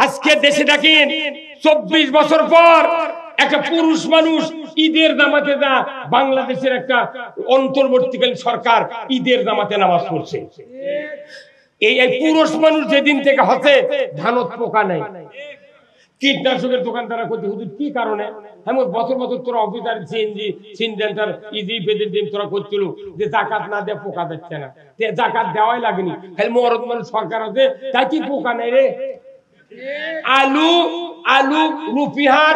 আজকে দেশে দেখেন 24 বছর পর একটা পুরুষ মানুষ ঈদের নামাজে যা, বাংলাদেশের একটা অন্তর্বর্তীকালীন সরকার ঈদের নামাজে নামাজ পড়ছে। এই পুরুষ মানুষ যেদিন থেকে হচ্ছে ধানত পোকা নাই, কীটনাশকের দোকান তারা করতে, হুজুর কি কারণে? হ্যাঁ, বছর বছর তোরা অফিসার সিএনজি সিনজেন্টার ইজি পেদের দিন তোরা করছিল যে জাকাত না দেয় পোকা দিচ্ছে না, জাকাত দেওয়াই লাগেনি, খালি মরদ মানুষ সরকার আছে তাই কি পোকা নেই রে? আলু আলু রুপিহার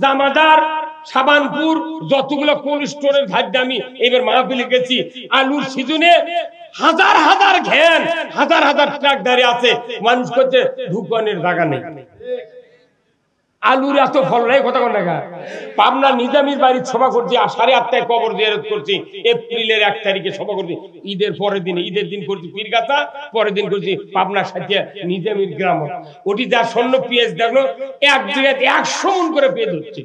জামাদার সাবানপুর যতগুলো কোল্ড স্টোরের খাদ্য আমি এবার মাহফিলে গেছি, আলুর সিজনে হাজার হাজার ঘ্যান হাজার হাজার ট্রাক দাঁড়িয়ে আছে, মানুষ করছে ঢুকানোর জায়গা নেই। আলুর এত ফল নাই কথা কোন টাকা। পাবনা নিজামীর বাড়ির সভা করছি, আর 8:30টায় কবর জিয়ারত করছি, এপ্রিলের 1 তারিখে সভা করছি, ঈদের পরের দিনে, ঈদের দিন করছি পীরগাছা, পরের দিন করছি পাবনা সাথিয়া নিজামীর গ্রাম। ওটি যা স্বর্ণ পেঁয়াজ দেখলো, এক জায়গায় 100 মণ করে পেঁয়াজ হচ্ছে।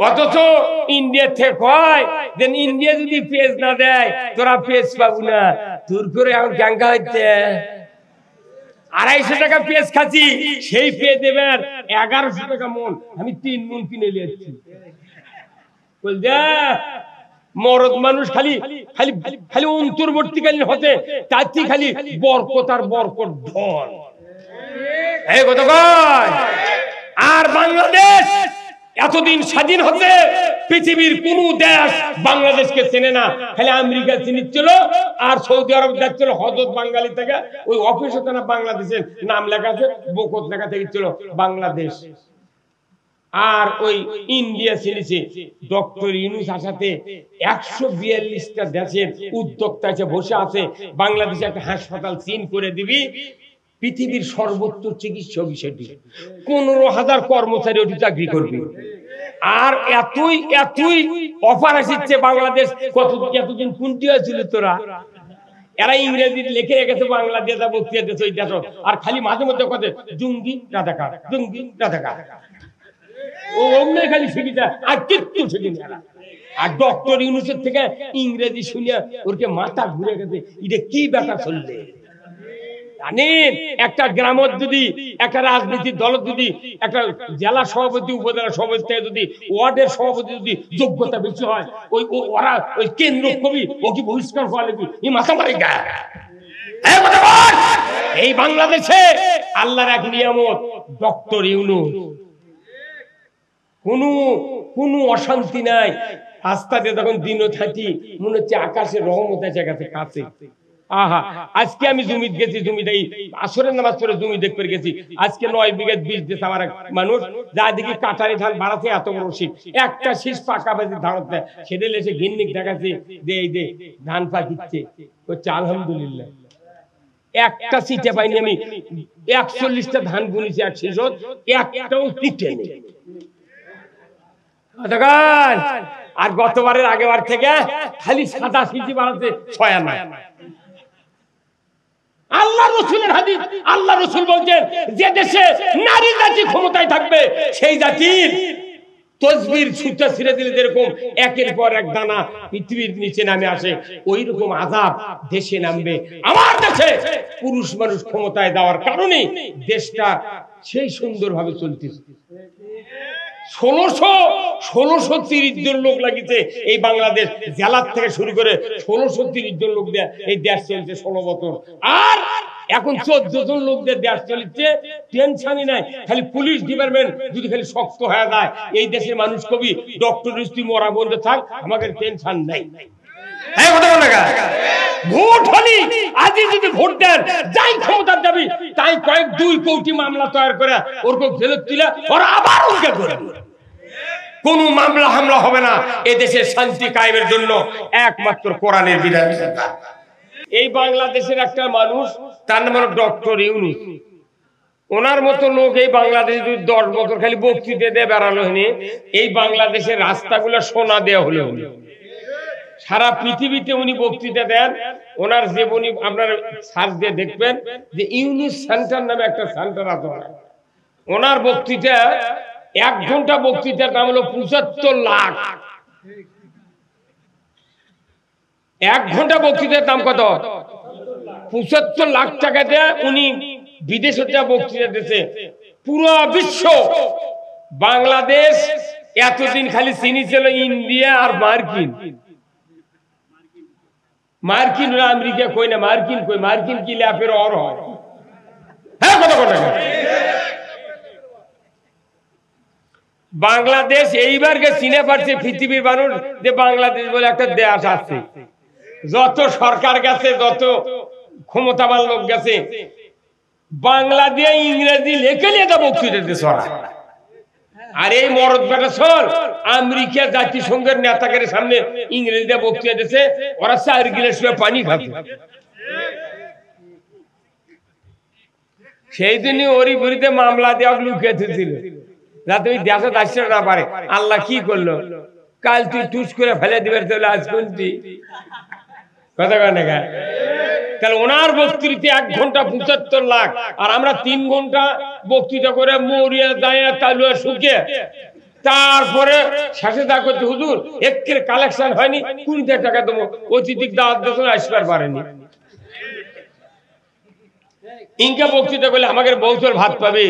অথচ ইন্ডিয়া থেকে কয় যে ইন্ডিয়া যদি পেঁয়াজ না দেয় তোরা পেঁয়াজ পাবো না, তোর করে এখন গ্যাঙ্গা হচ্ছে 250 টাকা পেঁয়াজ খাচ্ছি, সেই পেঁয়াজ দেবেন 1100 টাকা মন, আমি 3 মণ কিনে নিয়েছি। বলছে মরদ মানুষ খালি খালি খালি অন্তর্বর্তীকালীন হতে তাতে খালি বরকত আর বরকত ধন। এই কথা কয়। আর বাংলাদেশ এতদিন স্বাধীন হতে পৃথিবীর কোন দেশ বাংলাদেশকে চেনে না, খালি আমেরিকা চিনিচ্ছিল আর সৌদি আরব যাচ্ছিল হজরত বাঙালি থেকে, ওই অফিসে না বাংলাদেশের নাম লেখা আছে, বকত লেখা থেকেছিল বাংলাদেশ। আর ওই ইন্ডিয়া চিনিছে ডক্টর ইউনূস আসাতে 142টা দেশের উদ্যোক্তা এসে বসে আছে, বাংলাদেশে একটা হাসপাতাল চীন করে দিবি, পৃথিবীর সর্বোচ্চ চিকিৎসক বিষয়টি 15,000 কর্মচারী ওটি চাকরি করবে। আর এতই এতই অফার আসছে বাংলাদেশ, এতদিন কোনটি হয়েছিল তোরা? এরা ইংরেজি লিখে রেখেছে বাংলাদেশ বক্তৃতা দেশ, ওই দেশ, আর খালি মাঝে মধ্যে কথা জঙ্গি রাজাকার জঙ্গি রাজাকার, ও অমনে খালি শিখিটা আর কিচ্ছু শিখি না। আর ডক্টর ইউনূসের থেকে ইংরেজি শুনিয়া ওরকে মাথা ঘুরে গেছে, এটা কি ব্যাপার চললে? জানেন একটা গ্রামের যদি একটা রাজনীতির দল যদি একটা জেলা সভাপতি উপজেলা সভাপতি থেকে যদি ওয়ার্ডের সভাপতি যদি যোগ্যতা বেশি হয়, ওই ওরা ওই কেন্দ্র কবি ও কি বহিষ্কার করা লাগবে, এই মাথা মারি গা। এই বাংলাদেশে আল্লাহর এক নিয়ামত ডক্টর ইউনূস, কোনো অশান্তি নাই। আস্তাতে তখন দিনও থাকি মনে হচ্ছে আকাশের রহমত আছে কাছে। আহা, আজকে আমি জমিতে গেছি, জমিটা আসরের নামাজ পড়ে জমি দেখতে গেছি, আজকে 9 বিঘা বীজ দিয়েছে আমার মানুষ, যা দেখি কাটারি ধান বাড়াতে এত বড় শীষ, একটা শীষ পাকা বাজি ধান দেয়, সেটা এসে গিন্নিক দেখাচ্ছে যে এই যে ধান পাকিচ্ছে, হচ্ছে আলহামদুলিল্লাহ। একটা সিটে পাইনি আমি, 41টা ধান বুনেছি এক শীষত, একটাও পিঠে নেই। আর গতবারের আগেবার থেকে খালি সাদা সিটি বাড়াতে 6 আনা। আল্লাহ রসুলের হাদিস, আল্লাহ রসুল বলছেন যে দেশে নারী জাতি ক্ষমতায় থাকবে সেই জাতির তসবির সুতা ছিঁড়ে দিলে যেরকম একের পর এক দানা পৃথিবীর নিচে নামে আসে, ওই রকম আযাব দেশে নামবে। আমার দেশে পুরুষ মানুষ ক্ষমতায় দেওয়ার কারণে দেশটা সেই সুন্দরভাবে চলতেছে। 1630 জন লোক লাগিয়েছে এই বাংলাদেশ, জেলার থেকে শুরু করে 1630 জন লোক দিয়ে এই দেশ চলছে 16 বছর। আর এখন 14 জন লোক দিয়ে দেশ চলছে, টেনশনই নাই। খালি পুলিশ ডিপার্টমেন্ট যদি খালি শক্ত হয়ে যায়, এই দেশের মানুষ কবি ডক্টর ইউনূস মরা বন্ধ থাক, আমাদের টেনশন নাই। ভোট হলি আজই যদি ভোট দেন, যাই ক্ষমতা যাবি তাই 2 কোটি মামলা তৈরি করে ওরকম ফেরত দিলে ওরা আবার উল্টে করে কোন মামলা হামলা হবে না। এদেশের শান্তি কায়েমের জন্য একমাত্র কোরআনের বিধান। এই বাংলাদেশের একটা মানুষ, তার নাম হলো ডক্টর ইউনূস, ওনার মতো লোক এই বাংলাদেশে 10 বছর খালি বক্তৃতা দিয়ে বেড়ালো হয়নি, এই বাংলাদেশের রাস্তাগুলো সোনা দেওয়া হলো। সারা পৃথিবীতে উনি বক্তৃতা দেন। ওনার জীবনী আপনারা সার্চ দিয়ে দেখবেন যে ইউনূস সেন্টার নামে একটা সেন্টার আছে। ওনার বক্তৃতা 1 ঘন্টা বক্তৃতার দাম হলো 75 লাখ। 1 ঘন্টা বক্তৃতার দাম কত? 75 লাখ টাকা দিয়ে উনি বিদেশে যা বক্তৃতা দিতেছে, পুরো বিশ্ব বাংলাদেশ এতদিন খালি চিনি ছিল ইন্ডিয়া আর মার্কিন। মার্কিন আমেরিকা কই না, মার্কিন কই, মার্কিন কি ল্যাপের অর হয়। হ্যাঁ কথা কথা। বাংলাদেশ এইবারকে চিনে পারছে পৃথিবীর মানুষ যে বাংলাদেশ বলে একটা দেশ আছে। যত সরকার গেছে, যত ক্ষমতাবান লোক গেছে, বাংলা দিয়ে ইংরেজি লেখে লেখা বক্তৃতা দিতেছে ওরা। আর এই মরদ বেটা চল আমেরিকা জাতিসংঘের নেতাদের সামনে ইংরেজি দিয়ে বক্তৃতা দিতেছে, ওরা 4 গিলাস পানি খাচ্ছে। সেই জন্য ওরই বিরুদ্ধে মামলা দেওয়া লুকিয়ে দিয়েছিল, যাতে ওই দেশে আসতে না পারে। আল্লাহ কি করলো, কাল তুই টুস করে ফেলে দিবে তাহলে আজ কোনটি কথা কয় না। তাহলে ওনার বক্তৃতা 1 ঘন্টা 75 লাখ, আর আমরা 3 ঘন্টা বক্তৃতা করে মরিয়া দায়া তালুয়া শুকে, তারপরে শেষে দা করতে হুজুর একের কালেকশন হয়নি, 20 টাকা দেবো, অতিথিক দাওয়াত দিতে আসবার পারেনি। ইনকা বক্তৃতা করলে আমাকে বৌচর ভাত পাবে।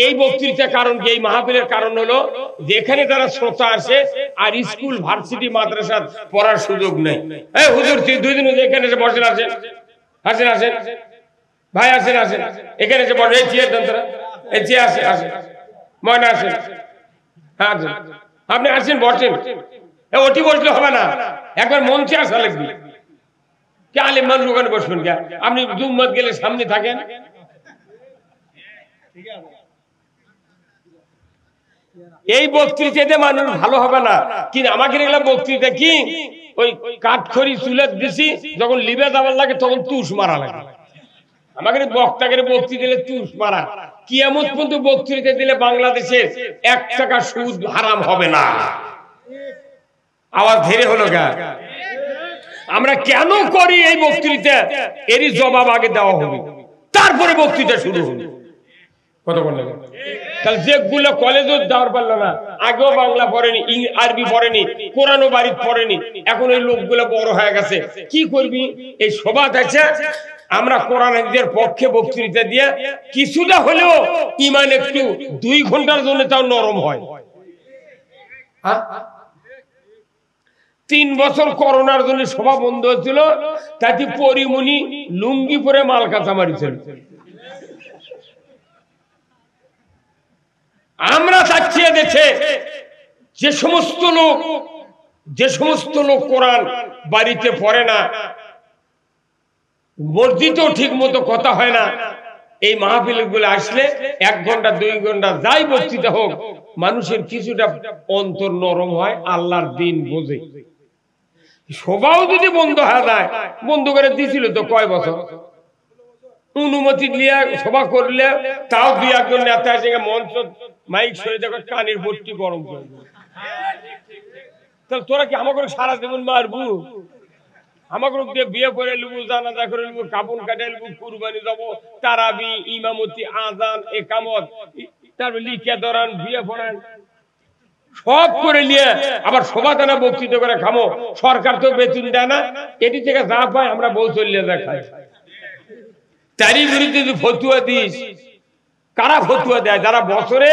এই বক্তৃতার কারণ কি, এই মাহফিলের কারণ হলো যেখানে তারা শ্রোতা আসে আর স্কুল ভার্সিটি মাদ্রাসা পড়ার সুযোগ নেই। এই হুজুর 2 দিন এখানে এসে বসেন, আসেন আসেন আসেন ভাই, আসেন আসেন এখানে এসে বসেন, এই চেয়ার দেন তোরা, এই চেয়ার আসেন আসেন ময়না আসেন, হ্যাঁ আপনি আসেন বসেন। ওটি বসলে হবে না, একবার মঞ্চে আসা লাগবে। কে আলেম মানুষ ওখানে বসবেন কে? আপনি জুম্মত গেলে সামনে থাকেন। এই বক্তৃতাতে মানুষ ভালো হবে না, কিন্তু আমাকে এগুলা বক্তৃতা কি ওই কাঠখড়ি চুলে দিছি, যখন লিবে যাবার লাগে তখন তুষ মারা লাগে। আমাকে বক্তাকে বক্তৃতা দিলে তুষ মারা। কিয়ামত পর্যন্ত বক্তৃতা দিলে বাংলাদেশে 1 টাকা সুদ হারাম হবে না। আওয়াজ ধীরে হলো গা। আমরা কেন করি এই বক্তৃতা, এরই জবাব আগে দেওয়া হবে, তারপরে বক্তৃতা শুরু হবে। কত বললেন? তাহলে যেগুলো কলেজও যাওয়ার পারলো না, আগেও বাংলা পড়েনি, আরবি পড়েনি, কোরআনও বাড়ি পড়েনি, এখন এই লোকগুলো বড় হয়ে গেছে, কি করবি? এই সভা আছে, আমরা কোরআনের পক্ষে বক্তৃতা দিয়ে কিছুটা হলেও ইমান একটু 2 ঘন্টার জন্য তাও নরম হয়। 3 বছর করোনার জন্য সভা বন্ধ হয়েছিল, তাতে পরিমণি লুঙ্গি পরে মাল কাঁচা মারিছিল। আমরা চাচ্ছি দেখে যে সমস্ত লোক কোরআন বাড়িতে পড়ে না, মসজিদেও ঠিক মতো কথা হয় না, এই মাহফিল গুলো আসলে 1 ঘন্টা 2 ঘন্টা যাই বক্তৃতা হোক, মানুষের কিছুটা অন্তর নরম হয়, আল্লাহর দিন বোঝে। সবাও যদি বন্ধ হয়ে যায়, বন্ধ করে দিয়েছিল তো কয় বছর, অনুমতি নিয়ে সভা করলে তাও 2-1 জন নেতা এসে মঞ্চ মাইক সরে দেখো কানের ভর্তি গরম করে। তাহলে তোরা কি আমাকে সারা জীবন মারবু? আমাকে দিয়ে বিয়ে করে নেবো, জানাজা করে নেবো, কাপড় কাটে নেবো, কুরবানি যাবো, তারাবি, ইমামতি, আজান, একামত, তারপর লিখে ধরান, বিয়ে পড়ান, সব করে নিয়ে আবার সভাদানা বক্তৃতা করে খামো। সরকার তো বেতন দেয় না, এটি থেকে যা পায় আমরা বউ চলিয়ে দেখাই। তারই বিরুদ্ধে যদি ফতুয়া দিস, কারা ফতুয়া দেয়? যারা বছরে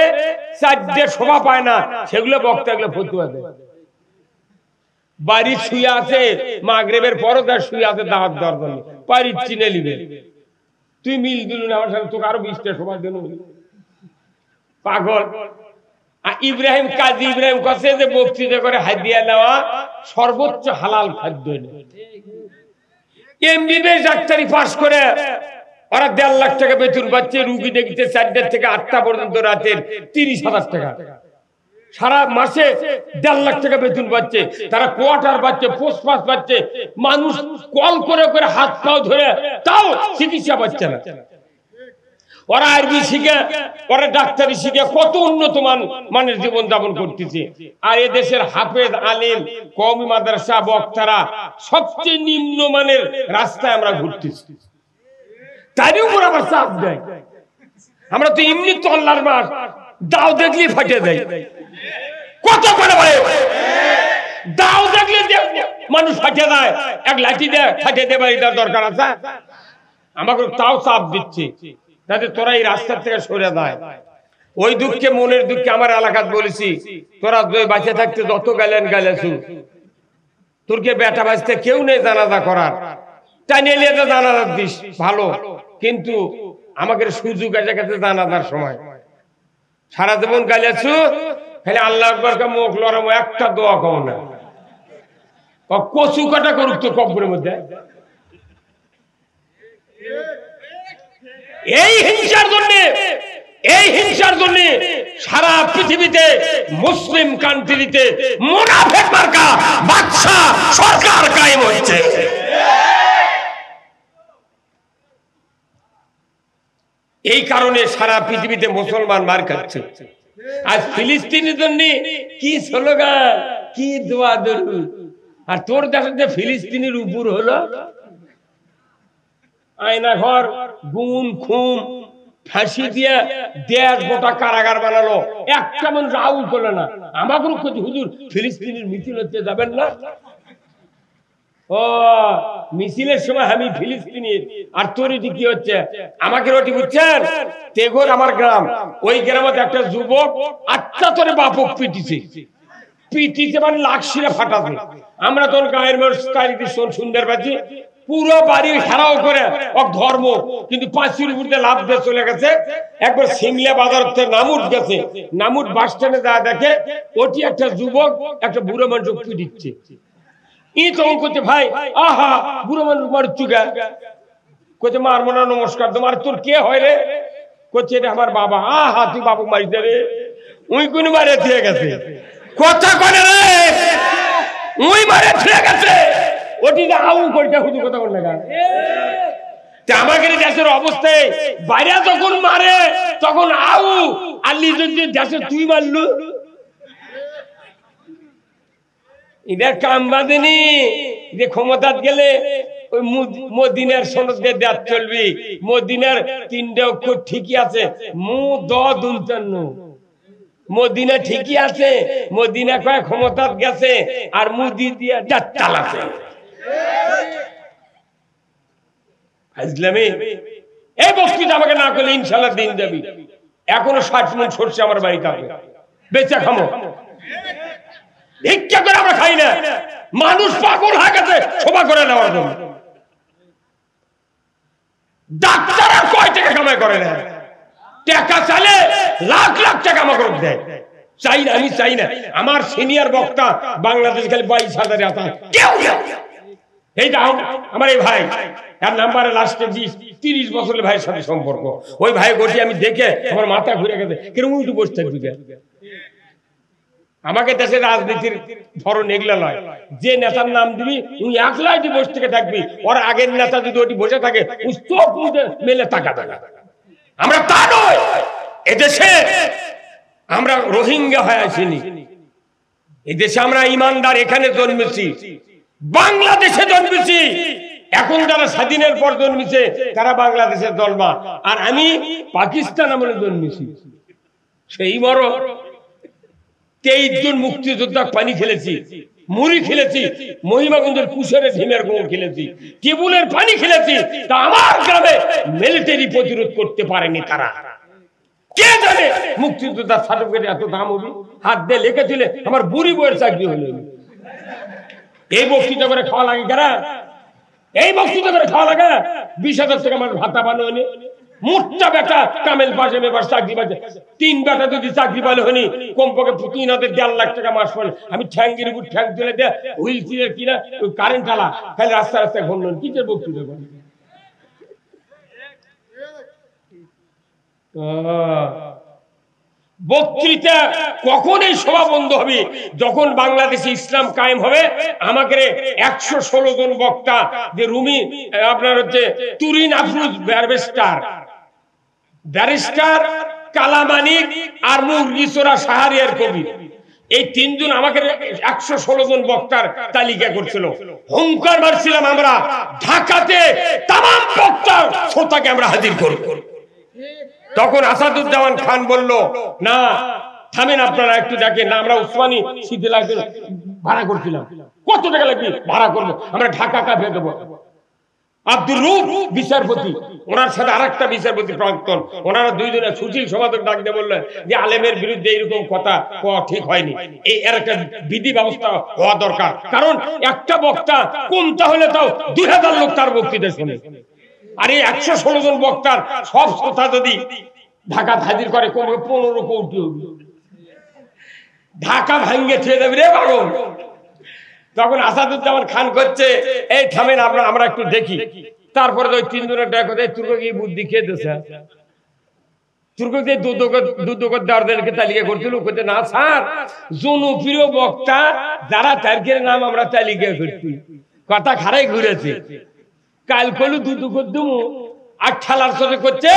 4টে সভা পায় না, সেগুলো বক্তা এগুলো ফতুয়া দেয়। বাড়ি শুয়ে আছে, মাগরিবের পরও তার শুয়ে আছে দাওয়াত দেওয়ার জন্য, বাড়ির চিনে নিবে। তুই মিল দিল না আমার সাথে, তোকে আরো 20টা সভা দেন। পাগল। ইব্রাহিম কাজী ইব্রাহিম কাছে যে বক্তৃতা করে হাদিয়া নেওয়া সর্বোচ্চ হালাল খাদ্য। এমবিবিএস ডাক্তারি পাস করে ওরা 1.5 লাখ টাকা বেতন পাচ্ছে, রুগী দেখতে 4টা থেকে 8টা পর্যন্ত রাতের 30,000 টাকা, সারা মাসে 1.5 লাখ টাকা বেতন পাচ্ছে, তারা কোয়ার্টার পাচ্ছে, পোস্ট পাস পাচ্ছে, মানুষ কল করে করে হাত পাও ধরে তাও চিকিৎসা পাচ্ছে না। ওরা আরবি শিখে, ওরা ডাক্তারি শিখে কত উন্নত মানের জীবন যাপন করতেছে, আর এদেশের হাফেজ আলিম কওমি মাদ্রাসা বক্তারা সবচেয়ে নিম্ন মানের রাস্তায় আমরা ঘুরতেছি। তারই উপর আবার চাপ দেয়। আমরা তো এমনি তো আল্লাহর মাস, দাও দেখলেই ফাটে দেয়। কত করে বলে দাও দেখলে মানুষ ফাটে দেয়, এক লাঠি দেয় ফাটে দেবে, এটার দরকার আছে? আমাকে তাও চাপ দিচ্ছে যাতে তোরা এই রাস্তার থেকে সরে যায়। ওই দুঃখে, মনের দুঃখে আমার এলাকাত বলেছি, তোরা বাঁচে থাকতে যত গেলেন গেলেছু, তোরকে বেটা বাঁচতে কেউ নেই জানাজা করার, টানিয়ে নিয়ে জানাজা দিস ভালো, কিন্তু আমাকে সুযোগ এসে গেছে জানাজার সময়। সারা জীবন গালেছু, খালি আল্লাহ আকবার মুখ লড়াবো, একটা দোয়া কম না, কচু কাটা করুক তো কবরের মধ্যে। এই হিংসার জন্য সারা পৃথিবীতে মুসলিম কান্ট্রিতে মুনাফিক মার্কা বাদশা সরকার কায়েম হচ্ছে। এই কারণে সারা পৃথিবীতে মুসলমান মার খাচ্ছে। আর ফিলিস্তিনের জন্য কি স্লোগান, কি দোয়া দরুদ, আর তোর দেশে যে ফিলিস্তিনের উপর হলো আয়না ঘর, গুম খুম, ফাঁসি দিয়ে দেশ গোটা কারাগার বানালো, একটা মানুষ আউল করলো না। আমাকে হুজুর ফিলিস্তিনের মিছিল হচ্ছে, যাবেন না? ও মিছিলের সময় আমি ফিলিস্তিনের, আর তোর এটি কি হচ্ছে আমাকে রটি বুঝছেন? তেঘর আমার গ্রাম, ওই গ্রামে একটা যুবক আচ্ছা তোরে বাপক পিটিছে মানে লাকশিরে ফাটাছে। আমরা তোর গায়ের মানুষ সুন্দর পাচ্ছি, পুরো বাড়ি ঘেরাও করে ধর্ম, কিন্তু পাঁচির উপরে লাভ দিয়ে চলে গেছে। একবার সিমলা বাজার নামুট গেছে, নামুট বাস স্ট্যান্ডে যা দেখে ওটি একটা যুবক একটা বুড়ো মানুষ পিটিচ্ছে। ই তখন করছে, ভাই আহা বুড়ো মানুষ মারছু গা, করছে মারবো না, নমস্কার তোমার, তোর কে হয় রে? করছে এটা আমার বাবা। আহা তুই বাবু মারিস রে, উই কোন মারে দিয়ে গেছে, কথা করে রে, উই মারে দিয়ে গেছে, ওটি আউ করতে হুজুর কথা বল না। আমাদের দেশের অবস্থায় বাইরে যখন মারে তখন আউ, আর নিজের দেশে তুই মারলু, এদের কাম বাঁধেনি যে ক্ষমতাত গেলে ওই মদিনার সনদ দিয়ে দেশ চলবি। মদিনার 3টে অক্ষর ঠিকই আছে, মু দ দুনচান্ন, মদিনা ঠিকই আছে, মদিনা কয় ক্ষমতাত গেছে, আর মুদি দিয়ে দাঁত চালাছে। এই বক্তৃতা আমাকে না করলে ইনশাল্লাহ দিন যাবি। এখনো 60 মণ সরষে আমার বাড়িতে হবে, বেচা খামো, ভিক্ষা করে আমরা খাই না। মানুষ পাগল হয়ে গেছে সভা করে নেওয়ার জন্য। ডাক্তাররা কয় টাকা কামাই করে না, টাকা চালে লাখ লাখ টাকা আমাকে দেয়। চাই না, আমি চাই না আমার সিনিয়র বক্তা বাংলাদেশ খালি 22,000 আছে, কেউ এইটা আমার এই ভাই, তার নাম্বারে লাস্টে 20-30 বছরের ভাইয়ের সাথে সম্পর্ক। ওই ভাই গোটি আমি দেখে আমার মাথা ঘুরে গেছে, কিরকম উল্টো বসে থাকবি। আমাকে দেশের রাজনীতির ধরন এগুলা নয়, যে নেতার নাম দিবি তুই একলাই বসে থেকে থাকবি, ওর আগের নেতা যদি ওটি বসে থাকে চোখ মেলে টাকা টাকা। আমরা তা নয়, এদেশে আমরা রোহিঙ্গা হয়ে আসিনি, এদেশে আমরা ইমানদার, এখানে জন্মেছি, বাংলাদেশে জন্মেছি। এখন যারা স্বাধীনের পর জন্মেছে তারা বাংলাদেশের জন্মা, আর আমি পাকিস্তান আমলে জন্মেছি। সেই বড় 23 জন মুক্তিযোদ্ধা পানি খেলেছি, মুড়ি খেলেছি, মহিমাগঞ্জের কুশারে ঢিমের গোড় খেলেছি, টেবুলের পানি খেলেছি। তা আমার গ্রামে মিলিটারি প্রতিরোধ করতে পারেনি তারা। কে জানে মুক্তিযোদ্ধার সার্টিফিকেট এত দাম হবে? হাত দিয়ে লিখেছিল আমার বুড়ি বইয়ের চাকরি হলো। এই বক্তৃতা করে খাওয়া লাগে কারা? এই বক্তৃতা করে খাওয়া লাগে 20,000 টাকা আমার ভাতা বানানো। মোটটা বেটা কামেল পাশে মেবার চাকরি পাচ্ছে, 3 বেটা যদি চাকরি পালে হনি কমপক্ষে 3,000-1.5 লাখ টাকা মাস পড়ে। আমি ঠ্যাঙ্গের উপর ঠ্যাং তুলে দিয়ে হুইল চেয়ার কিনা কারেন্ট আলা খালি রাস্তা রাস্তায় ঘুরলেন, কি যে বক্তৃতা করে। বক্তৃতা কখনই সভা বন্ধ হবে যখন বাংলাদেশে ইসলাম কায়েম হবে। আমাকে 116 জন বক্তা, যে রুমি আপনার হচ্ছে তুরিন আফরোজ ব্যারিস্টার কালামানিক আর মুগরিসোরা শাহরিয়ার কবির, এই 3 জন আমাকে 116 জন বক্তার তালিকা করছিল। হুঙ্কার মারছিলাম আমরা ঢাকাতে তামাম বক্তার শ্রোতাকে আমরা হাজির করব। তখন আসাদুজ্জামান খান বলল, না থামেন আপনারা একটু দেখেন না, আমরা উসমানী সিদ্ধি ভাড়া করছিলাম, কত টাকা লাগবে ভাড়া করবো, আমরা ঢাকা কাঁপিয়ে দেবো। আব্দুর রূপ বিচারপতি, ওনার সাথে আরেকটা বিচারপতি প্রাক্তন, ওনারা দুইজনে সুশীল সমাজক ডাক দিয়ে বললেন যে আলেমের বিরুদ্ধে এরকম কথা কওয়া ঠিক হয়নি, এর একটা বিধি ব্যবস্থা হওয়া দরকার। কারণ একটা বক্তা কোনটা হলে তাও 2000 লোক তার বক্তৃতা শুনে, আর এই 116 জন বক্তার সব কথা যদি ঢাকা হাজির করে কমবে 15 কোটি, ঢাকা ভাঙ্গে ছেড়ে দেবে রে পাগল। তখন আসাদুজ্জামান খান করছে এই থামেন আমরা একটু দেখি। তারপরে ওই 3 জনের ডাক দেয়, তুর্ক কি বুদ্ধি খেয়ে দিয়েছে, তুর্ক দিয়ে দুদক দেওয়ারদেরকে তালিকা করছিল, করতে না স্যার জনপ্রিয় বক্তা যারা তারকের নাম আমরা তালিকা করছি, কথা খারাই ঘুরেছে। কাল কলু দুদক দেবো আর খেলার সাথে করছে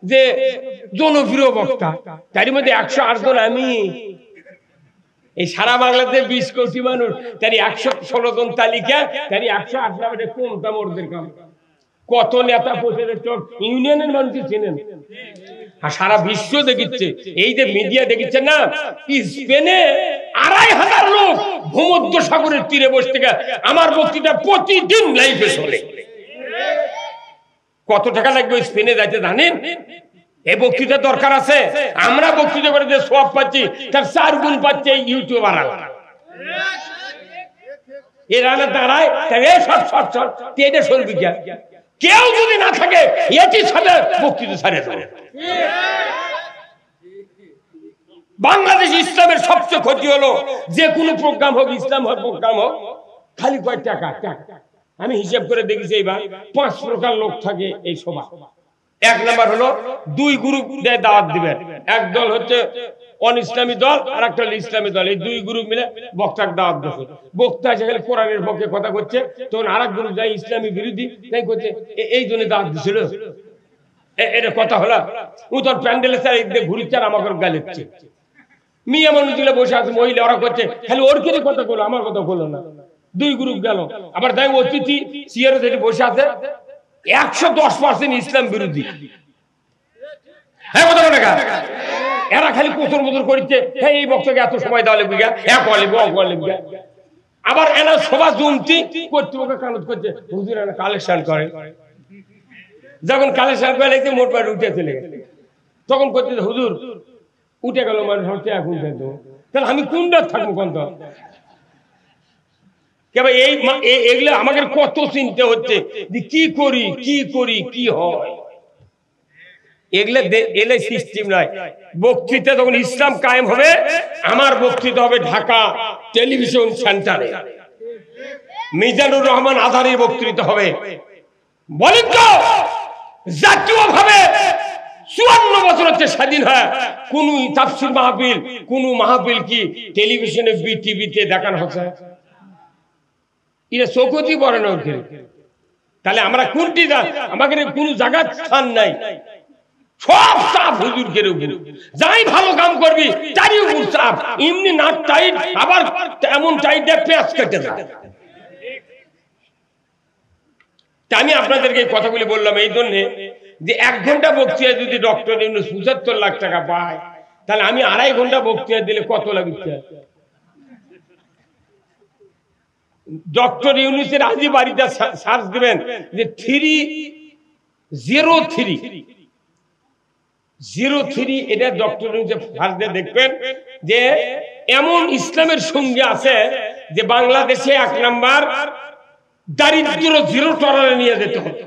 যে জনপ্রিয় বক্তা, তার মধ্যে 108 জন আমি। এই সারা বাংলাদেশে 20 কোটি মানুষ, তারই 116 জন তালিকা, তারই 108 নামে কোনটা মরদের কাম। কত নেতা বসে ইউনিয়নের মানুষ চেনেন, আর সারা বিশ্ব দেখিচ্ছে। এই যে মিডিয়া দেখিচ্ছে না, স্পেনে 2500 লোক ভূমধ্য সাগরের তীরে বসে থেকে আমার বক্তৃতা প্রতিদিন লাইভে চলে। কত টাকা লাগবে স্পেনে যাইতে জানেন? এই বক্তৃতা দরকার আছে। আমরা বক্তৃতা করে যে সওয়াব পাচ্ছি তার 4 গুণ পাচ্ছে ইউটিউবার। এরা না দাঁড়ায় এটা চলবে, কেউ যদি না থাকে এটি সাথে বক্তৃতা ছাড়ে যাবে। বাংলাদেশ ইসলামের সবচেয়ে ক্ষতি হলো যে কোনো প্রোগ্রাম হোক, ইসলাম হোক প্রোগ্রাম হোক, খালি কয় টাকা। আমি হিসাব করে দেখেছি এবার 5 প্রকার লোক থাকে এই সভা। 1 নাম্বার হলো 2 গ্রুপ দিয়ে দাওয়াত দিবেন। এক দল হচ্ছে অন ইসলামী দল, আর একটা হলো ইসলামী দল। এই 2 গ্রুপ মিলে বক্তার দাওয়াত দেবে। বক্তা যেখানে কোরআনের পক্ষে কথা করছে, তখন আরেক গ্রুপ যায় ইসলামী বিরোধী তাই করছে, এই জন্য দাওয়াত দিছিল। এটা কথা হলো ও তোর প্যান্ডেলের স্যার এই ঘুরিচ্ছে আর আমাকে গালিচ্ছে। মেয়ে মানুষগুলো বসে আছে, মহিলা ওরা করছে, খালি ওর কি কথা বলো, আমার কথা বলো না। 2 গ্রুপ গেল। আবার তাই অতিথি চেয়ারে যেটি বসে আছে 110% ইসলাম বিরোধী। হ্যাঁ, কথা বলে এরা খালি কোতর মোতর করছে, হ্যাঁ এই বক্তাকে এত সময় দেওয়া লাগবে, আবার এরা সভা জমতি কর্তৃপক্ষ কানত করছে, হুজুর এরা কালেকশন করে। যখন কালেকশন করে লিখতে মোট পাট উঠে চলে গেছে, তখন করছে হুজুর উঠে গেল মানুষ এখন থাকবো, তাহলে আমি কোনটা থাকবো কোনটা? এগুলো আমাকে কত চিন্তা হচ্ছে যে কি করি কি হয়। এগুলো সিস্টেম নয়। বক্তৃতা যখন ইসলাম কায়েম হবে, আমার বক্তৃতা হবে ঢাকা টেলিভিশন সেন্টারে, মিজানুর রহমান আজহারীর বক্তৃতা হবে। বলেন তো জাতীয় ভাবে 54 বছর হচ্ছে স্বাধীন হয়, কোন তাফসীর মাহফিল, কোন মাহফিল কি টেলিভিশনে বিটিভিতে দেখানো হচ্ছে? এটা চৌকতি পড়ে না। তাহলে আমরা কোনটি, আমাদের কোন জায়গার স্থান নাই, সব চাপ হুজুরদের উপর। যাই ভালো কাম করবি তারই উপর চাপ, এমনি নাক টাইট, আবার এমন টাইট পেঁয়াজ কেটে যায়। আমি আপনাদেরকে এই কথাগুলি বললাম এই জন্য যে 1 ঘন্টা বক্তৃতা যদি ডক্টর ইউনূস 75 লাখ টাকা পায়, তাহলে আমি 2.5 ঘন্টা বক্তৃতা দিলে কত লাগছে? ডক্টর ইউনূসের আজই বাড়িতে সার্চ দিবেন যে 303 এটা ডক্টর ইউনূসের ফার্স্টে দেখবেন যে এমন ইসলামের সঙ্গে আছে যে বাংলাদেশে 1 নাম্বার দারিদ্র 0 টলারে নিয়ে যেতে হবে।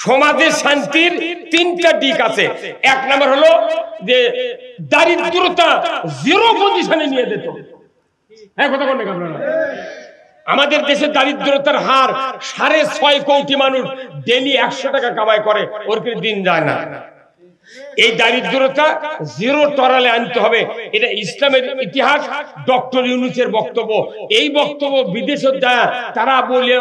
সমাজের শান্তির 3টা দিক আছে। 1 নাম্বার হলো যে দারিদ্রতা 0 পজিশনে নিয়ে যেতে হবে। হ্যাঁ, কথা বলেন আপনারা? আমাদের দেশে দারিদ্রতার হার 6.5 কোটি মানুষ ডেইলি 100 টাকা কামাই করে, ওর কি দিন যায় না? এই দারিদ্রতা 0 টলারে আনতে হবে। এটা ইসলামের ইতিহাস, ডক্টর ইউনূসের বক্তব্য। এই বক্তব্য বিদেশে যায় তারা বলে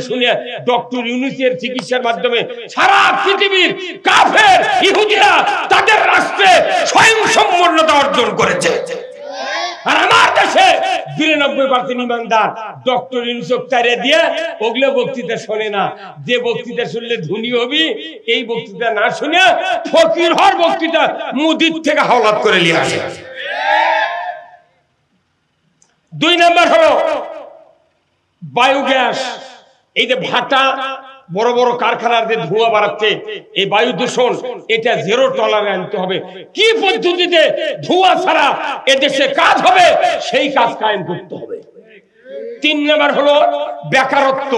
শুনে ডক্টর ইউনূসের চিকিৎসার মাধ্যমে সারা পৃথিবীর কাফের ইহুদিরা তাদের রাষ্ট্রে স্বয়ংসম্পূর্ণতা অর্জন করেছে। আর আমার দেশে 92% ইমানদার ডক্টর ইউনূসকে তাড়িয়ে দিয়ে ওগুলো বক্তৃতা শোনে না। যে বক্তৃতা শুনলে ধনী হবি, এই বক্তৃতা না শুনে ফকির হওয়ার বক্তৃতা মুদির থেকে হাওলাত করে নিয়ে আসে। 2 নাম্বার হলো বায়োগ্যাস। এই যে ভাটা বড় বড় কারখানার যে ধোঁয়া বাড়াচ্ছে, এই বায়ু দূষণ, এটা জিরো টলারেন্স আনতে হবে। কি পদ্ধতিতে ধোঁয়া ছাড়া এদেশে কাজ হবে সেই কাজ কায়েম করতে হবে। 3 নাম্বার হলো বেকারত্ব।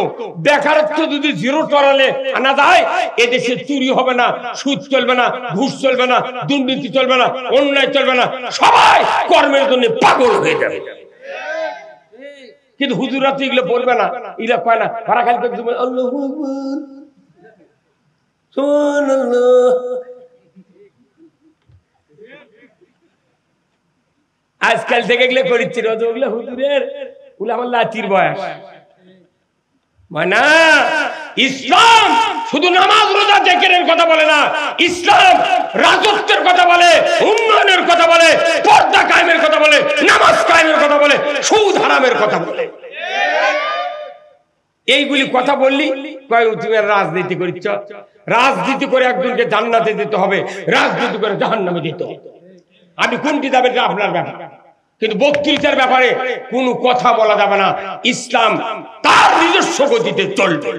বেকারত্ব যদি জিরো টলারে আনা যায়, এদেশে চুরি হবে না, সুদ চলবে না, ঘুষ চলবে না, দুর্নীতি চলবে না, অন্যায় চলবে না, সবাই কর্মের জন্য পাগল হয়ে যাবে। কিন্তু হুজুরা তো এগুলো বলবে না, এগুলো কয় না, তারা খালি আল্লাহু আকবার সুবহানাল্লাহ। আজকাল থেকে এগুলো করিচ্ছিল, ওগুলো হুজুরের, ওগুলো আমার লাচির বয়স না। ইসলাম শুধু নামাজ রোজা জিকিরের কথা বলে না, ইসলাম রাজত্বের কথা বলে, উন্নয়নের কথা বলে, পর্দা কায়েমের কথা বলে, নামাজ কায়েমের কথা বলে, সুদ হারামের কথা বলে। এইগুলি কথা বললি কয় তুমি রাজনীতি করিচ্ছ। রাজনীতি করে একজনকে জান্নাতে দিতে হবে, রাজনীতি করে জাহান্নামে দিতে হবে। আমি কোনটি যাবে আপনার ব্যাপার, কিন্তু বক্তৃতার ব্যাপারে কোনো কথা বলা যাবে না। ইসলাম তার নিজস্ব গতিতে চলবে।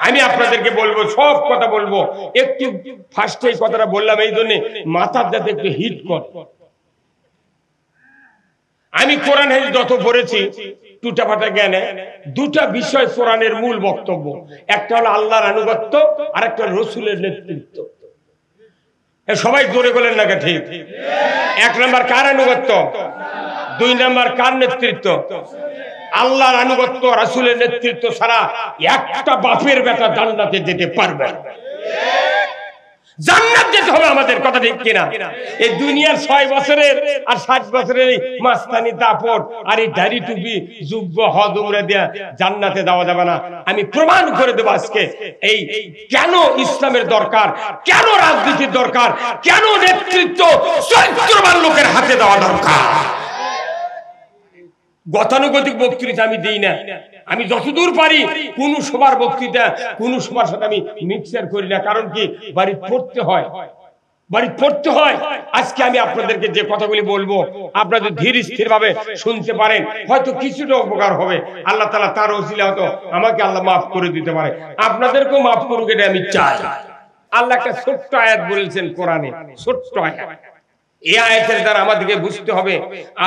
আমি আপনাদেরকে বলবো, সব কথা বলবো, একটু ফার্স্টে এই কথাটা বললাম এই জন্য মাথার যাতে একটু হিট করে। আমি কোরআন হাদিস যত পড়েছি টুটাফাটা জ্ঞানে, দুটা বিষয় কোরআনের মূল বক্তব্য। একটা হলো আল্লাহর আনুগত্য, আর একটা রসুলের নেতৃত্ব। সবাই জোরে বলেন না ঠিক? 1 নাম্বার কার আনুগত্য, 2 নাম্বার কার নেতৃত্ব? আল্লাহর আনুগত্য, রাসূলের নেতৃত্ব ছাড়া একটা বাপের বেটা জান্নাতে যেতে পারবে না। জান্নাত যেতে হবে আমাদের, কথা ঠিক কিনা? এই দুনিয়ার 6 বছরের আর 60 বছরের মাস্তানি দাপট আর এই দাড়ি টুপি যোগ্য হজ উমরা দেয়া জান্নাতে যাওয়া যাবে না। আমি প্রমাণ করে দেব আজকে এই কেন ইসলামের দরকার, কেন রাজনীতির দরকার, কেন নেতৃত্ব চরিত্রবান লোকের হাতে দেওয়া দরকার। গতানুগতিক বক্তৃতা আমি দিই না। আমি যতদূর পারি কোন সবার বক্তৃতা কোন সবার সাথে আমি মিক্সার করি না। কারণ কি, বাড়ি পড়তে হয়, বাড়ি পড়তে হয়। আজকে আমি আপনাদেরকে যে কথাগুলি বলবো আপনারা যদি ধীর স্থির ভাবে শুনতে পারেন, হয়তো কিছুটা উপকার হবে। আল্লাহ তাআলা তার ওসিলা হয়তো আমাকে আল্লাহ মাফ করে দিতে পারে, আপনাদেরকেও মাফ করুক, এটা আমি চাই। আল্লাহ একটা ছোট্ট আয়াত বলেছেন কোরআনে, ছোট্ট আয়াত। এই আয়াতের দ্বারা আমাদেরকে বুঝতে হবে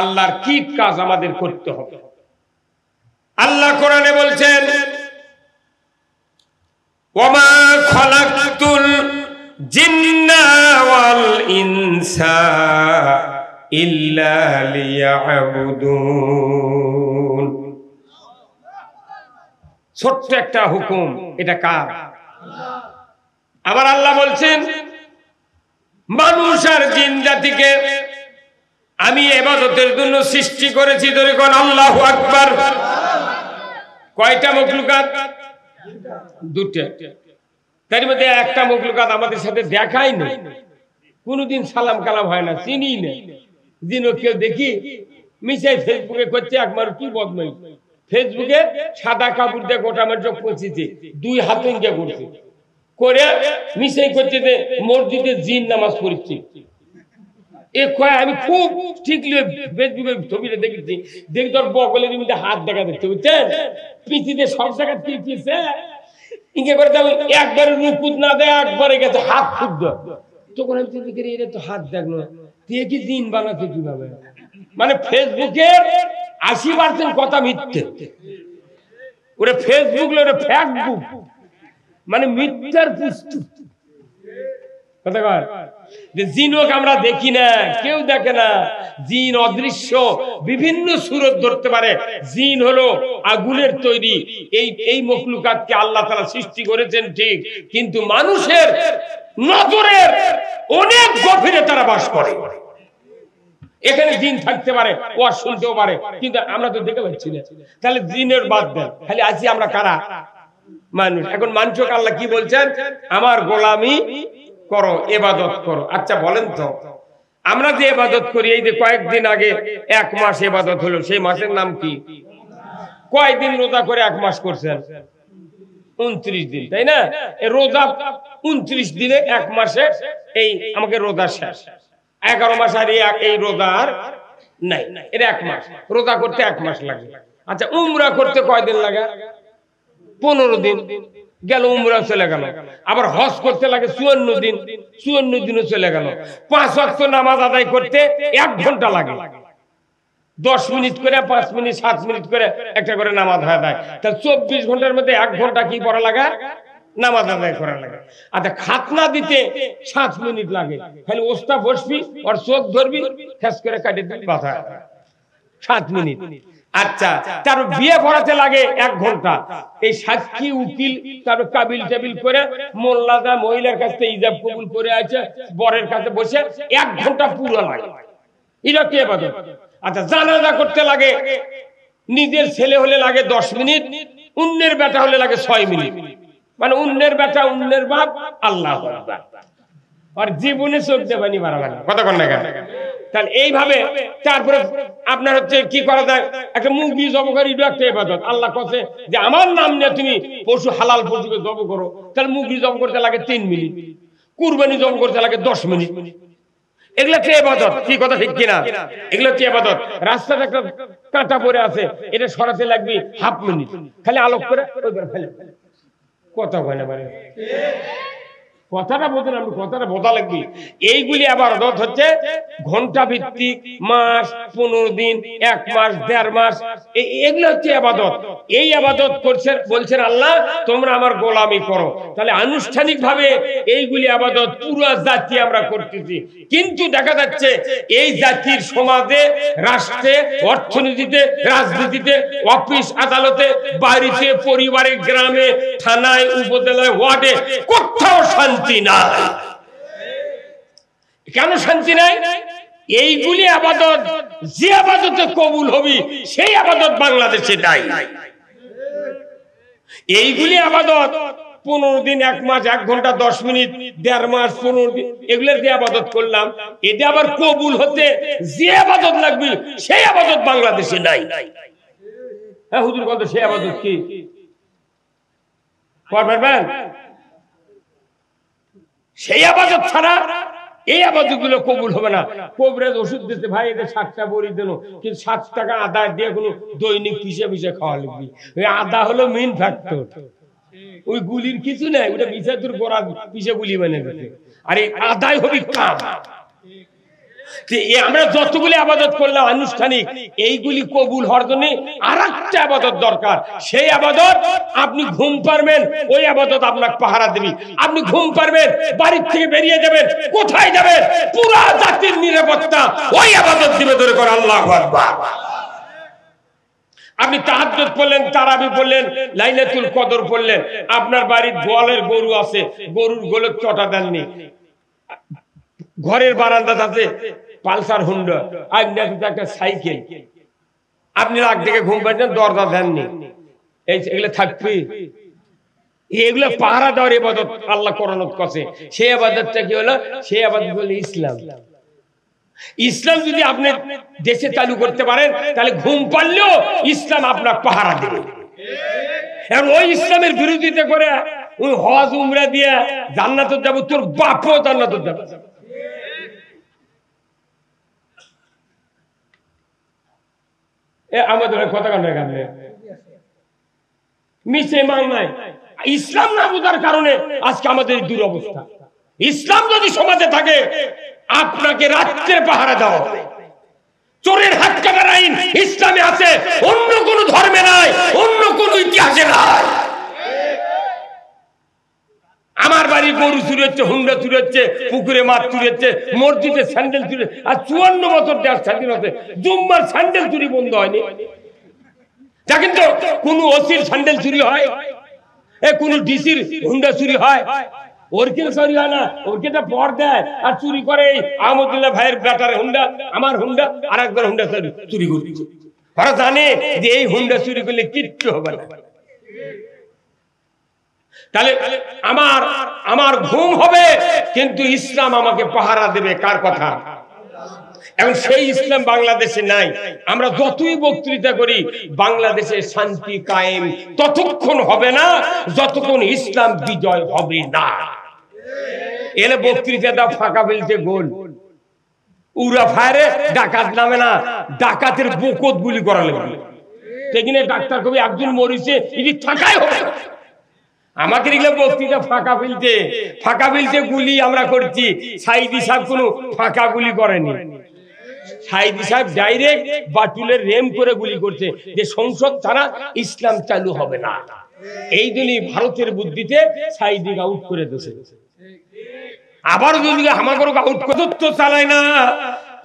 আল্লাহর কি কাজ আমাদের করতে হবে। আল্লাহ কোরআনে বলছেন, ওয়ামা খালাকতুল জিন্না ওয়াল ইনসা ইল্লা লিয়াবুদুন। ছোট্ট একটা হুকুম, এটা কার? আবার আল্লাহ বলছেন, মানুষ আর জিন জাতিকে আমি ইবাদতের জন্য সৃষ্টি করেছি। ধরে কোন আল্লাহু আকবার। কয়টা মখলুকাত? দুটো। তার মধ্যে একটা মখলুকাত আমাদের সাথে দেখাই নেই, কোনদিন সালাম কালাম হয় না, চিনি নেই। জিনও কেউ দেখি মিশাই ফেসবুকে করছে, একবার কি বদমাই, ফেসবুকে সাদা কাপড় দিয়ে গোটা আমার চোখ পৌঁছেছে, 2 হাত ইঙ্গা করছে, করে মিশাই করছে যে মসজিদে জিন নামাজ পড়ছে। এ কয় আমি খুব ঠিকলি ফেসবুকে ছবিটা দেখেছি, দেখি তোর বগলের মধ্যে হাত দেখা যাচ্ছে, বুঝছেন? পিছিতে সব জায়গা পিছিয়েছে, ইঙ্গে করে একবারে রুকুত না দেয়, একবারে গেছে হাত খুদ্দ। তখন আমি চিন্তা করি, এটা তো হাত দেখলো, তুই কি জিন বানাচ্ছে কিভাবে? মানে ফেসবুকের 80% কথা মিথ্যে। ওরে ফেসবুক ওরে ফ্যাক্টবুক, মানে মিথ্যার পুস্তক। কথা কয় যে জিনকে আমরা দেখি না, কেউ দেখে না, জিন অদৃশ্য, বিভিন্ন সুরত ধরতে পারে। জিন হলো আগুনের তৈরি। এই মখলুকাতকে আল্লাহ তাআলা সৃষ্টি করেছেন ঠিক, কিন্তু মানুষের নজরের অনেক গভীরে তারা বাস করে। এখানে জিন থাকতে পারে, ও শুনতেও পারে, কিন্তু আমরা তো দেখতে পাচ্ছি না। তাহলে জিনের বাদ দেন, খালি আছি আমরা কারা? মানুষ। এখন মানুষকে আল্লাহ কি বলছেন? আমার গোলামি করো, ইবাদত করো। আচ্ছা বলেন তো, আমরা যে ইবাদত করি, এই যে কয়েকদিন আগে 1 মাস ইবাদত হলো, সেই মাসের নাম কি? কয়দিন রোজা করে 1 মাস করছেন? 29 দিন, তাই না? এই রোজা 29 দিনে 1 মাসে এই আমাকে রোজা শেষ। 11 মাস আর এই রোজা আর নাই, এটা 1 মাস। রোজা করতে 1 মাস লাগে। আচ্ছা উমরা করতে কয়দিন লাগে? 15 দিন গেল, উমরা চলে গেল। আবার হজ করতে লাগে 54 দিন, 54 দিনও চলে গেল। 5 ওয়াক্ত নামাজ আদায় করতে 1 ঘন্টা লাগে। 10 মিনিট করে, 5 মিনিট, 7 মিনিট করে একটা করে নামাজ হয় দেয়। তাহলে 24 ঘন্টার মধ্যে 1 ঘন্টা কি পড়া লাগে? নামাজ আদায় করা লাগে। আচ্ছা, খাতনা দিতে 7 মিনিট লাগে। খালি ওস্তা বসবি, ওর চোখ ধরবি, ফেস করে কাটে দিবি, বাধা 7 মিনিট। আচ্ছা, তার বিয়ে পড়াতে লাগে 1 ঘন্টা। এই সাক্ষী, উকিল, তারপর কাবিল টাবিল করে মোল্লাদা মহিলার কাছে ইজাব কবুল করে আছে, বরের কাছে বসে 1 ঘন্টা পুরো লাগে। এটা কি ইবাদত? আচ্ছা, জানাজা করতে লাগে, নিজের ছেলে হলে লাগে 10 মিনিট, অন্যের বেটা হলে লাগে 6 মিনিট। মানে অন্যের বেটা, অন্যের বাপ, আল্লাহু আকবার। আর জীবনে চোখ দেবানি বাড়াবেন কথা কন না কেন? তাহলে এইভাবে তারপরে আপনার হচ্ছে কি করা যায়? একটা মুরগি জব করি, একটা ইবাদত। আল্লাহ কাছে যে আমার নাম নিয়ে তুমি পশু, হালাল পশুকে জব করো, তাহলে মুরগি জব করতে লাগে 3 মিনিট, কুরবানি জব করতে লাগে 10 মিনিট। এগুলো কি ইবাদত? কি কথা ঠিক কিনা? এগুলো কি ইবাদত? রাস্তাতে একটা কাঁটা পড়ে আছে, এটা সরাতে লাগবে 1/2 মিনিট, খালি আলোক করে ফেলে কথা হয় না মানে কথাটা বলতে, আমি কথাটা বোঝা লাগবে। এইগুলি আবাদত হচ্ছে ঘন্টা ভিত্তিক, মাস, 15 দিন, 1 মাস, 1.5 মাস, এগুলো হচ্ছে আবাদত। এই আবাদত করছেন, বলছেন আল্লাহ তোমরা আমার গোলামি করো। তাহলে আনুষ্ঠানিক ভাবে এইগুলি আবাদত পুরো জাতি আমরা করতেছি। কিন্তু দেখা যাচ্ছে এই জাতির সমাজে, রাষ্ট্রে, অর্থনীতিতে, রাজনীতিতে, অফিস আদালতে, বাড়িতে, পরিবারে, গ্রামে, থানায়, উপজেলায়, ওয়ার্ডে কোথাও শান্তি নাই। কেন শান্তি নাই? এইগুলি আবাদত, যে আবাদতে কবুল হবি সেই আবাদত বাংলাদেশে নাই। এইগুলি আবাদত 15 দিন, 1 মাস, 1 ঘন্টা, 10 মিনিট, 1.5 মাস, 15 দিন, এগুলোর যে আবাদত করলাম, এটা আবার কবুল হতে যে আবাদত লাগবে সেই আবাদত বাংলাদেশে নাই। হ্যাঁ হুজুর, কত সেই আবাদত কি পারবেন? সেই আবাদত ছাড়া এই আবাদত গুলো কবুল হবে না। কবরেজ ওষুধ দিতে, ভাই এটা 7টা বড়ি দিল, কিন্তু 7 টাকা আদা দিয়ে কোনো দৈনিক পিষে পিষে খাওয়া লাগবে। ওই আদা হলো মেইন ফ্যাক্টর, ওই গুলির কিছু নাই, ওটা পিষে তোর গোড়া পিষে গুলি বানিয়ে দিতে। আর এই আদাই হবে কাম। আমরা যতগুলি আবাদত করলাম আনুষ্ঠানিক, এইগুলি কবুল হওয়ার জন্য আরেকটা আবাদত দরকার। সেই আবাদত আপনি ঘুম পারবেন, ওই আবাদত আপনাকে পাহারা দিবি। আপনি ঘুম পারবেন, বাড়ির থেকে বেরিয়ে যাবেন, কোথায় যাবেন, পুরা জাতির নিরাপত্তা ওই আবাদত দিবে। ধরে করে আল্লাহু আকবার। আপনি তাহাজ্জুদ পড়লেন, তারাবি পড়লেন, লাইলাতুল কদর পড়লেন, আপনার বাড়ির গোয়ালের গরু আছে, গরুর গোলত চটা দেননি, ঘরের বারান্দাতে আছে পালসার হুন্ডা, একটা সাইকেল, আপনি রাগ থেকে ঘুম পাচ্ছেন, দরজা দেননি, এগুলো থাকবে? এগুলো পাহারা দেওয়ার ইবাদত আল্লাহ কোরআন করছে। সেই ইবাদতটা কি হলো? সেই ইবাদত হলো ইসলাম। ইসলাম যদি আপনি দেশে চালু করতে পারেন, তাহলে ঘুম পারলেও ইসলাম আপনার পাহারা দেবে। এখন ওই ইসলামের বিরোধিতা করে ওই হজ উমরা দিয়ে জান্নাতে যাব, তোর বাপও জান্নাতে যাবে। আমাদের কথা কানে কানে মিশে মান নাই। ইসলাম না বোঝার কারণে আজকে আমাদের এই দুরবস্থা। ইসলাম যদি সমাজে থাকে, আপনাকে রাত্রে পাহারা দেওয়া হবে। চোরের হাত কাটার আইন ইসলামে আছে, অন্য কোন ধর্মে নাই, অন্য কোন ইতিহাসে নাই। আমার বাড়ি গরু চুরি হচ্ছে, হুন্ডা চুরি হচ্ছে, পুকুরে মাছ চুরি হচ্ছে, মসজিদে স্যান্ডেল চুরি, আর 54 বছর দেশ স্বাধীনতা জুম্মার স্যান্ডেল চুরি বন্ধ হয়নি। যা কিন্তু কোন ওসির স্যান্ডেল চুরি হয়, কোন ডিসির হুন্ডা চুরি হয়, ওর কিন্তু চুরি হয় না, ওর কিন্তু পর দেয় আর চুরি করে। আহমদুল্লাহ ভাইয়ের বেটার হুন্ডা, আমার হুন্ডা, আর একবার হুন্ডা চুরি করছে। ওরা জানে যে এই হুন্ডা চুরি করলে কিচ্ছু হবে না। তাহলে আমার ঘুম হবে, কিন্তু ইসলাম আমাকে পাহারা দেবে। কার কথা? এখন সেই ইসলাম বাংলাদেশে নাই। আমরা যতই বক্তৃতা করি, বাংলাদেশে শান্তি কায়েম ততক্ষণ হবে না যতক্ষণ ইসলাম বিজয় হবে না। এলে বক্তৃতা দাও ফাঁকা বেলতে গোল, উড়া ফায়ারে ডাকাত নামে না, ডাকাতের বকত গুলি করা লাগবে। সেখানে ডাক্তার কবি একজন মরিছে এটি ফাঁকাই হবে। আমাকে দেখলে বক্তৃতা ফাঁকা ফেলতে গুলি আমরা করছি। সাইদি সাহেব কোনো ফাঁকা গুলি করেনি। সাইদি সাহেব ডাইরেক্ট বাটুলের রেম করে গুলি করছে যে সংসদ ছাড়া ইসলাম চালু হবে না। এই জন্যই ভারতের বুদ্ধিতে সাইদি আউট করে দিয়েছে। আবার যদি আমাকে আউট করতে চালায় না,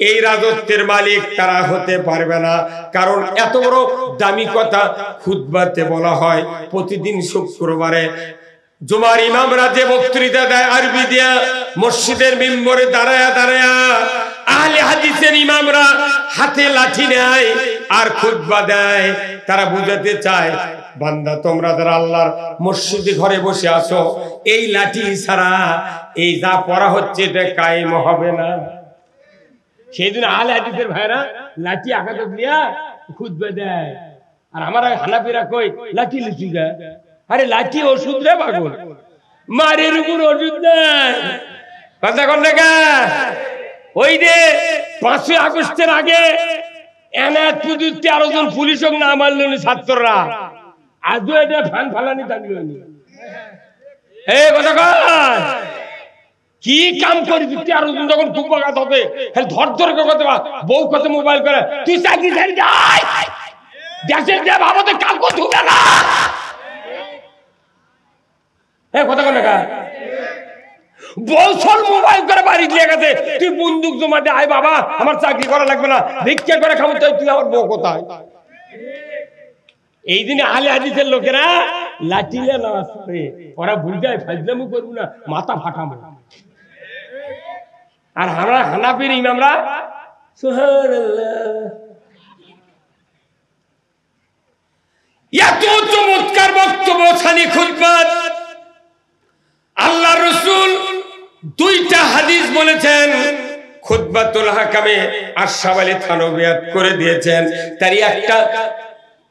এই রাজত্বের মালিক তারা হতে পারবে না। কারণ এত বড় দামি কথা খুতবাতে বলা হয়। প্রতিদিন শুক্রবারে জুমার ইমামরা যে বক্তৃতা দেয় আরবি দিয়া, মসজিদের মিম্বরে দাঁড়ায়া দাঁড়ায়া আহলে হাদিসের ইমামরা হাতে লাঠি নেয় আর খুতবা দেয়। তারা বুঝাতে চায়, বান্দা তোমরা যারা আল্লাহর মসজিদে ঘরে বসে আছো, এই লাঠি ছাড়া এই যা পড়া হচ্ছে এটা কায়েম হবে না। সেই জন্য আহলে হাদিসের ভাইরা লাঠি আঘাত দিয়া খুতবা দেয়। আর আমার হানাফিরা কই লাঠি লিচু দেয়। আরে লাঠি ওষুধ রে পাগল, মারের উপর ওষুধ দেয়। কথা কন না? ওই যে 5ই আগস্টের আগে এনায়েত পুজুর 13 জন পুলিশক না মারল ছাত্ররা, আজও এটা ফান ফালানি থাকলো। এই কথা কন, কি কাম করবি? 13 জন যখন কুপাঘাত হবে ধর ধর কথা, বউ কত মোবাইল করে, তুই চাকরি ছেড়ে যাই, দেশের যে বাবাতে কাউকে ধুবে না। কথা কন না, বছর মোবাইল করে বাড়ি দিয়ে গেছে, তুই বন্দুক জমা দে, আয় বাবা আমার চাকরি করা লাগবে না, ভিক্ষা করে খাবো, তুই আমার বউ কোথায়? এই দিনে আহলে হাদিসের লোকেরা লাঠিলে না আসবে, ওরা ভুল যায় ফাজলামু করবো না, মাথা ফাটাবো। আর আমরা হানাফির ইমামরা সুবহানাল্লাহ, এত চমৎকার বক্তব্য ছানি খুতবাত। আল্লাহ রাসূল 2টা হাদিস বলেছেন, খুতবাতুল হাকামে আশরাফ আলী থানভী করে দিয়েছেন। তারই একটা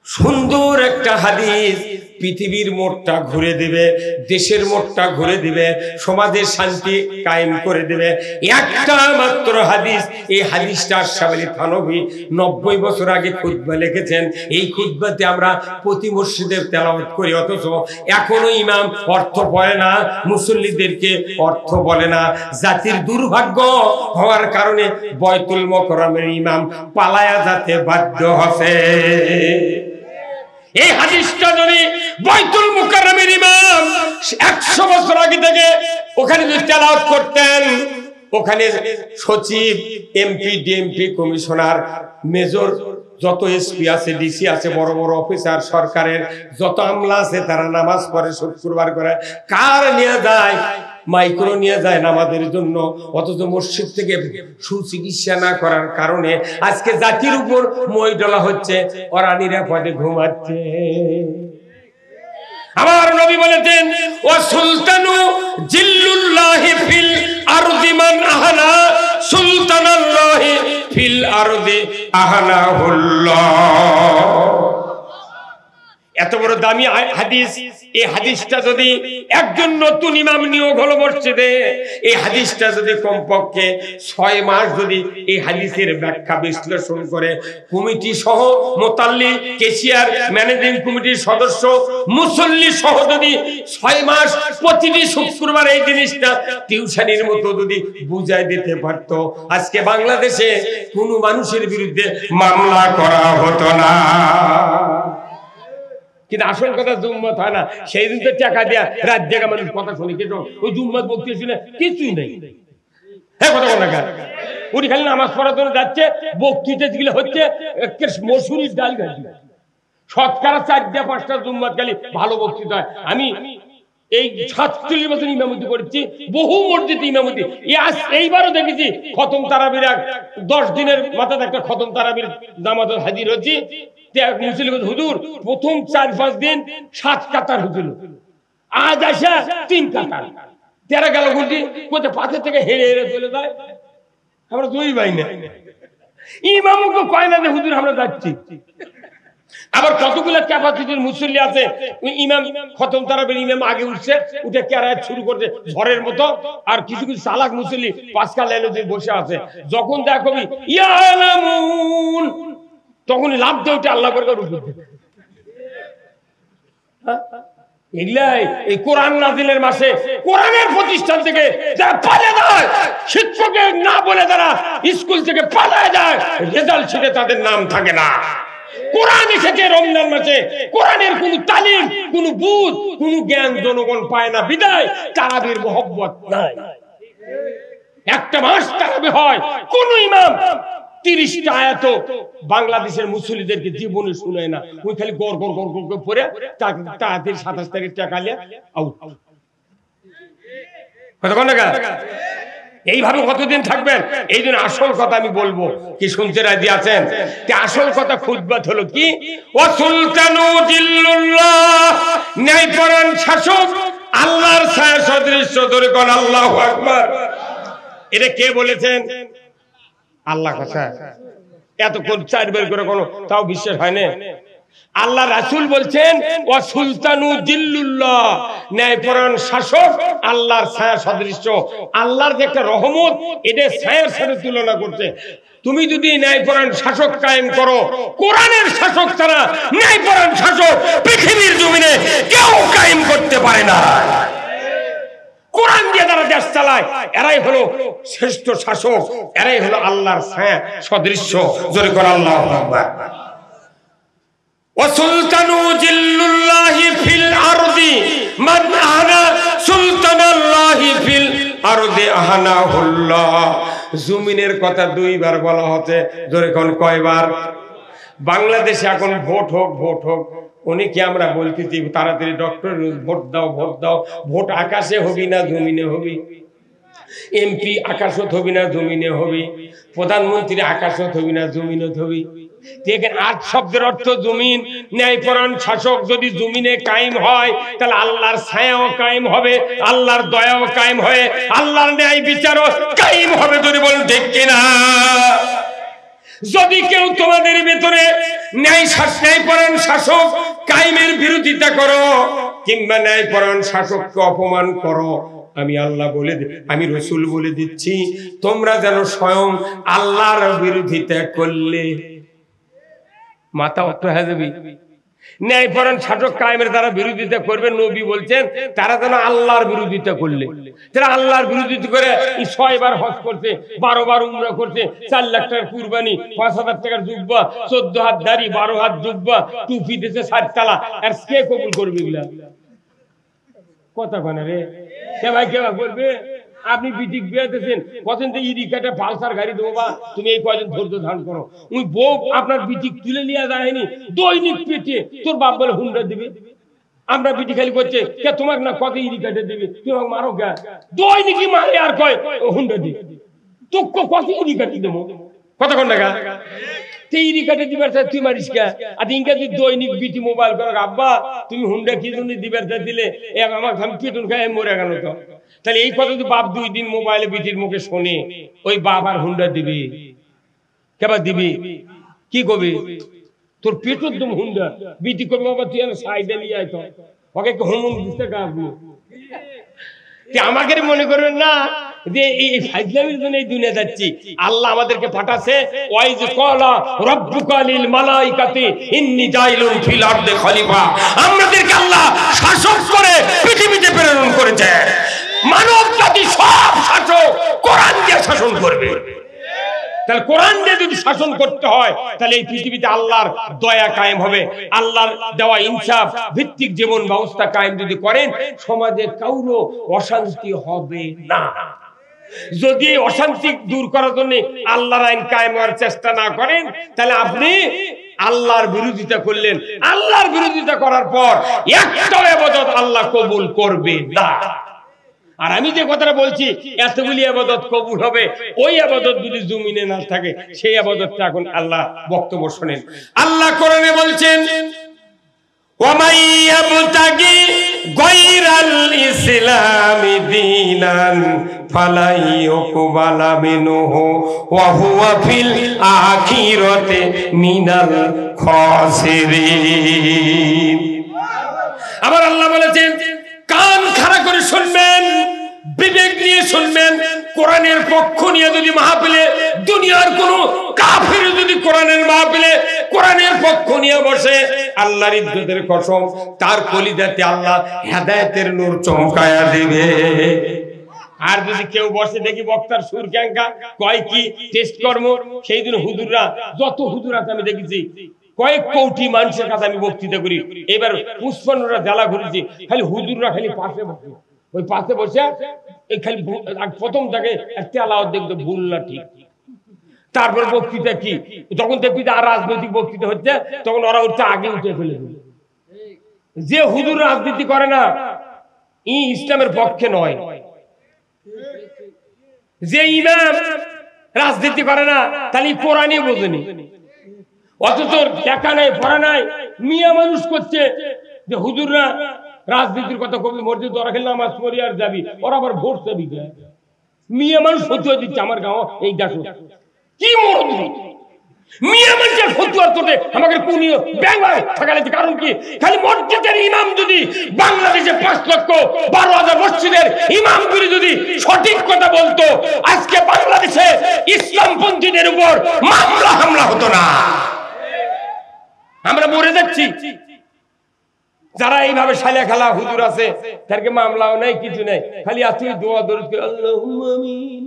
সুন্দর একটা হাদিস পৃথিবীর মোড়টা ঘুরে দিবে, দেশের মোড়টা ঘুরে দিবে, সমাজের শান্তি কায়েম করে দিবে। একটা মাত্র হাদিস, এই হাদিসটা আশরাফ আলী থানভী 90 বছর আগে খুতবা লিখেছেন। এই খুতবাতে আমরা প্রতি মসজিদে তেলাওয়াত করি, অথচ এখনো ইমাম অর্থ পড়ে না, মুসল্লিদেরকে অর্থ বলে না। জাতির দুর্ভাগ্য হওয়ার কারণে বয়তুল মুকাররমের ইমাম পালায়া যেতে বাধ্য হচ্ছে। এই হাদিসটা যদি বয়তুল মুকাররমের ইমাম 100 বছর আগে থেকে ওখানে যদি তেলাওয়াত করতেন, ওখানে সচিব, এমপি, ডিএমপি, কমিশনার, মেজর, যত এসপি আছে, ডিসি আছে, বড় বড় অফিসার, সরকারের যত আমলা আছে, তারা নামাজ পড়ে শুক্রবার করে। কার নিয়ে যায়? মাইক্রো নিয়ে যায় নামাজের জন্য। অথচ মসজিদ থেকে সুচিকিৎসা না করার কারণে আজকে জাতির উপর মই ডলা হচ্ছে, ওরা নিরাপদে ঘুমাচ্ছে। আমার নবী বলেছেন, ওয়া সুলতানু জিল্লুল্লাহি ফিল আরদি মান আহানা সুলতানাল্লাহি ফিল আরদি আহানাহুল্লাহ। এত বড় দামি হাদিস, এই হাদিসটা যদি একজন নতুন ইমাম নিয়োগ হলো মসজিদে, এই হাদিসটা যদি কমপক্ষে 6 মাস যদি এই হাদিসের ব্যাখ্যা বিশ্লেষণ করে, কমিটি সহ, মোতাল্লি, কেশিয়ার, ম্যানেজিং কমিটির সদস্য, মুসল্লি সহ যদি 6 মাস প্রতিটি শুক্রবার এই জিনিসটা টিউশনির মতো যদি বুঝাই দিতে পারতো, আজকে বাংলাদেশে কোনো মানুষের বিরুদ্ধে মামলা করা হতো না। কিন্তু আসল কথা জুম্মত হয় না। সেই দিন তো টাকা দেয়া রাত জায়গা মানুষ কথা শুনে, কিন্তু ওই জুম্মত বক্তৃতা শুনে কিছুই নেই। হ্যাঁ, কথা বলা গা, উনি খালি নামাজ পড়ার জন্য যাচ্ছে, বক্তৃতা যেগুলো হচ্ছে মসুরির ডাল গাছি, শতকরা 4-5টা জুম্মত খালি ভালো বক্তৃতা হয়। আমি এই 47 বছর ইমামতি করেছি, বহু মসজিদে ইমামতি। এইবারও দেখেছি খতম তারাবির 10 দিনের মাথায় একটা খতম তারাবির জামাত হাজির হচ্ছি। হুজুর প্রথম 4-5 দিন 7 কাতার হয়েছিল, আজ আসা 3 কাতার। 13 গেল ঘুরছি, কোথায় পাথর থেকে হেরে হেরে চলে যায়। আমরা দুই ভাই না, ইমামকে কয় না যে হুজুর আমরা যাচ্ছি। আবার কতগুলো ক্যাপাসিটির মুসল্লি আছে, ইমাম খতম তারাবির ইমাম আগে উঠছে, উঠে কেরায়াত শুরু করছে ঝড়ের মতো। আর কিছু কিছু চালাক মুসল্লি 5 কাল বসে আছে, যখন দেখো ইয়ালামুন তখনই লাভ দিয়ে উঠে আল্লাহ করে রুকু দেয়। এগুলাই এই কোরআন নাজিলের মাসে কোরআনের প্রতিষ্ঠান থেকে যারা পালিয়ে যায়, শিক্ষকের না বলে যারা স্কুল থেকে পালিয়ে যায়, রেজাল্ট শিটে তাদের নাম থাকে না। কোরআন এসেছে রমজান মাসে, কোরআনের কোন তালিম, কোন বুঝ, কোন জ্ঞান জনগণ পায় না, বিদায় তারাবির মহব্বত নাই। একটা মাস তারাবি হয়, কোন ইমাম 30টা আয়াত বাংলাদেশের মুসল্লিদেরকে জীবনে শুনায় না। ওই খালি গড় গড় গড় গড় করে পড়ে তাড়াতাড়ি 27 তারিখ টাকা লিয়া আউট। কতক্ষণ টাকা এইভাবে কতদিন থাকবেন? এই জন্য আসল কথা আমি বলবো, কি শুনতে রাজি আছেন? আসল কথা খুতবাত হলো কি, ও সুলতানু জিল্লুল্লাহ, ন্যায়পরায়ণ শাসক, আল্লাহর ছায়া সদৃশ্য। ধরে কোন আল্লাহু আকবার। এটা কে বলেছেন? আল্লাহ কথা। এতক্ষণ 4 বের করে কোনো তাও বিশ্বাস হয় না। আল্লাহ রাসূল বলছেন, ও সুলতানু জিল্লুল্লাহ, ন্যায়পরায়ণ শাসক, আল্লাহর ছায়া সদৃশ্য। আল্লাহর যে একটা রহমত, এটা ছায়ার সাথে তুলনা করছে। তুমি যদি ন্যায়পরায়ণ শাসক কায়েম করো, কোরআনের শাসক ছাড়া ন্যায়পরায়ণ শাসক পৃথিবীর জমিনে কেউ কায়েম করতে পারে না। কোরআন দিয়ে যারা দেশ চালায়, এরাই হলো শ্রেষ্ঠ শাসক, এরাই হলো আল্লাহর ছায়া সদৃশ্য। জোরে করে আল্লাহু আকবার। وسلطان جل الله في الأرض من أهنا سلطان الله في الأرض أهناه الله। জমিনের কথা 2 বার বলা হচ্ছে, জোরে কোন কয়বার? বাংলাদেশে এখন ভোট হোক, ভোট হোক, অনেকে আমরা বলতেছি তাড়াতাড়ি ডক্টর ভোট দাও, ভোট দাও। ভোট আকাশে হবি না জমিনে হবি? এমপি আকাশত হবি না জমিনে হবি? প্রধানমন্ত্রী আকাশত হবি না জমিনত হবি? দেখেন, 8 শব্দের অর্থ জমিন। ন্যায়পরায়ণ শাসক যদি জমিনে কায়েম হয়, তাহলে আল্লাহর ছায়াও কায়েম হবে, আল্লাহর দয়াও কায়েম হয়, আল্লাহর ন্যায় বিচারও কায়েম হবে। যদি বলেন ঠিক কিনা? যদি কেউ তোমাদের ভিতরে ন্যায়পরায়ণ শাসক কায়েমের বিরোধিতা করো, কিংবা ন্যায়পরায়ণ শাসককে অপমান করো, আমি আল্লাহ বলে, আমি রাসূল বলে দিচ্ছি, তোমরা যেন স্বয়ং আল্লাহর বিরোধিতা করলে মাথা অত হয়ে যাবে। ন্যায়পরায়ণ শাসক কায়েমের দ্বারা বিরোধিতা করবে, নবী বলছেন তারা যেন আল্লাহর বিরোধিতা করলে। যারা আল্লাহর বিরোধিতা করে 6 বার হজ করছে, 12 বার উমরা করছে, 4 লাখ টাকার কুরবানি, 5000 টাকার জুব্বা, 14 হাত দাড়ি, 12 হাত জুব্বা, টুপি দিতে 7 তালা, আর কে কবুল করবে এগুলা? কথা কানে রে, কে ভাই কে করবে? আপনি বিটিক বিয়েতেছেন, পছন্দ ইরিকাটা পালসার গাড়ি দেবো, বা তুমি এই কয়দিন ধৈর্য ধারণ করো। ওই বউ আপনার বিটিক তুলে নিয়ে যায়নি, দৈনিক পেটে তোর বাপ বলে হুন্ডা দিবে। আমরা বিটি খালি করছে, কে তোমাকে না কত ইরিকাটা দিবে, তোমাকে মারো কে? দৈনিকই মারে আর কয় হুন্ডা দিবে। তো কত ইরিকাটি দেবো? কতক্ষণ টাকা ইরিকাটে দিবার তুই মারিস কে? আর ইংরেজি দৈনিক বিটি মোবাইল করো, আব্বা তুমি হুন্ডা কি জন্য দিবার দিলে আমার পেটুন খায় মরে গেল। তো তাহলে এই কথা যদি বাপ 2 দিন মোবাইলে বিটির মুখে শোনে, ওই বাপ আর হুন্ডা দিবি? কেবার দিবি? কি করবি? তোর পেটুর দম হুন্ডা। বিটি করবি, বাবা তুই আর সাইডে নিয়ে আয়, তো ওকে হোমন দিতে গাবো। আমাকে মনে করবেন না যে এই ফাইজলামির জন্য এই দুনিয়া যাচ্ছি। আল্লাহ আমাদেরকে পাঠাছে, ওয়াইজ ক্বালা রাব্বুকা লিল মালাইকাতি ইন্নী জাইলুন ফিল আরদি খলিফা। আমাদেরকে আল্লাহ শাসক করে পৃথিবীতে প্রেরণ করেছে। মানব জাতি সব শাসক কোরআন দিয়ে শাসন করবে। তাহলে কোরআন দিয়ে যদি শাসন করতে হয়, তাহলে এই পৃথিবীতে আল্লাহর দয়া কায়েম হবে। আল্লাহর দেওয়া ইনসাফ ভিত্তিক জীবন ব্যবস্থা কায়েম যদি করেন, সমাজে কাউরো অশান্তি হবে না। যদি অশান্তি দূর করার জন্য আল্লাহর আইন কায়েম করার চেষ্টা না করেন, তাহলে আপনি আল্লাহর বিরোধিতা করলেন। আল্লাহর বিরোধিতা করার পর একটাও ইবাদত আল্লাহ কবুল করবে না। আর আমি যে কথাটা বলছি, এতগুলি ইবাদত কবুল হবে, ওই ইবাদত যদি জমিনে না থাকে, সেই ইবাদতটা এখন আল্লাহ বক্তব্য শুনেন। আল্লাহ কোরআনে বলছেন, ওয়ামাই ইয়াবতাগি গায়রাল ইসলামি দীনান ফালাই ইউকবালা মিনহু ওয়া হুয়া ফিল আখিরাতি মিনাল খাসিরিন। আবার আল্লাহ বলেছেন, কান খাড়া করে শুনবেন, বিবেক নিয়ে শুনবেন। কোরআনের পক্ষ নিয়ে যদি মাহফিলে দুনিয়ার কোন কাফির যদি কোরআনের মাহফিলে কোরআনের পক্ষ নিয়ে বসে, আল্লাহর ইজ্জতের কসম তার কলিজাতে আল্লাহ হেদায়েতের নূর চমকায়া দেবে। আর যদি কেউ বসে দেখি বক্তার সুর ক্যাঙ্কা কয় কি টেস্ট কর্ম, সেই দিন হুজুররা যত হুজুর আছে আমি দেখেছি কয়েক কোটি মানুষের কাছে আমি বক্তৃতা করি। এবার 55টা জেলা ঘুরেছি, খালি হুজুররা খালি পাশে বসে, ওই পাশে বসে এই খালি প্রথম থেকে একটা আলাদা দেখতে ভুল না ঠিক। তারপর বক্তৃতা কি, যখন দেখবি আর রাজনৈতিক বক্তৃতা হচ্ছে তখন ওরা উঠতে আগে উঠে ফেলে দেবে। যে হুজুর রাজনীতি করে না ই ইসলামের পক্ষে নয়, যে ইমাম রাজনীতি করে না তাহলে কোরআনই বোঝেনি। অথচ দেখা নাই পড়া নাই মিয়া মানুষ করছে যে হুজুররা রাজনীতির কথা কবি মসজিদ ওরা খেলে নামাজ পড়ি আর যাবি, ওরা আবার ভোট চাবি মিয়া মানুষ ফতুয়া দিচ্ছে। আমার গাঁও এই দেখো কি মরদ মিয়া মানুষের ফতুয়ার তোটে আমাকে কোনিও ব্যাংক থাকালে, কারণ কি খালি মসজিদের ইমাম যদি বাংলাদেশে 5,12,000 মসজিদের ইমামগুলি যদি সঠিক কথা বলতো, আজকে বাংলাদেশে ইসলামপন্থীদের উপর মামলা হামলা হতো না। আমরা মরে যাচ্ছি। যারা এইভাবে শালা খেলা হুজুর আছে তাদেরকে মামলাও নাই কিছু নাই, খালি আতুই দোয়া দরুদ করে আল্লাহুম্মা আমিন,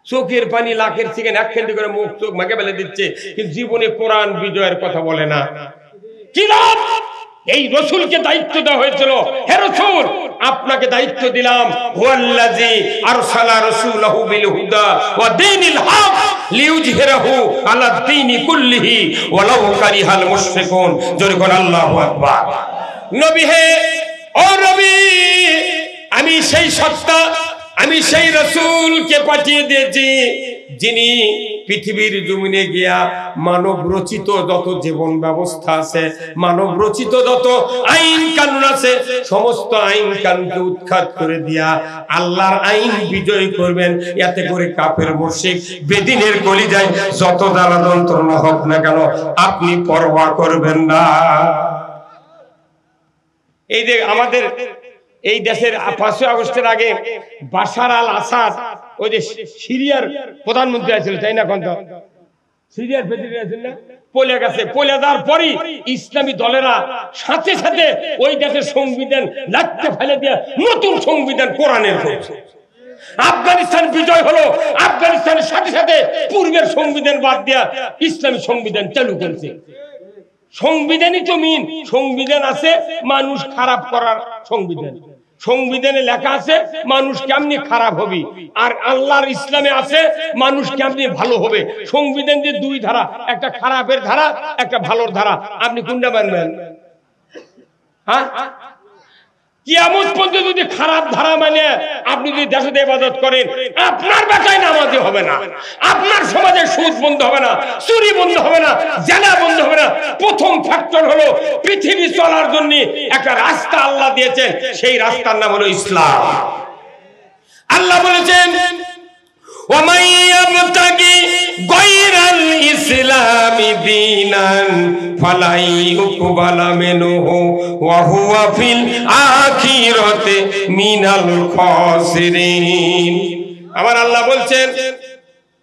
চোখের পানি লাখের সেকেন্ড একখান্তি করে মুখ চোখ মাকে ফেলে দিচ্ছে, কিন্তু জীবনে কোরআন বিজয়ের কথা বলে না। কি লাভ? এই রাসূলকে দায়িত্ব দেওয়া হয়েছিল, হে রাসূল আপনাকে দায়িত্ব দিলাম, হুয়াল্লাযী আরসালা রাসূলাহু বিল হুদা ওয়া দীনিল হক লিইয়ুযহিরাহু আলা দ্বীনি কুল্লিহি ওয়ালাউ কারিহাল মুশরিকুন। জোরে কোন আল্লাহু আকবার। নবী হে, ও নবী, আমি সেই সত্তা, আমি সেই রাসূলকে পাঠিয়ে দিয়েছি যিনি পৃথিবীর জমিনে গিয়া মানব রচিত যত জীবন ব্যবস্থা আছে, মানব রচিত যত আইন কানুন আছে, সমস্ত আইন কানুনকে উৎখাত করে দিয়া আল্লাহর আইন বিজয় করবেন। এতে করে কাফের মুশরিক বেদিনের কলিজায় যত জ্বালা যন্ত্রণা হোক না কেন আপনি পরোয়া করবেন না। এই যে আমাদের এই দেশের 5 আগস্টের আগে বাশার আল আসাদ, ওই যে সিরিয়ার প্রধানমন্ত্রী আছিল তাই না, কোন সিরিয়ার প্রেসিডেন্ট আছেন না, পলে গেছে। পলে যাওয়ার পরই ইসলামী দলেরা সাথে সাথে ওই দেশের সংবিধান লাটতে ফেলে দিয়ে নতুন সংবিধান কোরআনের করছে। আফগানিস্তান বিজয় হলো, আফগানিস্তানের সাথে সাথে পূর্বের সংবিধান বাদ দিয়া ইসলামী সংবিধান চালু করেছে। সংবিধানই তো মিন, সংবিধান আছে মানুষ খারাপ করার সংবিধান, সংবিধানে লেখা আছে মানুষ কেমনি খারাপ হবে, আর আল্লাহর ইসলামে আছে মানুষ কেমনি ভালো হবে। সংবিধান যে 2 ধারা, একটা খারাপের ধারা একটা ভালোর ধারা, আপনি কোনটা মানবেন? হ্যাঁ, কিয়ামত পর্যন্ত যদি খারাপ ধারা মানে আপনি যদি দেশে ইবাদত করেন, আপনার বেটায় নামাজি হবে না, আপনার সমাজে সুদ বন্ধ হবে না, চুরি বন্ধ হবে না, জেনা বন্ধ হবে না। প্রথম ফ্যাক্টর হলো পৃথিবী চলার জন্য একটা রাস্তা আল্লাহ দিয়েছেন, সেই রাস্তার নাম হলো ইসলাম। আল্লাহ বলেছেন وَمَن يَبْتَغِي غَيْرَ الْإِسْلَامِ دِينًا فَلَن يُقْبَلَ مِنْهُ وَهُوَ فِي الْآخِرَةِ مِنَ الْخَاسِرِينَ। আমার আল্লাহ বলছেন,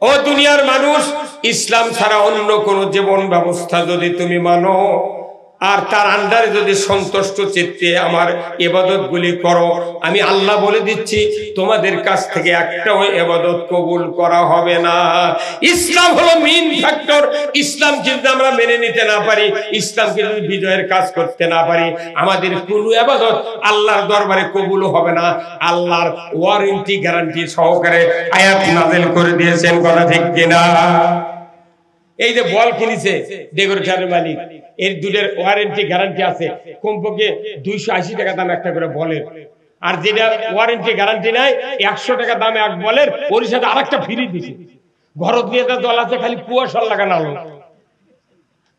ও দুনিয়ার মানুষ, ইসলাম ছাড়া অন্য কোন জীবন ব্যবস্থা যদি তুমি মানো আর তার আন্ডারে যদি সন্তুষ্ট চিত্তে আমার ইবাদতগুলি করো, আমি আল্লাহ বলে দিচ্ছি তোমাদের কাছ থেকে একটাও ইবাদত কবুল করা হবে না। ইসলাম হলো মেইন ফ্যাক্টর। ইসলাম যদি আমরা মেনে নিতে না পারি, ইসলামকে যদি বিজয়ের কাজ করতে না পারি, আমাদের কোনো ইবাদত আল্লাহর দরবারে কবুল হবে না। আল্লাহর ওয়ারেন্টি গ্যারান্টি সহকারে আয়াত নাযিল করে দিয়েছেন, কথা ঠিক কিনা? এই যে বল কিনেছে ডেকোরেটরের মালিক, এর দুধের ওয়ারেন্টি গ্যারান্টি আছে, কমপক্ষে 280 টাকা দাম একটা করে বলের। আর যেটা ওয়ারেন্টি গ্যারান্টি নাই 100 টাকা দামে এক বলের, ওর সাথে আরেকটা ফ্রি দিছে। ঘরত নিয়ে যা দল আছে খালি কুয়াশার লাগানো আলো।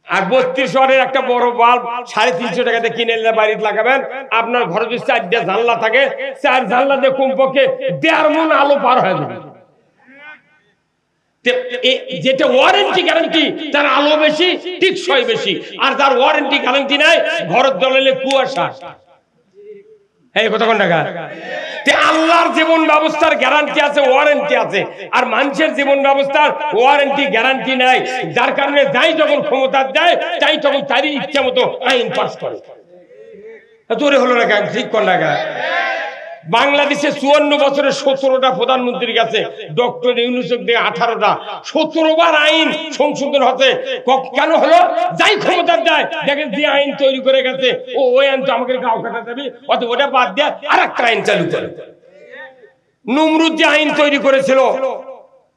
আর 32 ওয়াটের একটা বড় বাল্ব 350 টাকাতে কিনে এনে বাড়িতে লাগাবেন। আপনার ঘরে যদি 4টা জানলা থাকে, 4 জানলা দিয়ে কমপক্ষে 1.5 মণ আলো পার হয়ে যাবে। যেটা ওয়ারেন্টি গ্যারান্টি তার আলো বেশি, টিকসই বেশি। আর যার ওয়ারেন্টি গ্যারান্টি নাই, ঘরের দলালে কুয়াশা। এই কতক্ষণ টাকা আল্লাহর জীবন ব্যবস্থার গ্যারান্টি আছে, ওয়ারেন্টি আছে, আর মানুষের জীবন ব্যবস্থার ওয়ারেন্টি গ্যারান্টি নাই। যার কারণে যাই যখন ক্ষমতা দেয় তাই তখন তারই ইচ্ছা মতো আইন পাস করে। তোরে হলো না ঠিক কোন টাকা। বাংলাদেশে 54 বছরে 17টা প্রধানমন্ত্রীর কাছে, ডক্টর ইউনূসের দিয়ে 18টা, 17 বার আইন সংশোধন হচ্ছে। কেন হলো? যাই ক্ষমতা দেয় দেখেন যে আইন তৈরি করে গেছে, ওই আইন তো আমাকে গাও কাটা যাবে, অথবা ওটা বাদ দেয় আর একটা আইন চালু করে। নমরুদ যে আইন তৈরি করেছিল,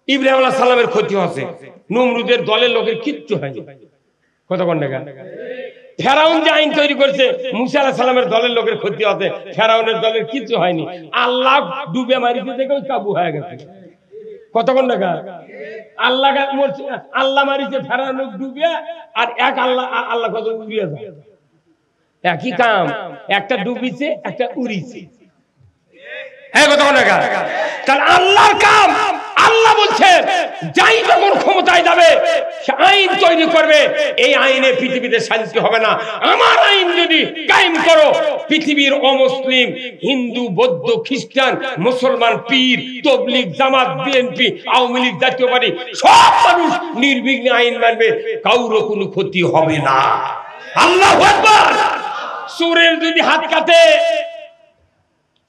ইব্রাহিম আলাইহিস সালামের ক্ষতি হচ্ছে, নমরুদের দলের লোকের কিচ্ছু হয়নি। কতক্ষণ টাকা। ফেরাউন যে আইন তৈরি করেছে, মুসা আলাইহিস সালামের দলের লোকের ক্ষতি হচ্ছে, ফেরাউনের দলের কিছু হয়নি। আল্লাহ ডুবে মারিতে থেকে কাবু হয়ে গেছে। কতক্ষণ টাকা। আল্লাহ মারিছে ফেরাউন ডুবে, আর এক আল্লাহ কত উড়িয়ে যায়। একই কাম, একটা ডুবিছে একটা উড়িছে। হ্যাঁ কতক্ষণ টাকা। তাহলে আল্লাহর কাম, আল্লাহ বলছেন যাই যখন ক্ষমতায় যাবে সে আইন তৈরি করবে, এই আইনে পৃথিবীতে শান্তি হবে না। আমার আইন যদি কায়েম করো, পৃথিবীর অমুসলিম, হিন্দু, বৌদ্ধ, খ্রিস্টান, মুসলমান, পীর, তবলিগ, জামাত, বিএনপি, আওয়ামী লীগ, জাতীয় পার্টি সব মানুষ নির্বিঘ্নে আইন মানবে, কারো কোনো ক্ষতি হবে না। আল্লাহু আকবার। চোরের যদি হাত কাটে,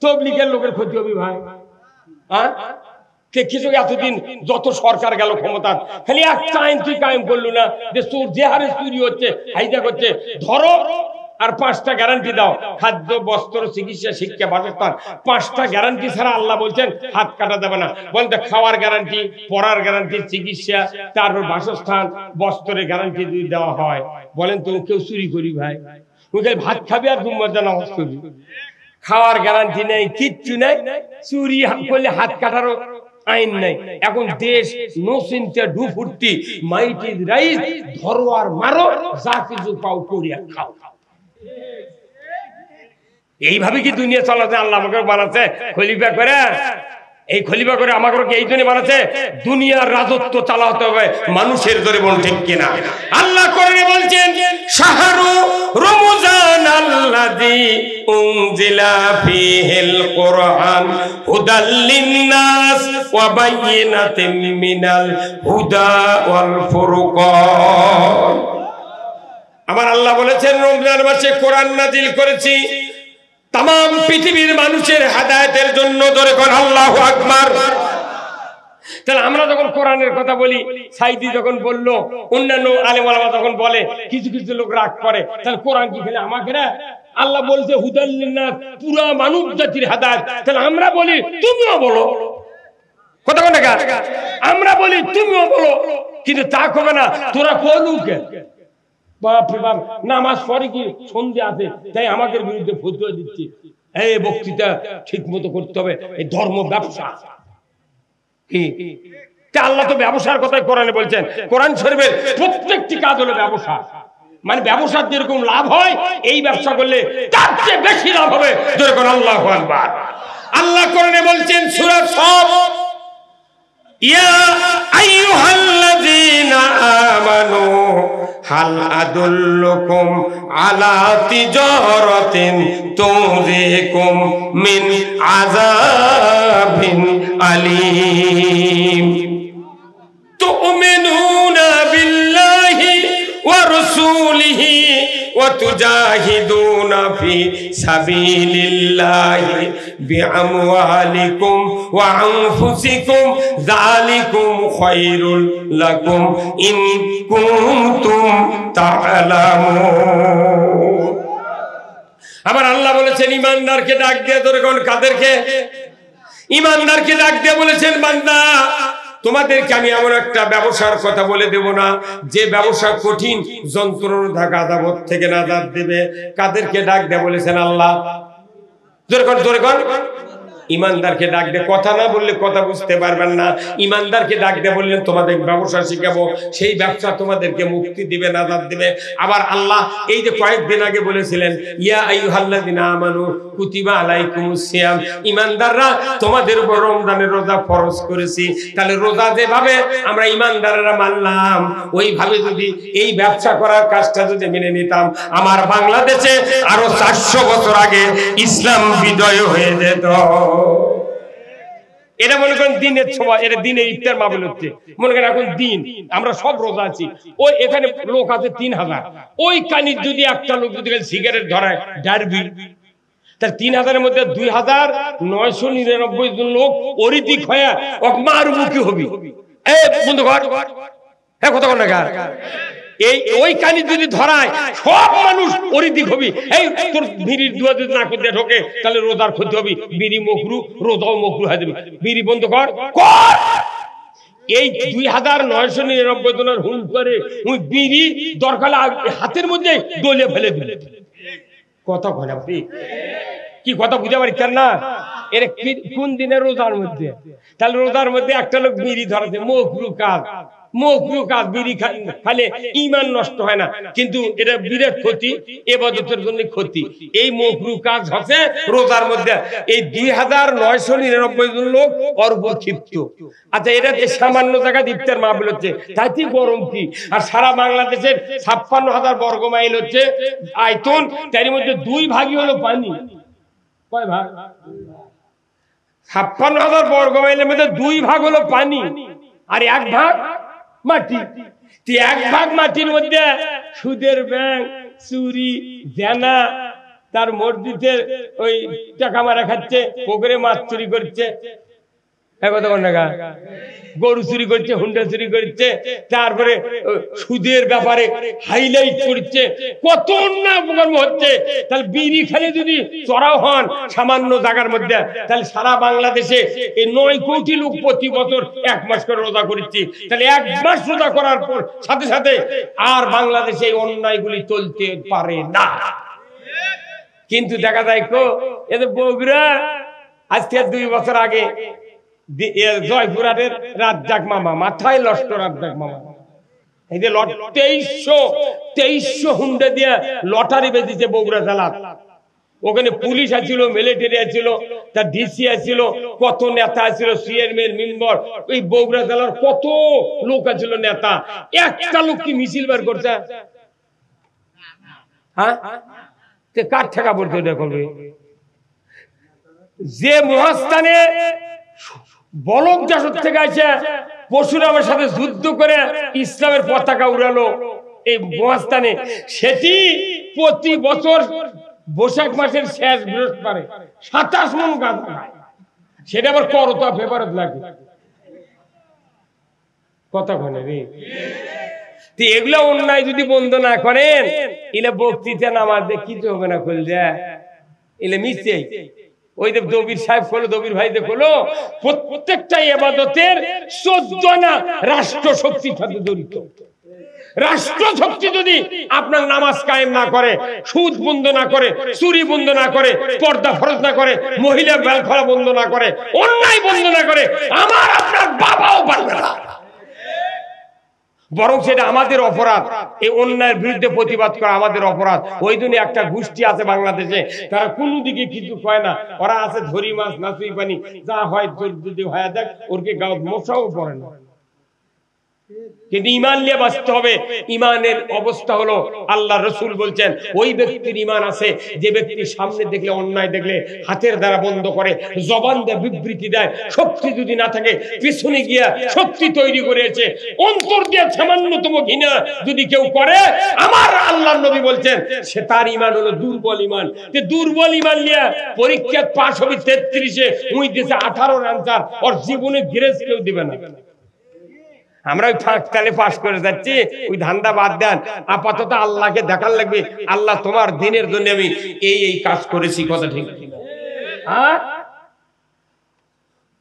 তবলিগের লোকের ক্ষতি হবে ভাই। হ্যাঁ কিছু এতদিন যত সরকার গেল ক্ষমতা, খালি একটা আইন তুই কায়েম করলো না, যে চোর যে হারে চুরি হচ্ছে, হাইজা করছে, ধরো আর 5টা গ্যারান্টি দাও, খাদ্য, বস্ত্র, চিকিৎসা, শিক্ষা, বাসস্থান। 5টা গ্যারান্টি ছাড়া আল্লাহ বলছেন হাত কাটা যাবে না। বলতে খাওয়ার গ্যারান্টি, পড়ার গ্যারান্টি, চিকিৎসা, তারপর বাসস্থান, বস্ত্রের গ্যারান্টি যদি দেওয়া হয়, বলেন তো কেউ চুরি করি ভাই? ভাত খাবি আর দুমজা নামাজ করবি, খাওয়ার গ্যারান্টি নেই, কিচ্ছু নেই, চুরি করলে হাত কাটারও আইন নেই। এখন দেশ নো চিন্তা ডু ফুর্তি, মাইট ইজ রাইট, ধরো আর মারো, যা কিছু পাও করিয়া খাও। এইভাবে কি দুনিয়া চলাতে? আল্লাহ আমাকে বানাচ্ছে খলিফা করে, এই খলিফা করে আমাকে এই জন্য বানাচ্ছে দুনিয়ার রাজত্ব চালাতে হবে মানুষের জোরে, বল ঠিক কিনা? আল্লাহ করে বলছেন শাহরু রমজান আল্লাযী উনজিলা ফীহিল কুরআন হুদাল লিন-নাস ওয়া বায়িনাতিন মিনাল হুদা ওয়াল ফুরকান। আমার আল্লাহ বলেছেন রমজান মাসে কোরআন নাজিল করেছি তামাম পৃথিবীর মানুষের হেদায়েতের জন্য। ধরে কোন আল্লাহু আকবার। তাহলে আমরা যখন কোরআনের কথা বলি, সাইদি যখন বললো, অন্যান্য আলেম ওলামা যখন বলে, কিছু কিছু লোক রাগ করে, তাহলে কোরআন কি খেলে আমাকে না? আল্লাহ বলছে হুদাল লিন-নাস, পুরা মানব জাতির হেদায়েত। তাহলে আমরা বলি তুমিও বলো, কথা কোন টাকা, আমরা বলি তুমিও বলো, কিন্তু তা কবে না, তোরা কলুকে বাপরে বাপ নামাজ পড়ে কি সন্ধ্যা আছে তাই আমাদের বিরুদ্ধে ফতোয়া দিচ্ছে। এই বক্তৃতা ঠিক মতো করতে হবে, এই ধর্ম ব্যবসা কি? আল্লাহ তো ব্যবসার কথাই কোরআনে বলছেন। কোরআন শরীফের প্রত্যেকটি কাজ হলো ব্যবসা, মানে ব্যবসার যেরকম লাভ হয় এই ব্যবসা করলে তার চেয়ে বেশি লাভ হবে। যেরকম আল্লাহু আকবার। আল্লাহ কোরআনে বলছেন সূরা সফ, ইয়া আইয়ুহাল্লাযীনা আমানু হাল আদুল্লুকুম আলা তিজারাতিন তুনজিকুম মিন আযাবিন আলীম তুমিনুনা বিল্লাহি ওয়া রাসূলিহি ওয়া তুজাহিদুনা ফি সাবিলিল্লাহি বিআমওয়ালিকুম ওয়া আনফুসিকুম যালিকুম খায়রুল লাকুম ইন কুনতুম তা'লামুন। আমার আল্লাহ বলেছেন ঈমানদারকে ডাক দিয়ে, ধরে কোন কাদেরকে? ঈমানদারকে ডাক দিয়ে বলেছেন বান্দা তোমাদেরকে আমি এমন একটা ব্যবসার কথা বলে দেব না যে ব্যবসা কঠিন, যন্ত্রণা আযাব থেকে নাজাত দেবে। কাদেরকে ডাক দিয়ে বলেছেন আল্লাহ? জোরে কোন ইমানদারকে ডাক দে, কথা না বললে কথা বুঝতে পারবেন না। ইমানদারকে ডাক দে বললেন তোমাদের ব্যবসা শিখাবো, সেই ব্যবসা তোমাদেরকে মুক্তি দিবে, নাজাত দিবে। আবার আল্লাহ এই যে কয়েকদিন আগে বলেছিলেন ইয়া আইয়ুহাল্লাযিনা আমানু কুতিবা আলাইকুমুস সিয়াম, ইমানদাররা তোমাদের উপর রমজানের রোজা ফরজ করেছি। তাহলে রোজা যেভাবে আমরা ইমানদাররা মানলাম, ওইভাবে যদি এই ব্যবসা করার কাজটা যদি মেনে নিতাম, আমার বাংলাদেশে আরো 400 বছর আগে ইসলাম বিজয় হয়ে যেত। এটা মনে করেন দিনের সময়, এটা দিনের ইফতার মাহফিল হচ্ছে, মনে করেন এখন দিন আমরা সব রোজা আছি, ওই এখানে লোক আছে 3000, ওই কানি যদি একটা লোক যদি সিগারেট ধরায় ডারবি, তার 3000-এর মধ্যে 2999 জন লোক অরিতিক হয়ে মারমুখী হবি। এই বন্ধু ঘর হ্যাঁ কথা বল না, এই ওই কানি যদি ধরায় সব মানুষ অরিতিক হবি। এই তোর বিড়ির দুয়া যদি না করতে ঢোকে তাহলে রোজার ক্ষতি হবে, বিড়ি মকরু, রোজাও মকরু হয়ে যাবে। বিড়ি বন্ধ কর। এই 2999 জনের হুম করে ওই বিড়ি দরকার হাতের মধ্যে দলে ফেলে দিলে কথা বলে কি কথা বুঝতে পারি না। এর কোন দিনের রোজার মধ্যে, তাহলে রোজার মধ্যে একটা লোক বিড়ি ধরাতে মকরু কাজ, মকরু কাজ, বিড়ি খালে ঈমান নষ্ট হয় না, কিন্তু এটা বিরাট ক্ষতি, ইবাদতের জন্য ক্ষতি। এই মকরু কাজ হচ্ছে রোজার মধ্যে। এই 2999 জন লোক অর্বক্ষিপ্ত। আচ্ছা, এটা সামান্য জায়গায় ইফতার মাহফিল হচ্ছে, তাইতে গরম কি? আর সারা বাংলাদেশের 56,000 বর্গ মাইল হচ্ছে আয়তন, তার মধ্যে 2 ভাগই হলো পানি। কয় ভাগ? 56,000 বর্গ মাইলের মধ্যে 2 ভাগ হলো পানি, আর 1 ভাগ মাটি। 1 ভাগ মাটির মধ্যে সুদের ব্যাংক, চুরি, জেনা, তার মসজিদের ওই টাকা মারা খাচ্ছে, পুকুরে মাছ চুরি করছে, গরু চুরি করছে, হুন্ডা চুরি করছে, তারপরে সুদের ব্যাপারে হাইলাইট করছে, কত অন্যায় অপকর্ম হচ্ছে। তাহলে বিড়ি খেলে যদি চড়াও হন সামান্য জায়গার মধ্যে, তাহলে সারা বাংলাদেশে এই 9 কোটি লোক প্রতি বছর 1 মাস করে রোজা করছে। তাহলে 1 মাস রোজা করার পর সাথে সাথে আর বাংলাদেশে এই অন্যায়গুলি চলতে পারে না। কিন্তু দেখা যায় এদের বগুড়া আজকে 2 বছর আগে জয়পুরের রাজ্জাক মামা, মাথায় লস্ট রাজ্জাক মামা, এই যে 2300 হুন্ডা দিয়ে লটারি বেঁধেছে বগুড়া জেলা। ওখানে পুলিশ আছিল, মিলিটারি আছিল, তার ডিসি আছিল, কত নেতা আছিল, চেয়ারম্যান, মেম্বার, ওই বগুড়া জেলার কত লোক আছিল নেতা। একটা লোক কি মিছিল বের করছে? হ্যাঁ, কার টাকা পড়তে করবে? যে মহাস্থানে বলক জাসদ থেকে আসে পরশুরামের সাথে যুদ্ধ করে ইসলামের পতাকা উড়ালো এই মহাস্থানে, সেটি প্রতি বছর বৈশাখ মাসের শেষ বৃহস্পতিবারে 27 মণ গাঁজা খায়। সেটা আবার করতা ফেভারত লাগে কথা বলে রে। এগুলো অন্যায় যদি বন্ধ না করেন, এলে বক্তৃতা নামাজ কিছু হবে না। খুল যায় এলে মিশছে। ওই যে দবির সাহেব খোলো, দবির ভাই দেখলো, প্রত্যেকটা ইবাদতের 14 রাষ্ট্র শক্তির সাথে জড়িত। রাষ্ট্র শক্তি যদি আপনার নামাজ কায়েম না করে, সুদ বন্ধ না করে, চুরি বন্ধ না করে, পর্দা ফরজ না করে, মহিলা বেল খোলা বন্ধ না করে, অন্যায় বন্ধ না করে, আমার আপনার বাবাও পারবে না। বরং সেটা আমাদের অপরাধ, এই অন্যায়ের বিরুদ্ধে প্রতিবাদ করা আমাদের অপরাধ। ওই জন্য একটা গোষ্ঠী আছে বাংলাদেশে, তারা কোনো দিকে কিছু কয় না। ওরা আছে ধরি মাছ নাচুই পানি, যা হয় যদি হয়ে যাক, ওরকে গাঁও মশাও পড়ে না। কিন্তু ঈমান নিয়ে বাঁচতে হবে। ঈমানের অবস্থা হলো, আল্লাহ রাসূল বলছেন, ওই ব্যক্তির ঈমান আছে যে ব্যক্তি সামনে দেখলে অন্যায় দেখলে হাতের দ্বারা বন্ধ করে, জবান দিয়ে বিবৃতি দেয়। শক্তি যদি না থাকে পিছনে গিয়া শক্তি তৈরি করেছে, অন্তর দিয়ে সামান্যতম ঘৃণা যদি কেউ করে, আমার আল্লাহর নবী বলছেন সে তার ঈমান হলো দুর্বল ঈমান। যে দুর্বল ঈমান নিয়ে পরীক্ষা পাস হবে 33-এ, ওই দেশে 18 আনসার, ওর জীবনে গ্রেস কেউ দিবে না। আমরা ওই ফাঁকতালে পাস করে যাচ্ছি, ওই ধান্দা বাদ দেন। আপাতত আল্লাহকে দেখার লাগবে, আল্লাহ তোমার দিনের জন্য আমি এই কাজ করেছি। কথা ঠিক না?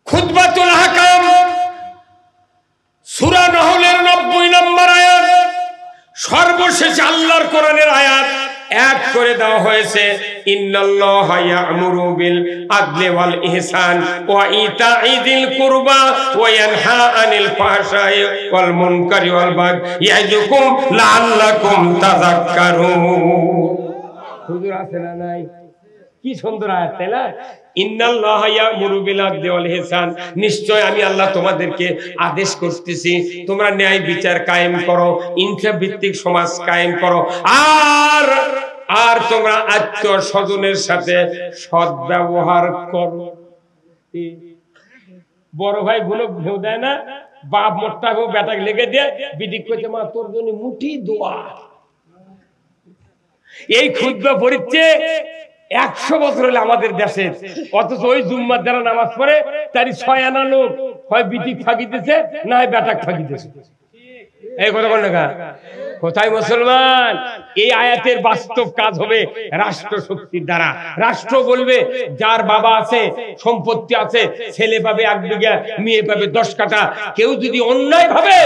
খুতবাতুল আহকাম সূরা নহলের 90 নম্বর আয়াত, সর্বশেষ আল্লাহর কোরআনের আয়াত। এক করে দেওয়া হয়েছে। ইন্নাল্লাহা ইয়া'মুরু বিল আদলি ওয়াল ইহসান ওয়া ইতা'i যিল কুরবা ওয়া ইয়ানহা আনিল ফাহশাই ওয়াল মুনকারি ওয়াল বাগই ইয়া'যুকুম লাআল্লাকুম তাযাক্কারুন। হুজুর আছে না নাই? কি সুন্দর আয়াত, তাই না? ইন্নাল্লাহা ইয়া'মুরু বিল আদলি ওয়াল ইহসান, নিশ্চয় আমি আল্লাহ তোমাদেরকে আদেশ করতেছি তোমরা ন্যায় বিচার কায়েম করো, ইনসাফ ভিত্তিক সমাজ কায়েম করো, আর তোমরা আত্মীয় স্বজনের সাথে সৎ ব্যবহার করো। বড় ভাই গুলো ভেউ দেয় না, বাপ মোট্টা ভেউ বেটাকে লেগে দেয়, বিদিক করছে মা তোর জন্য মুঠি দোয়া। এই খুতবা পড়িচ্ছে 100 বছর হলে আমাদের দেশে, অথচ ওই জুম্মার যারা নামাজ পড়ে তারই 6 আনা লোক হয় বিটিক ফাঁকিতেছে না হয় বেটাক ফাঁকিতেছে। এই কথা বল না, কোথায় মুসলমান? এই আয়াতের বাস্তব কাজ হবে রাষ্ট্র শক্তির দ্বারা। রাষ্ট্র বলবে যার বাবা আছে, সম্পত্তি আছে, ছেলে পাবে 1 বিঘা, মেয়ে পাবে 10 কাঠা। কেউ যদি অন্যায় ভাবে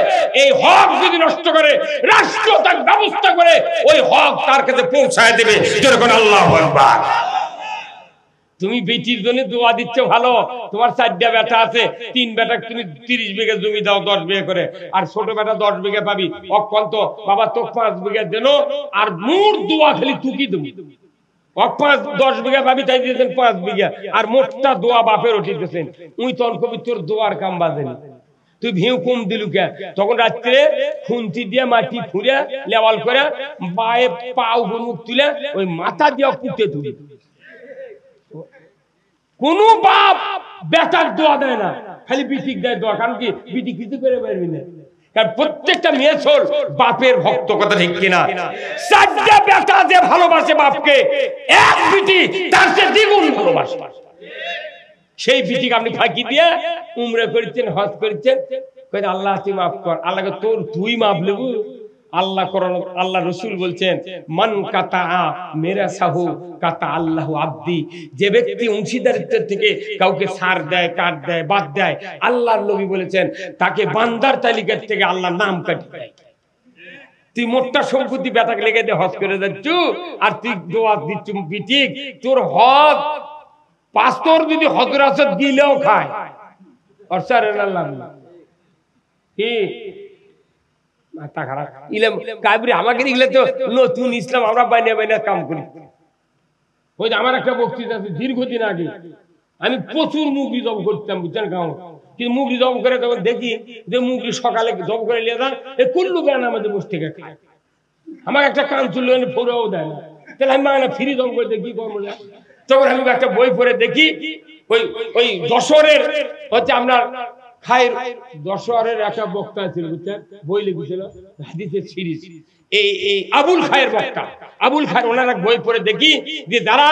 এই হক যদি নষ্ট করে, রাষ্ট্র তার ব্যবস্থা করে ওই হক তার কাছে পৌঁছায় দেবে। যেরকম আল্লাহু আকবার। তুমি বেটির জন্য দোয়া দিচ্ছ ভালো, তোমার 4টা বেটা আছে, 3 বেটা তুমি 30 বিঘা জমি দাও 10 বিঘা করে, আর ছোট বেটা 10 বিঘা পাবি। অকন্ত বাবা তো 5 বিঘা দেন, আর মোট দোয়া খালি তুকি দেবো। 10 বিঘা পাবি, তাই দিয়েছেন 5 বিঘা, আর মোটটা দোয়া বাপের উঠিতেছেন। উই তখন কবি তোর দোয়ার কাম বাজেনি, তুই ভিউ কম দিলু কে? তখন রাত্রে খুন্তি দিয়ে মাটি খুঁড়ে লেওয়াল করে বায়ে পাও মুখ তুলে ওই মাথা দিয়ে পুঁতে তুলি। কোন বাপ বেটার দোয়া দেয় না, খালি বিটিক দেয় দোয়া। কারণ কি? বিটি কিছু করে পারবি না, কারণ প্রত্যেকটা মেয়ে ছোট বাপের ভক্ত। কথা ঠিক কিনা? 4টা বেটা যে ভালোবাসে বাপকে, এক বিটি তার চেয়ে দ্বিগুণ ভালোবাসে। সেই বিটিকে আপনি ফাঁকি দিয়ে উমরা করেছেন, হজ করেছেন, আল্লাহ তুই মাফ কর। আল্লাহকে তোর তুই মাফ লেবু? আল্লাহ কোরআন, আল্লাহ রাসূল বলছেন মান কাতা মেরা সাহু কাতা আল্লাহু আব্দি। যে ব্যক্তি অংশীদারিত্ব থেকে কাউকে ছাড় দেয়, কাট দেয়, বাদ দেয়, আল্লাহর নবী বলেছেন তাকে বান্দার তালিকা থেকে আল্লাহ নাম কাটি দেয়। তুই মোটটা সম্পত্তি বেটাকে লেগে দিয়ে হজ করে যাচ্ছ, আর তুই দোয়া দিচ্ছ বিটিক, তোর হজ পাঁচতর যদি হজর আসর দিলেও খায়। কি মাথা খারাপ ইলাম কাবরি আমাকে দিলে তো নতুন ইসলাম আমরা বাইনা বাইনা কাম করি। ওই আমার একটা বক্তৃতা আছে দীর্ঘদিন আগে, আমি প্রচুর মুগরি জব করতাম, বুঝছেন গাঁও। কিন্তু মুগরি জব করে তখন দেখি যে মুগরি সকালে জব করে নিয়ে যান, এই কুল্লু গান আমাদের বসে থেকে খায়। আমার একটা কান চুল ফোরাও দেয় না, তাহলে আমি মানে ফ্রি জব করে দেখি কর্ম যায়। তখন আমি একটা বই পড়ে দেখি, ওই দশরের হচ্ছে আপনার খায়ের দশরের একটা বক্তা ছিল, বুঝছেন, বই লিখেছিল হাদিসের সিরিজ। এই আবুল খায়ের বক্তা, আবুল খায়ের, ওনার এক বই পড়ে দেখি যে যারা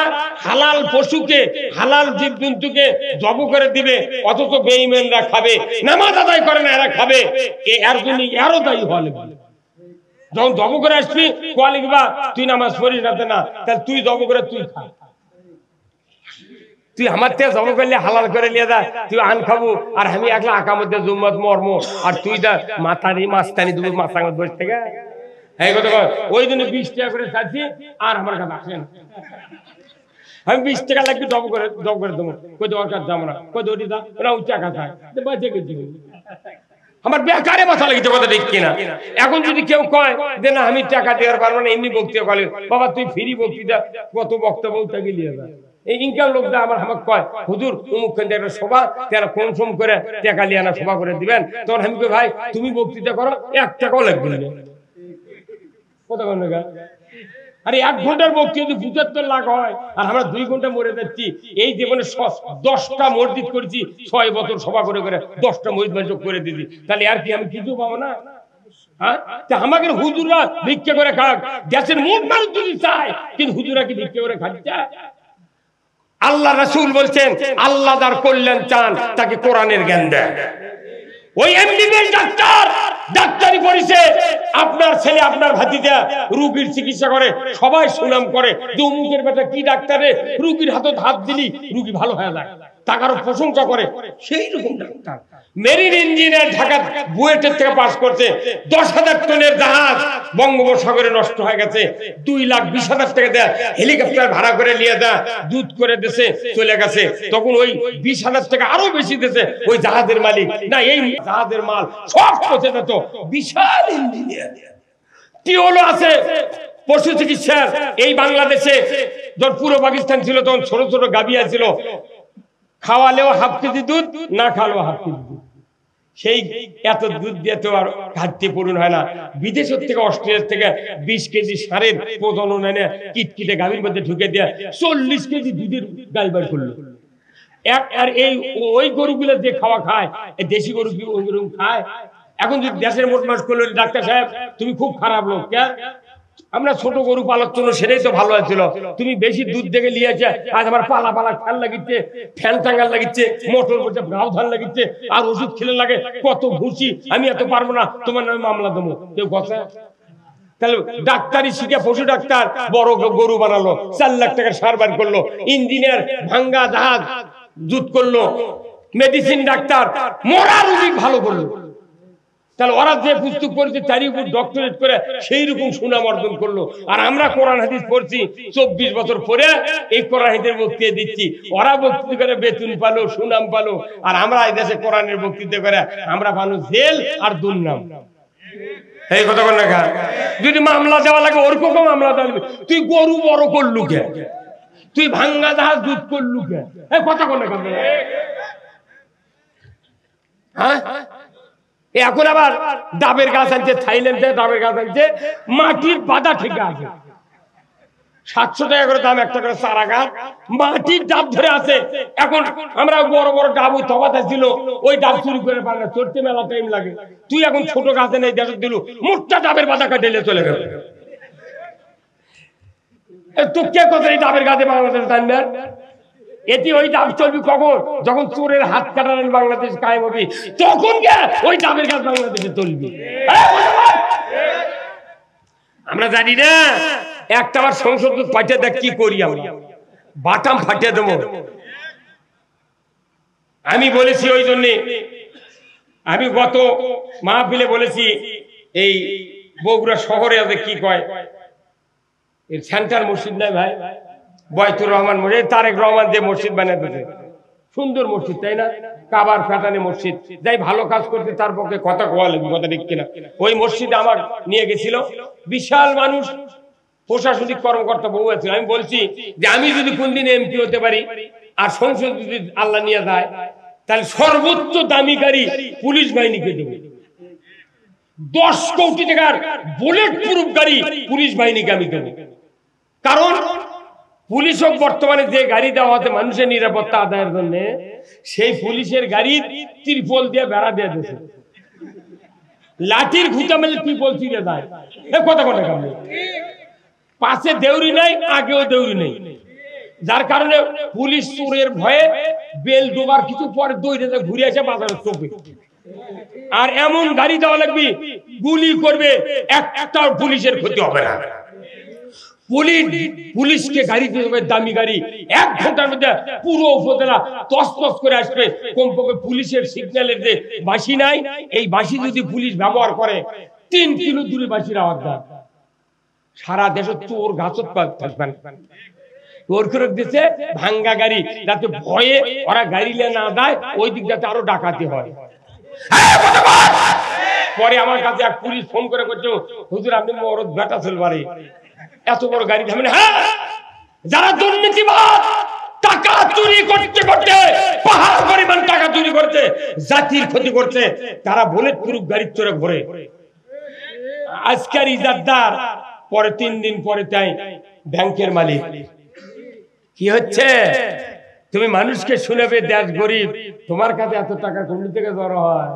হালাল পশুকে, হালাল জীবজন্তুকে জব করে দিবে, অথচ বেঈমানরা খাবে, নামাজ আদায় করে না এরা খাবে, এর জন্য আরো দায়ী হওয়া লাগবে। যখন জব করে আসবি কোয়া লিখবা তুই নামাজ পড়িস না, না তাহলে তুই জব করে তুই খা। তুই আমার থেকে জব করলে হালাল করে নিয়ে যা, তুই আন খাবো, আর আমি একলা আঁকা মধ্যে জুম্মত মর্ম, আর তুই যা মাথারি মাস্তানি দেবো মাথা বসে থেকে। হ্যাঁ কথা কর, ওই জন্য 20 টাকা করে চাচ্ছি, আর আমার কাছে আসেন। আমি 20 টাকা লাগবে জব করে দেবো, কই দরকার যাবো না, কই দৌড়ি যা ওরা উচ্চা খাতা বাজে গেছি। আমার বেকারে মাথা লেগেছে, কথা ঠিক কিনা? এখন যদি কেউ কয় যে না আমি টাকা দেওয়ার পারবো না, এমনি বক্তৃতা করে, বাবা তুই ফ্রি বক্তৃতা কত বক্তব্য তাকে নিয়ে যা। এই ইনকাম লোকটা আমাকে কয় হুজুর অমুক একটা সভা, তারা কোন সোম করে টাকা নিয়ে আনা সভা করে দিবেন। তখন আমি কই ভাই তুমি বক্তৃতা করো, 1 টাকাও লাগবে না। কথা বল না, আরে 1 ঘন্টার বক্তৃতা যদি 75 লাখ হয়, আর আমরা 2 ঘন্টা মরে যাচ্ছি। এই জীবনে 10টা মসজিদ করেছি, 6 বছর সভা করে করে 10টা মসজিদ বাঞ্চক করে দিয়েছি, তাহলে আর কি আমি কিছু পাবো না? হ্যাঁ, আমাকে হুজুররা ভিক্ষা করে খাক, দেশের মোট মানুষ যদি চায়, কিন্তু হুজুররা কি ভিক্ষা করে খাচ্ছে? আল্লাহ রাসূল বলছেন আল্লাহ যার কল্যাণ চান তাকে কোরআনের জ্ঞান দেন। ওই এমবিবিএস ডাক্তার ডাক্তারি পড়িছে, আপনার ছেলে আপনার ভাতিজা রোগীর চিকিৎসা করে, সবাই সুনাম করে যে অমুকের বেটা কি ডাক্তারে, রোগীর হাতে হাত দিলি রোগী ভালো হয়ে যায়। টাকারও প্রশংসা করে, সেই রকম ডাক্তার। মেরিন ইঞ্জিনিয়ার ঢাকা বুয়েটের থেকে পাস করছে, 10,000 টনের জাহাজ বঙ্গোপসাগরে নষ্ট হয়ে গেছে, 2,20,000 টাকা দেয় হেলিকপ্টার ভাড়া করে নিয়ে যায়, দুধ করে দেশে চলে গেছে। তখন ওই 20,000 টাকা আরো বেশি দেশে ওই জাহাজের মালিক না, এই জাহাজের মাল সব পচে যেত। বিশাল ইঞ্জিনিয়ার টিওলো আছে পশু চিকিৎসার। এই বাংলাদেশে যখন পুরো পাকিস্তান ছিল তখন ছোট ছোট গাভী ছিল, খাওয়ালেও হাফ কেজি দুধ, না খাওয়ালেও হাফ কেজি দুধ। সেই এত দুধ দিয়ে তো আর ঘাটতি পূরণ হয় না। বিদেশের থেকে অস্ট্রেলিয়ার থেকে 20 কেজি সারের প্রজনন এনে কিটকিটে গাভীর মধ্যে ঢুকে দিয়ে 40 কেজি দুধের গাই বার করলো। আর এই ওই গরুগুলো যে খাওয়া খায়, দেশি গরু কি ওই গরু খায়? এখন যদি দেশের মোট মাস করলো, ডাক্তার সাহেব তুমি খুব খারাপ লোক, আমরা ছোট গরু পালার জন্য সেটাই তো ভালো হয়েছিল, তুমি বেশি দুধ দেখে নিয়েছে, আজ আমার পালা পালা ফ্যান লাগিচ্ছে, ফ্যান টাঙ্গাল লাগিচ্ছে, মোটর বলছে গাও ধান লাগিচ্ছে, আর ওষুধ খেলে লাগে কত ঘুষি, আমি এত পারবো না, তোমার নামে মামলা দেবো। কেউ কথা? তাহলে ডাক্তারি শিখে পশু ডাক্তার বড় গরু বানালো, 4 লাখ টাকার সার বার করলো, ইঞ্জিনিয়ার ভাঙ্গা জাহাজ জুত করলো, মেডিসিন ডাক্তার মরা রোগী ভালো করলো। তাহলে ওরা যে পুস্তক পড়ছে তারই উপর ডক্টরেট করে সেই রকম সুনাম অর্জন করলো। আর আমরা কোরআন হাদিস পড়ছি 24 বছর পরে এই কোরআন হাদিসের বক্তৃতা দিচ্ছি, ওরা বক্তৃতা করে বেতন পালো, সুনাম পালো, আর আমরা এই দেশে কোরআনের বক্তৃতা করে আমরা পালো জেল আর দুর্নাম। এই কথা বল না, যদি মামলা দেওয়া লাগে ওরকম মামলা দেওয়া, তুই গরু বড় করলু কে, তুই ভাঙ্গা জাহাজ দুধ করলু কে, এই কথা বল না। হ্যাঁ, এখন আবার ডাবের গাছ আনছে, থাইল্যান্ডে ডাবের গাছ আনছে, মাটির পাতা ঠিক আছে, 700 টাকা করে দাম একটা করে চারা গাছ, মাটির ডাব ধরে আছে। এখন আমরা বড় বড় ডাব ওই তবাতে ছিল, ওই ডাব চুরি করে পারে না, চড়তে মেলা টাইম লাগে। তুই এখন ছোট গাছে নেই দেশ দিল, মোটটা ডাবের পাতা কাটিয়ে চলে গেল। তো কে কথা এই ডাবের গাছে বাংলাদেশ জানবে? এটি ওই ডাব চলবি কখন? যখন চোরের হাত কাটালেন বাংলাদেশ কায়েম হবে, তখন ওই ডাবের গাছ বাংলাদেশে চলবি। আমরা জানি না, একটা আবার সংসদ পাঠিয়ে দেখ কি করি, আমরা বাটাম ফাটিয়ে দেবো। আমি বলেছি ওই জন্যে, আমি গত মাহফিলে বলেছি, এই বগুড়া শহরে আছে কি কয় সেন্টার মসজিদ নাই ভাই, বয়তুর রহমান মসজিদ, তারেক রহমান যে মসজিদ বানিয়ে দিয়েছে, সুন্দর মসজিদ তাই না, কাবার ফ্যাটানি মসজিদ, যাই ভালো কাজ করতে তার পক্ষে কথা কোয়া লাগবে, কথা ঠিক কিনা। ওই মসজিদে আমার নিয়ে গেছিল বিশাল মানুষ, প্রশাসনিক কর্মকর্তা বহু আছে। আমি বলছি যে আমি যদি কোনদিন এমপি হতে পারি আর সংসদ যদি আল্লাহ নিয়ে যায়, তাহলে সর্বোচ্চ দামি গাড়ি পুলিশ বাহিনীকে দেবো, 10 কোটি টাকার বুলেট প্রুফ গাড়ি পুলিশ বাহিনীকে আমি দেবো। কারণ পুলিশও বর্তমানে যে গাড়ি দেওয়া হচ্ছে মানুষের নিরাপত্তা আদায়ের জন্য, সেই পুলিশের গাড়ির ত্রিপল দিয়ে বেড়া দিয়ে দিয়েছে, লাঠির ঘুচা মেলে ত্রিপল ছিঁড়ে যায়। কথা কথা কামড়ে পাশে দেউরি নাই, আগেও দেউরি নেই, যার কারণে পুলিশ চোরের ভয়ে বেল ডোবার কিছু পরে দৌড়ে ঘুরে আসে বাজারের চোখে। আর এমন গাড়ি দেওয়া লাগবে গুলি করবে, একটা পুলিশের ক্ষতি হবে না। পুলিশকে গাড়ি দিতে হবে দামি গাড়ি, 1 ঘন্টার মধ্যে পুরো উপজেলা তছনছ করে আসবে। কমপক্ষে পুলিশের সিগন্যালের যে বাঁশি নাই, এই বাঁশি যদি পুলিশ ব্যবহার করে 3 কিলো দূরে বাঁশির আওয়াজ দেয়, সারা দেশে চোর গাছত থাকবে না। চোর করে দিচ্ছে ভাঙ্গা গাড়ি, যাতে ভয়ে ওরা গাড়ি নিয়ে না যায়, ওই দিক যাতে আরো ডাকাতি হয়। পরে আমার কাছে এক পুলিশ ফোন করে করছে, হুজুর আপনি মরদ বেটা চলবারে এত বড় গাড়ি থামেন। হ্যাঁ, যারা দুর্নীতিবাদ টাকা চুরি করতে করতে পাহাড় পরিমাণ টাকা চুরি করতে জাতির ক্ষতি করছে, তারা বুলেট প্রুফ গাড়ির চড়ে ঘোরে। আজকের ইজাদদার, পরে 3 দিন পরে তাই ব্যাংকের মালিক। কি হচ্ছে? তুমি মানুষকে শুনাবে দেশ গরিব, তোমার কাছে এত টাকা কোন থেকে জড়ো হয়?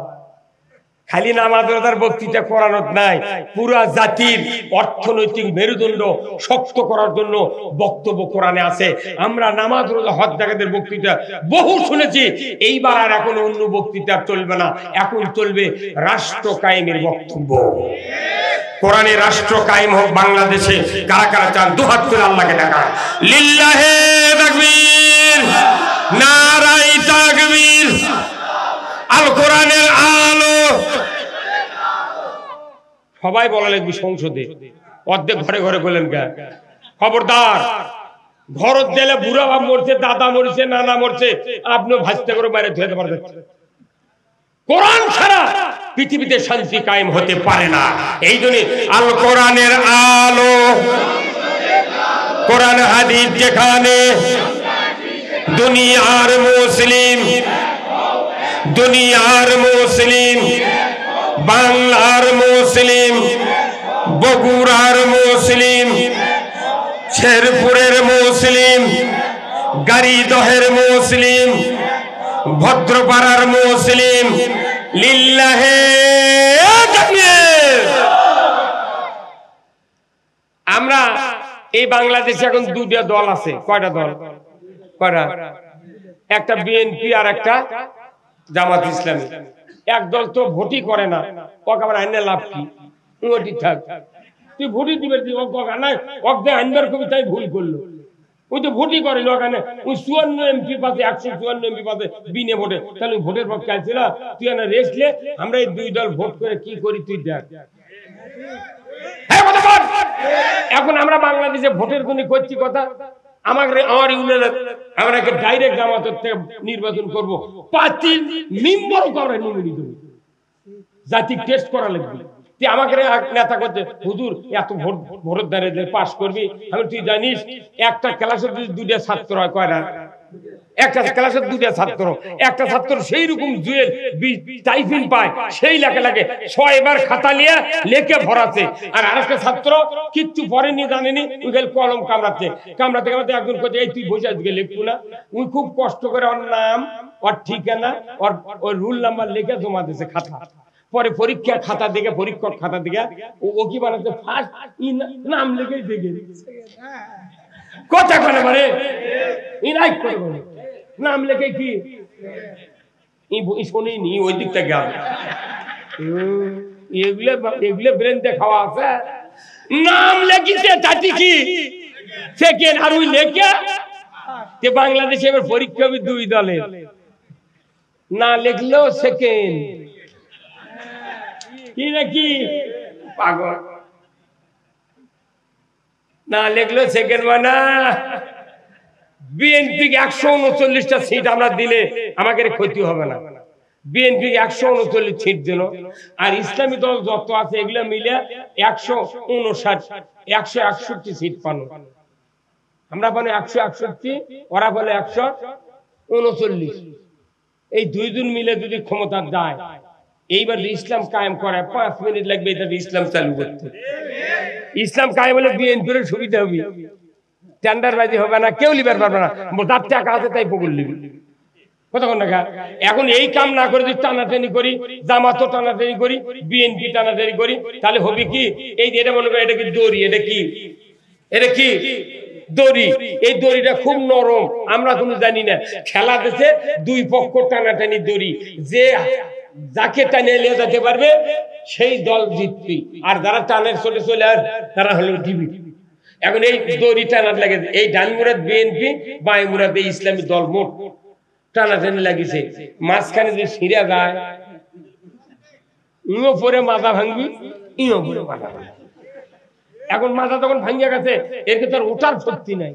খালি নামাজ রোজার বক্তৃতা করানো নাই, পুরা জাতির অর্থনৈতিক মেরুদণ্ড শক্ত করার জন্য বক্তব্য কোরআনে আছে। আমরা নামাজ রোজা হজ জাকাতের বক্তৃতা বহু শুনেছি, এইবার আর এখন অন্য বক্তৃতা চলবে না, এখন চলবে রাষ্ট্র কায়েমের বক্তব্য। কোরআনে রাষ্ট্র কায়েম হোক বাংলাদেশে। কারা কারা চান দুহাত তুলে আল্লাহকে ডাকা, লিল্লাহে তাকবীর। নারায়ে তাকবীর, আল কোরআনের আলো। সবাই বলা লাগবে সংসদে, অর্ধেক ঘরে ঘরে বলেন কে খবরদার। ঘর দিলে বুড়া বাপ মরছে, দাদা মরছে, নানা মরছে, আপনিও ভাসতে করে বাইরে ধুয়ে পারবেন। কোরআন ছাড়া পৃথিবীতে শান্তি কায়েম হতে পারে না। এই জন্য আল কোরআনের আলো, কোরআন হাদিস যেখানে, দুনিয়ার মুসলিম, দুনিয়ার মুসলিম, বাংলার মুসলিম, বগুড়ার মুসলিম, শেরপুরের মুসলিম, গাড়িদহের মুসলিম, ভদ্রপাড়ার মুসলিম, লিল্লাহে তাকবীর। আমরা এই বাংলাদেশে এখন দুটো দল আছে। কয়টা দল? কয়টা? একটা বিএনপি আর একটা জামাত ইসলামী। এক দল তো ভোটই করে না, ওকে আবার আইনে লাভ কি? ওটি থাক, তুই ভোটই দিবে আইনবার কবি, তাই ভুল করলো। ওই তো ভোটই করেনি ওখানে, ওই 54 এমপি পাশে, 154 এমপি পাশে বিনে ভোটে। তাহলে ভোটের পক্ষে আসছিল, তুই না রেস্টলে আমরা এই দুই দল ভোট করে কি করি তুই দেখ। এখন আমরা বাংলাদেশে ভোটের জন্য করছি কথা, আমার ইউনিয়নে আমরা ডাইরেক্ট জামাতের থেকে নির্বাচন করব, পার্টির মেম্বারও আমরা নির্বাচিত হব, জাতি টেস্ট করা লাগবে। তুই আমাকে নেতা করতে হুজুর এত ভোট ভোটের দ্বারে পাস করবি। আমি তুই জানিস একটা ক্লাসের দুইটা ছাত্র হয়, কয়টা? একটা ক্লাসের দুইটা ছাত্র, একটা ছাত্র সেই রকম জুয়েল টাইপিং পায়, সেই লেখা লাগে 6 বার খাতা নিয়ে লেখে ভরাচ্ছে। আর আরেকটা ছাত্র কিচ্ছু পড়েনি, জানেনি, ওই গেল কলম কামড়াচ্ছে, কামড়াতে কামড়াতে একজন কোথায় এই তুই বসে আজকে লিখবো না। উনি খুব কষ্ট করে ওর নাম, ওর ঠিকানা, ওর রুল নাম্বার লিখে জমা দিয়েছে খাতা। পরে পরীক্ষা খাতা দেখে, পরীক্ষক খাতা দেখে ও কি বানাচ্ছে, ফার্স্ট নাম লিখে দেখে কথা করে মানে নাম লেখে কি শোনেনি ওই দিক থেকে এগুলো ব্রেনতে খাওয়া আছে। নাম লেখিছে চাটি কি সেকেন্ড, আর ওই লেখে বাংলাদেশে এবার পরীক্ষা হবে দুই দলে, না লেখলেও সেকেন্ড কি নাকি পাগল, না লেখলেও সেকেন্ড। মানে বিএনপি 139টা সিট আমরা দিলে আমাদের ক্ষতি হবে না। বিএনপি 139 সিট দিল, আর ইসলামী দল যত আছে এগুলো মিলে 161 সিট পানো। আমরা পানো 161, ওরা বলে 139। এই দুইজন মিলে যদি ক্ষমতা যায়, এইবার ইসলাম কায়েম করে 5 মিনিট লাগবে এটা ইসলাম চালু করতে। ইসলাম কায়েম হলে বিএনপির সুবিধা হবে, টেন্ডারবাজি হবে না, কেউ লিবার পারবে না, যার টাকা আছে তাই পকুল লিবি। কতক্ষণ টাকা? এখন এই কাম না করে যদি টানাটানি করি, জামাতও টানাটানি করি, বিএনপি টানাটানি করি, তাহলে হবে কি? এই যে এটা মনে করে এটা কি দড়ি, এটা কি, এটা কি দড়ি, এই দড়িটা খুব নরম, আমরা কোনো জানি না। খেলা দেশে দুই পক্ষ টানাটানি দড়ি, যে যাকে টানিয়ে নিয়ে যেতে পারবে সেই দল জিতবে, আর যারা টানের চলে চলে আর তারা হলো ডিবি। এখন এই দড়ি টানার লাগে, এই ডান মুরাদ বিএনপি, বাই মুরাদ এই ইসলামী দল, মোট টানাটানি লাগিছে। মাঝখানে যে ছিঁড়া যায়, ইও পরে মাথা ভাঙবি, ইও পরে মাথা ভাঙবি। এখন মাথা তখন ভাঙিয়া গেছে, এর তার ওঠার শক্তি নাই।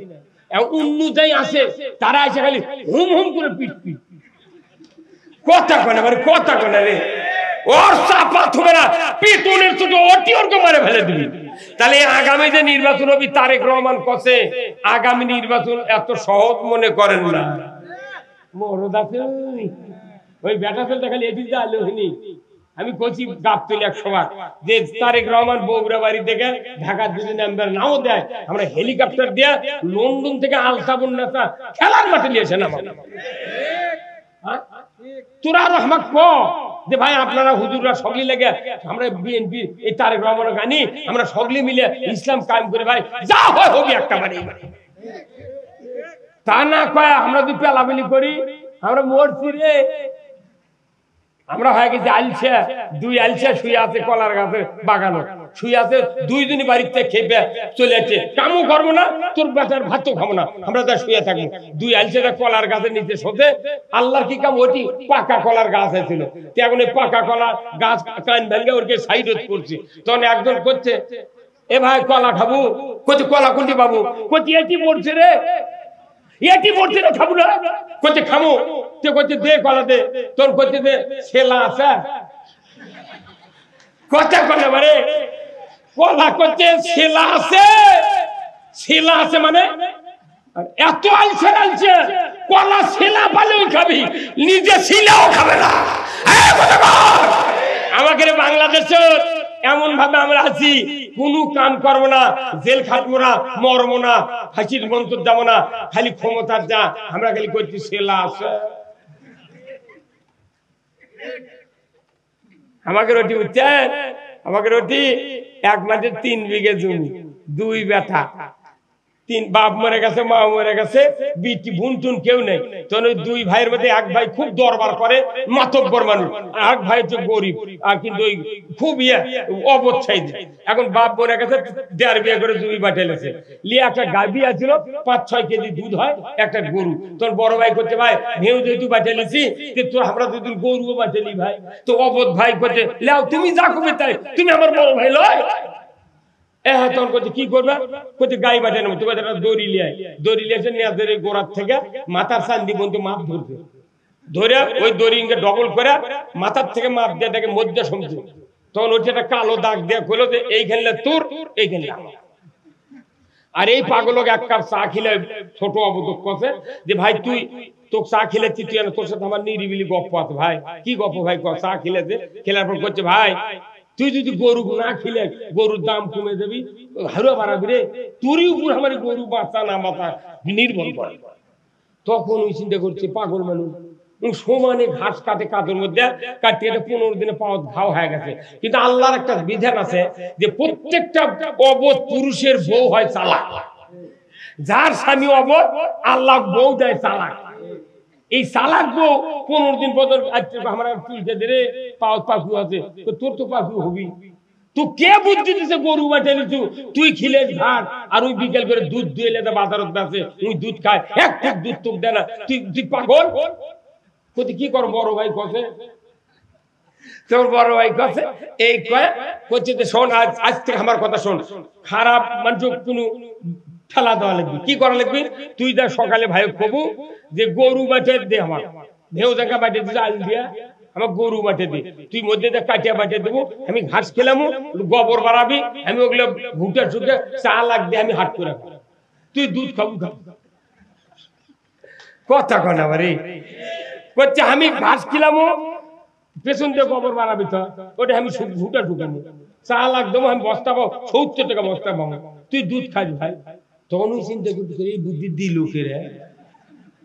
অন্য যাই আছে তারা এসে খালি হুম হুম করে পিট পিট কথা কনে, মানে কথা কনে রে, ওর চাপা থুবে না, পিটুনের ছোট ওটি ওরকে মারে ফেলে দিবি। তাহলে আগামী যে নির্বাচন হবে, তারেক রহমান কছে আগামী নির্বাচন এত সহজ মনে করেন না। মরদ আছে ওই বেটা ফেলতে খালি এদিক দিয়ে আলো হয়নি। আমি কচি গাপ তুলি 100 বার যে তারেক রহমান বগুড়া বাড়ি থেকে ঢাকার যদি নাম্বার নাও দেয়, আমরা হেলিকপ্টার দিয়ে লন্ডন থেকে আলতাবুন নেতা খেলার মাঠে নিয়ে এসে নামাবো। তোরা আরো আমাকে ক যে ভাই আপনারা হুজুররা সকলি লেগে আমরা বিএনপি এই তারেক রহমানের গানি আমরা সকলি মিলে ইসলাম কায়েম করে ভাই যা হয় হবে একটা বাড়ি। তা না কয় আমরা যদি পেলাবেলি করি আমরা মরছি রে। আমরা হয়ে গেছি আলসা, 2 আলসা শুয়ে আছে কলার গাছের বাগানো, শুয়ে আছে, 2 দিন বাড়িতে খেয়ে চলে যাচ্ছে, কামও করবো না, তোর বেটার ভাতও খাবো না, আমরা যা শুয়ে থাকবো। 2 আলছেটা কলার গাছের নিচে শোতে, আল্লাহর কি কাম, ওটি পাকা কলার গাছ ছিল, এখন এই পাকা কলার গাছ কান ভেঙে ওরকে সাইড করছে। তখন একজন করছে, এ ভাই কলা খাবো, করছে কলা কোনটি বাবু, করছে এটি পড়ছে রে, এটি পড়ছে রে, খাবো না, করছে খামো, তো করছে দে কলা দে, তোর করছে দে ছেলা আছে, কথা কলে মানে কলা করছে ছেলা আছে, ছেলা আছে মানে এত আলছে আলছে, কলা ছেলা পালেও খাবি, নিজে ছিলাও খাবে না। আমাকে বাংলাদেশে এমন ভাবে আমরা আছি, কোনো কাম করবো না, জেল খাটবো না, মরবো না, ফাঁসির মন্তর যাবো না, খালি ক্ষমতার যা, আমরা খালি করছি ছেলা আছে। আমাকে রুটি বুঝছেন, আমাকে রুটি 1 মাঠে 3 বিঘে জমি, 2 বেটা, 3 বাপ মরে গেছে, মা মরে গেছে, বিটি বুনটুন কেউ নেই। তখন ওই 2 ভাইয়ের মধ্যে এক ভাই খুব দরবার করে, মাতব্বর মানুষ, আর এক ভাই হচ্ছে গরিব, আর কিন্তু ওই খুব অবচ্ছাই। এখন বাপ মরে গেছে, 1.5 বিঘা করে জমি বাটেলেছে, লিয়ে একটা গাভী আছিল, 5-6 কেজি দুধ হয়, একটা গরু। তোর বড় ভাই করছে, ভাই ভেউ যেহেতু বাটেলেছি, তোর আমরা দুদিন গরুও বাটেলি ভাই। তো অবধ ভাই করছে, লাও তুমি যা করবে তাই, তুমি আমার বড় ভাই লয়। তখন করছে কি করবে, করছে গাই বাটে নেবো, তোমার একটা দড়ি লিয়ে, দড়ি লিয়েছে নেজের গোড়ার থেকে মাথার সান্দি বন্ধু মাপ ধরছে, ধরে ওই দড়ি ডবল করে মাথার থেকে মাপ দিয়ে দেখে মধ্যে সমঝে। তখন ওই একটা কালো দাগ দিয়ে বললো যে এইখানে তোর, এইখানে। আর এই পাগলকে 1 কাপ চা খিলে ছোট অবদক করছে যে ভাই তুই তোকে চা খিলেছি, তুই তোর সাথে আমার নিরিবিলি গপ্প আছে। ভাই কি গপ্প ভাই, চা খিলেছে, খেলার পর করছে ভাই তুই যদি গরু না খিলে গরুর দাম কমে যাবি, হারুয়া বাড়াবি রে, তোরই উপর আমার গরু বাঁচা না বাঁচা নির্ভর করে। তখন ওই চিন্তা করছে পাগল মানুষ, সমানে ঘাস কাটে কাদের মধ্যে, কাটতে 15 দিনে পাওয়াত ঘাও হয়ে গেছে। কিন্তু আল্লাহর একটা বিধান আছে যে প্রত্যেকটা অবধ পুরুষের বউ হয় চালাক, যার স্বামী অবধ আল্লাহ বউ দেয় চালাক। এই চালাক বউ 15 দিন পর্যন্ত আমার চুলতে ধরে পাওয়াত পাখু আছে, তোর তো পাখু হবি, তুই কে বুদ্ধি দিছে গরু বাটে নিছু, তুই খিলে ভাত আর ওই বিকেল করে দুধ দুয়ে লেদা বাজারত আছে, ওই দুধ খায়, এক টুক দুধ তোক দেয় না, তুই পাগল। কি কর বড় ভাই কছে, তোর বড় ভাই কছে এই কয় করছে যে শোন, আজ থেকে আমার কথা শোন, খারাপ মানুষ কোনো ঠেলা দেওয়া লাগবে, কি করা লাগবে, তুই যা সকালে ভাই কবু যে গরু বাটে দে, আমার ঢেউ জায়গা বাটে দিতে আল দিয়া আমার গরু বাটে দে, তুই মধ্যে কাটিয়া বাটে দেবো, আমি ঘাস খেলাম, গোবর বাড়াবি, আমি ওগুলো ঘুটে ছুটে চা লাগ দিয়ে আমি হাট করে খাবো, তুই দুধ খাবো খাবো। কথা কন আমারে করছে আমি ঘাস খেলাম, পেছন দিয়ে গোবর বাড়াবি, তো ওটা আমি ঘুটে ঢুকাবো, চা লাগ দেবো, আমি বস্তা পাবো 70 টাকা বস্তা পাবো, তুই দুধ খাবি ভাই। তখন ওই চিন্তা করতে করে এই বুদ্ধি দিল কে রে,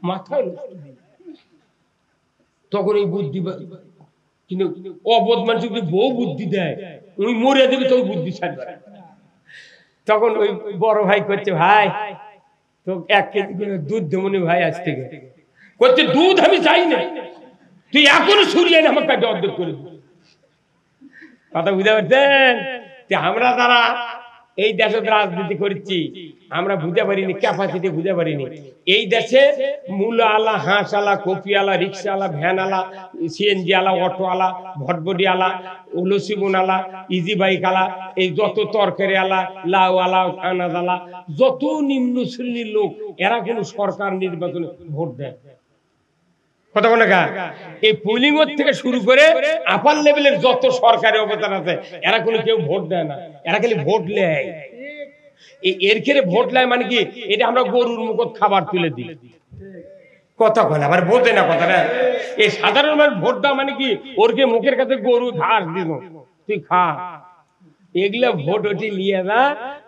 মাথায়। তখন এই বুদ্ধি, কিন্তু অবধ মানুষ যদি বউ বুদ্ধি দেয়, ওই মরে দেবে তো বুদ্ধি ছাড়বে। তখন ওই বড় ভাই করছে, ভাই তো 1 কেজি করে দুধ দেবো ভাই আজ থেকে। করছে দুধ আমি চাই না, তুই এখনো ছুরিয়ে না আমার কাছে অর্ধেক করে দিবি। কথা বুঝতে পারছেন? আমরা যারা এই দেশে রাজনীতি করছি, আমরা বুঝতে পারিনি, ক্যাপাসিটি বুঝতে পারিনি। এই দেশে মূলা আলা, হাঁস আলা, কপি আলা, রিক্সা আলা, ভ্যান আলা, সিএনজি আলা, অটো আলা, ভটবডি আলা, লসিবন আলা, ইজি বাইক আলা, এই যত তরকারি আলা, লাউ আলা, আনাজ আলা, যত নিম্ন শ্রেণীর লোক, এরা কোন সরকার নির্বাচনে ভোট দেয়? কথা বলে গা, এই পোলিং থেকে শুরু করে আপার লেভেলের যত সরকারি অবদান আছে, এরা কোনো কেউ ভোট দেয় না, এরা খালি ভোট নেয়। এর ক্ষেত্রে ভোট নেয় মানে কি, এটা আমরা গরুর মুখত খাবার তুলে দিই। কথা বলে আবার বোঝে না কথাটা। এই সাধারণ মানুষ ভোট দেওয়া মানে কি, ওরকে মুখের কাছে গরু ঘাস দিল, তুই খা। এগুলা ভোট ওটি নিয়ে না,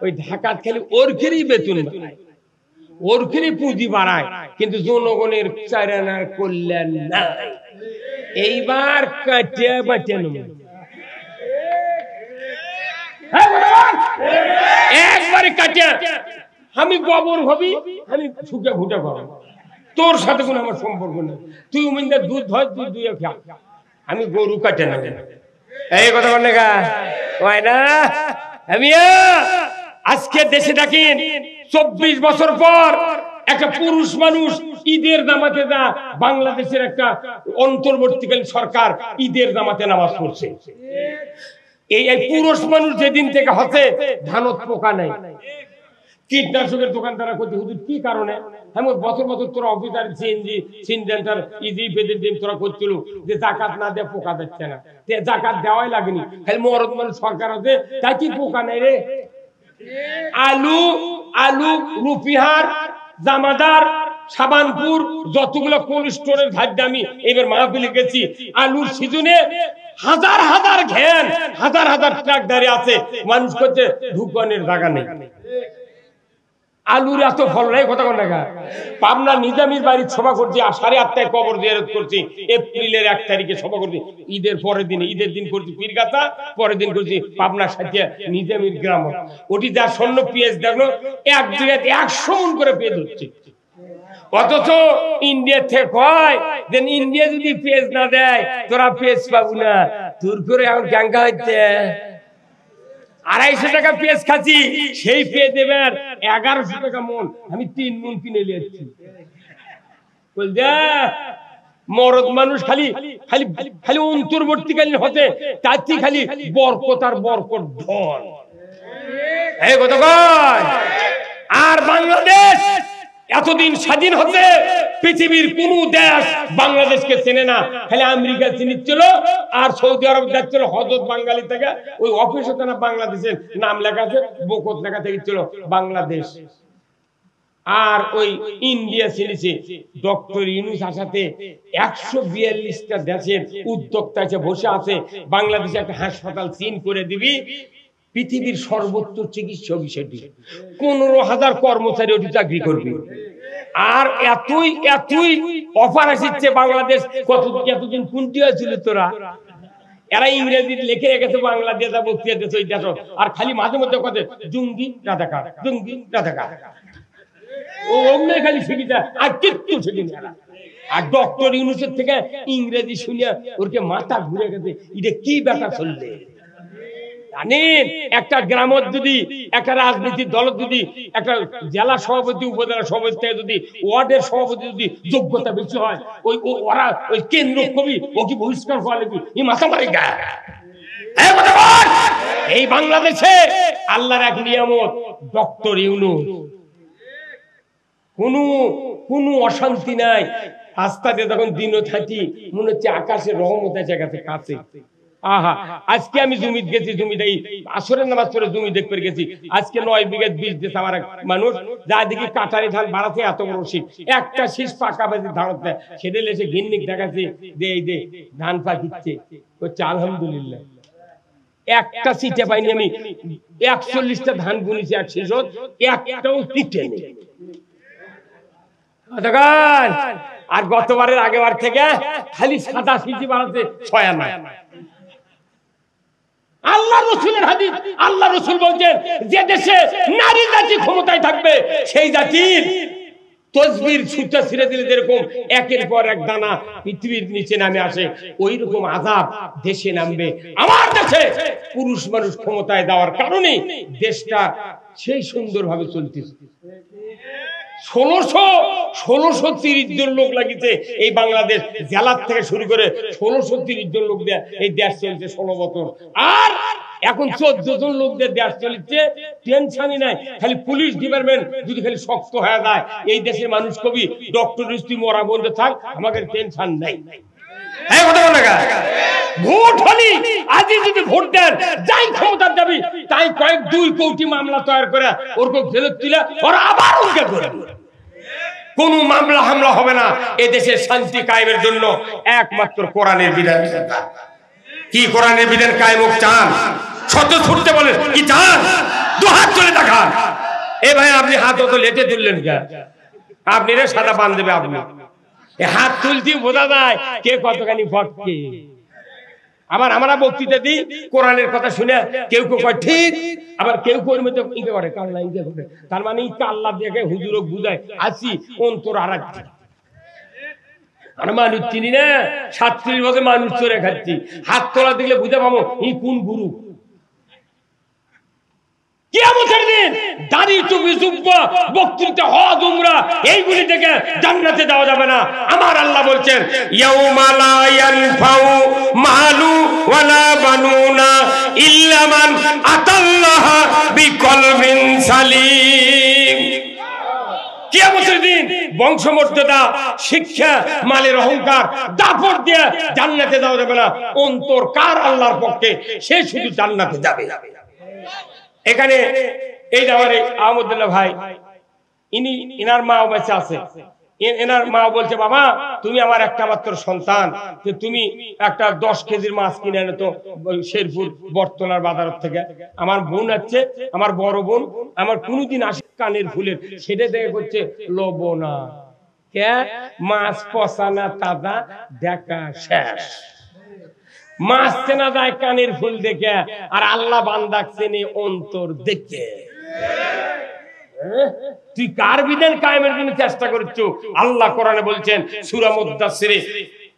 ওই ঢাকাত খালি ওর খেয়েই বেতন বাড়ায়, ওর খেয়ে পুঁজি বাড়ায়, কিন্তু জনগণের চারানার কল্যাণ নাই। এইবার কাটিয়া বাটিয়া নেব, একবারে কাটিয়া। আমি গোবর হবি, আমি শুকে ঘুটে করো, তোর সাথে কোনো আমার সম্পর্ক নেই। তুই উমিনদের দুধ হয়, তুই দুয়ে খা, আমি গরু কাটে নেব। এই কথা বলে গা। হয় না? আমি আজকে দেশে দেখেন 24 বছর পর একটা পুরুষ মানুষ ঈদের নামাজে যা, বাংলাদেশের একটা অন্তর্বর্তীকালীন সরকার ঈদের নামাজে নামাজ পড়ছে। এই পুরুষ মানুষ যেদিন থেকে হচ্ছে ধানত পোকা নাই, কীটনাশকের দোকান তারা করতে, হুজুর কি কারণে? হ্যাঁ, বছর বছর তোরা অফিসার সিএনজি সিনজেন্টার ইজি পেদের দিন তোরা করছিল যে জাকাত না দেয় পোকা দিচ্ছে না, জাকাত দেওয়াই লাগেনি, খালি মরদ মানুষ সরকার আছে তাই কি পোকা নেই রে? আলু আলু রুপিহার জামাদার সাবানপুর যতগুলো কোল্ড স্টোরের খাদ্য আমি এবার মাহফিলে গেছি, আলুর সিজনে হাজার হাজার ঘ্যান হাজার হাজার ট্রাক দাঁড়িয়ে আছে, মানুষ করছে ঢুকানোর জায়গা নেই। আলুর এত ফল নাই কথা কোন টাকা। পাবনা নিজামীর বাড়ির সভা করছি, আর 8:30টায় কবর জিয়ারত করছি, এপ্রিলের 1 তারিখে সভা করছি, ঈদের পরের দিনে, ঈদের দিন করছি পীরগাছা, পরের দিন করছি পাবনা সাথিয়া নিজামীর গ্রাম। ওটি যা স্বর্ণ পেঁয়াজ দেখলো, এক জায়গায় 100 মণ করে পেঁয়াজ হচ্ছে। অথচ ইন্ডিয়া থেকে কয় যে ইন্ডিয়া যদি পেঁয়াজ না দেয় তোরা পেঁয়াজ পাবো না, তোর করে এখন গ্যাঙ্গা হচ্ছে 250 টাকা পেঁয়াজ খাচ্ছি, সেই পেঁয়াজ দেবেন 1100 টাকা মন, আমি 3 মণ কিনে নিয়েছি। বলছে মরদ মানুষ খালি খালি খালি অন্তর্বর্তীকালীন হতে তাতে খালি বরকত আর বরকত ধন। এই কথা কয়। আর বাংলাদেশ এতদিন স্বাধীন হতে পৃথিবীর কোন দেশ বাংলাদেশকে চেনে না, খালি আমেরিকা চিনিচ্ছিল আর সৌদি আরব যাচ্ছিল হজরত বাঙালি থেকে, ওই অফিসে না বাংলাদেশের নাম লেখা আছে, বকত লেখা থেকেছিল বাংলাদেশ। আর ওই ইন্ডিয়া চিনিছে ডক্টর ইউনূস আসাতে 142টা দেশের উদ্যোক্তা এসে বসে আছে, বাংলাদেশে একটা হাসপাতাল চীন করে দিবি, পৃথিবীর সর্বোচ্চ চিকিৎসক সেটি, 15,000 কর্মচারী ওটি চাকরি করবে। আর এতই এতই অফার আসছে বাংলাদেশ, এতদিন কোনটি হয়েছিল তোরা, এরা ইংরেজি লিখে রেখেছে বাংলাদেশ বক্তৃতা দেশ, ওই দেশ, আর খালি মাঝে মধ্যে কথা জঙ্গি রাজাকার জঙ্গি রাজাকার, ও অমনি খালি শিখি যায় আর কিচ্ছু শিখি না। আর ডক্টর ইউনূসের থেকে ইংরেজি শুনিয়া ওরকে মাথা ঘুরে গেছে, এটা কি ব্যাপার চললে জানেন? একটা গ্রামের যদি একটা রাজনীতির দল যদি একটা জেলা সভাপতি উপজেলা সভাপতি থেকে যদি ওয়ার্ডের সভাপতি যদি যোগ্যতা বেশি হয়, ওই ওরা ওই কেন্দ্র কবি ও কি বহিষ্কার হওয়া লাগবে, এই মাথা মারি গা। এই বাংলাদেশে আল্লাহর এক নিয়ামত ডক্টর ইউনূস, কোনো অশান্তি নাই, আস্তাতে তখন দিনও থাকি মনে হচ্ছে আকাশের রহমত আছে কাছে। আহা, আজকে আমি জমিতে গেছি, জমিটা আসরের নামাজ পড়ে জমি দেখতে গেছি, আজকে 9 বিঘা বীজ দিয়েছে আমার মানুষ, যা দেখি কাটারি ধান বাড়াতে এত বড় শীষ, একটা শীষ পাকা বাজি ধান দেয়, সেটা এসে গিন্নিক দেখাচ্ছে যে এই যে ধান পাকিচ্ছে, হচ্ছে আলহামদুলিল্লাহ। একটা সিটে পাইনি আমি, 41টা ধান বুনেছি এক শীষ, একটাও পিঠে নেই। আর গতবারের আগেবার থেকে খালি সাদা সিটি বাড়াতে 6 আনা। আল্লাহ রসুলের হাদিস, আল্লাহ রসুল বলছেন যে দেশে নারী জাতি ক্ষমতায় থাকবে সেই জাতির তসবির সুতা ছিঁড়ে দিলে যেরকম একের পর এক দানা পৃথিবীর নিচে নামে আসে, ওই রকম আযাব দেশে নামবে। আমার দেশে পুরুষ মানুষ ক্ষমতায় দেওয়ার কারণে দেশটা সেই সুন্দরভাবে চলতেছে। 1630 জন লোক লাগিয়েছে এই বাংলাদেশ, জেলার থেকে শুরু করে 1630 জন লোক দিয়ে এই দেশ চলছে 16 বছর। আর এখন 14 জন লোক দিয়ে দেশ চলছে, টেনশনই নাই। খালি পুলিশ ডিপার্টমেন্ট যদি খালি শক্ত হয়ে যায়, এই দেশের মানুষ কবি ডক্টর ইউনূস মরা বন্ধ থাক, আমাদের টেনশন নাই। ভোট হলি আজই যদি ভোট দেন, যাই ক্ষমতা যাবি তাই 2 কোটি মামলা তৈরি করে ওরকম ফেরত দিলে ওরা আবার উল্টে করে কোন মামলা হামলা হবে না। এদেশের শান্তি কায়েমের জন্য একমাত্র কোরআনের বিধান। কি কোরআনের বিধান কায়েম চান? শত ছুটতে বলেন কি চান? 2 হাত তুলে দেখান। এ ভাই আপনি হাত অত লেটে তুললেন কেন? আপনি রে সাদা পান দেবে, আপনি হাত তুলতে বোঝা যায় কে কতখানি ফটকে। আবার আমরা বক্তৃতা দিই, কোরআনের কথা শুনে কেউ কেউ কয় ঠিক, আবার কেউ কেউ মধ্যে ইঙ্গে করে কাল্লা ইঙ্গে করে, তার মানে আল্লাহ দেখে হুজুরক বুঝায় আসি অন্তর হারা। আর মানুষ চিনি না, 37 বছর মানুষ চড়ে খাচ্ছি, হাত তোলা দেখলে বুঝে পাবো এই কোন গুরু। কিয়ামতের দিন দাড়ি টুপি জুব্বা বক্তৃতা হজ উমরা এইগুলি থেকে জান্নাতে যাওয়া যাবে না। আমার আল্লাহ বলছেন ইয়াউমা লা ইয়ানফাউ মালু ওয়ালা বানুনা ইল্লা মান আতাল্লাহা বিকলবিন সালিম। কিয়ামতের দিন বংশমর্যাদা, শিক্ষা, মালের অহংকার, দাপট দিয়ে জান্নাতে যাওয়া যাবে না। অন্তর কার আল্লাহর পক্ষে, সে শুধু জান্নাতে যাবে। এখানে এই আমারে আহমদুল্লাহ ভাই, ইনার মা বেঁচে আছে। এনার মা বলছে, বাবা তুমি আমার একটা মাত্র সন্তান, তুমি একটা 10 কেজির মাছ কিনে এনে তো শেরপুর বটতলার বাজার থেকে। আমার বোন আছে, আমার বড় বোন, আমার কোনোদিন আসে কানের ফুলের, সেটা দেখে করছে লবণা কে মাছ পচানা তাজা দেখা শেষ। মাছ চেনা যায় কানের ফুল দেখে, আর আল্লাহ বান্দাক চেনে অন্তর দেখে। তুই কার বিধান কায়েমের জন্য চেষ্টা করছো? আল্লাহ কোরআনে বলছেন সূরা মুদ্দাসসিরে,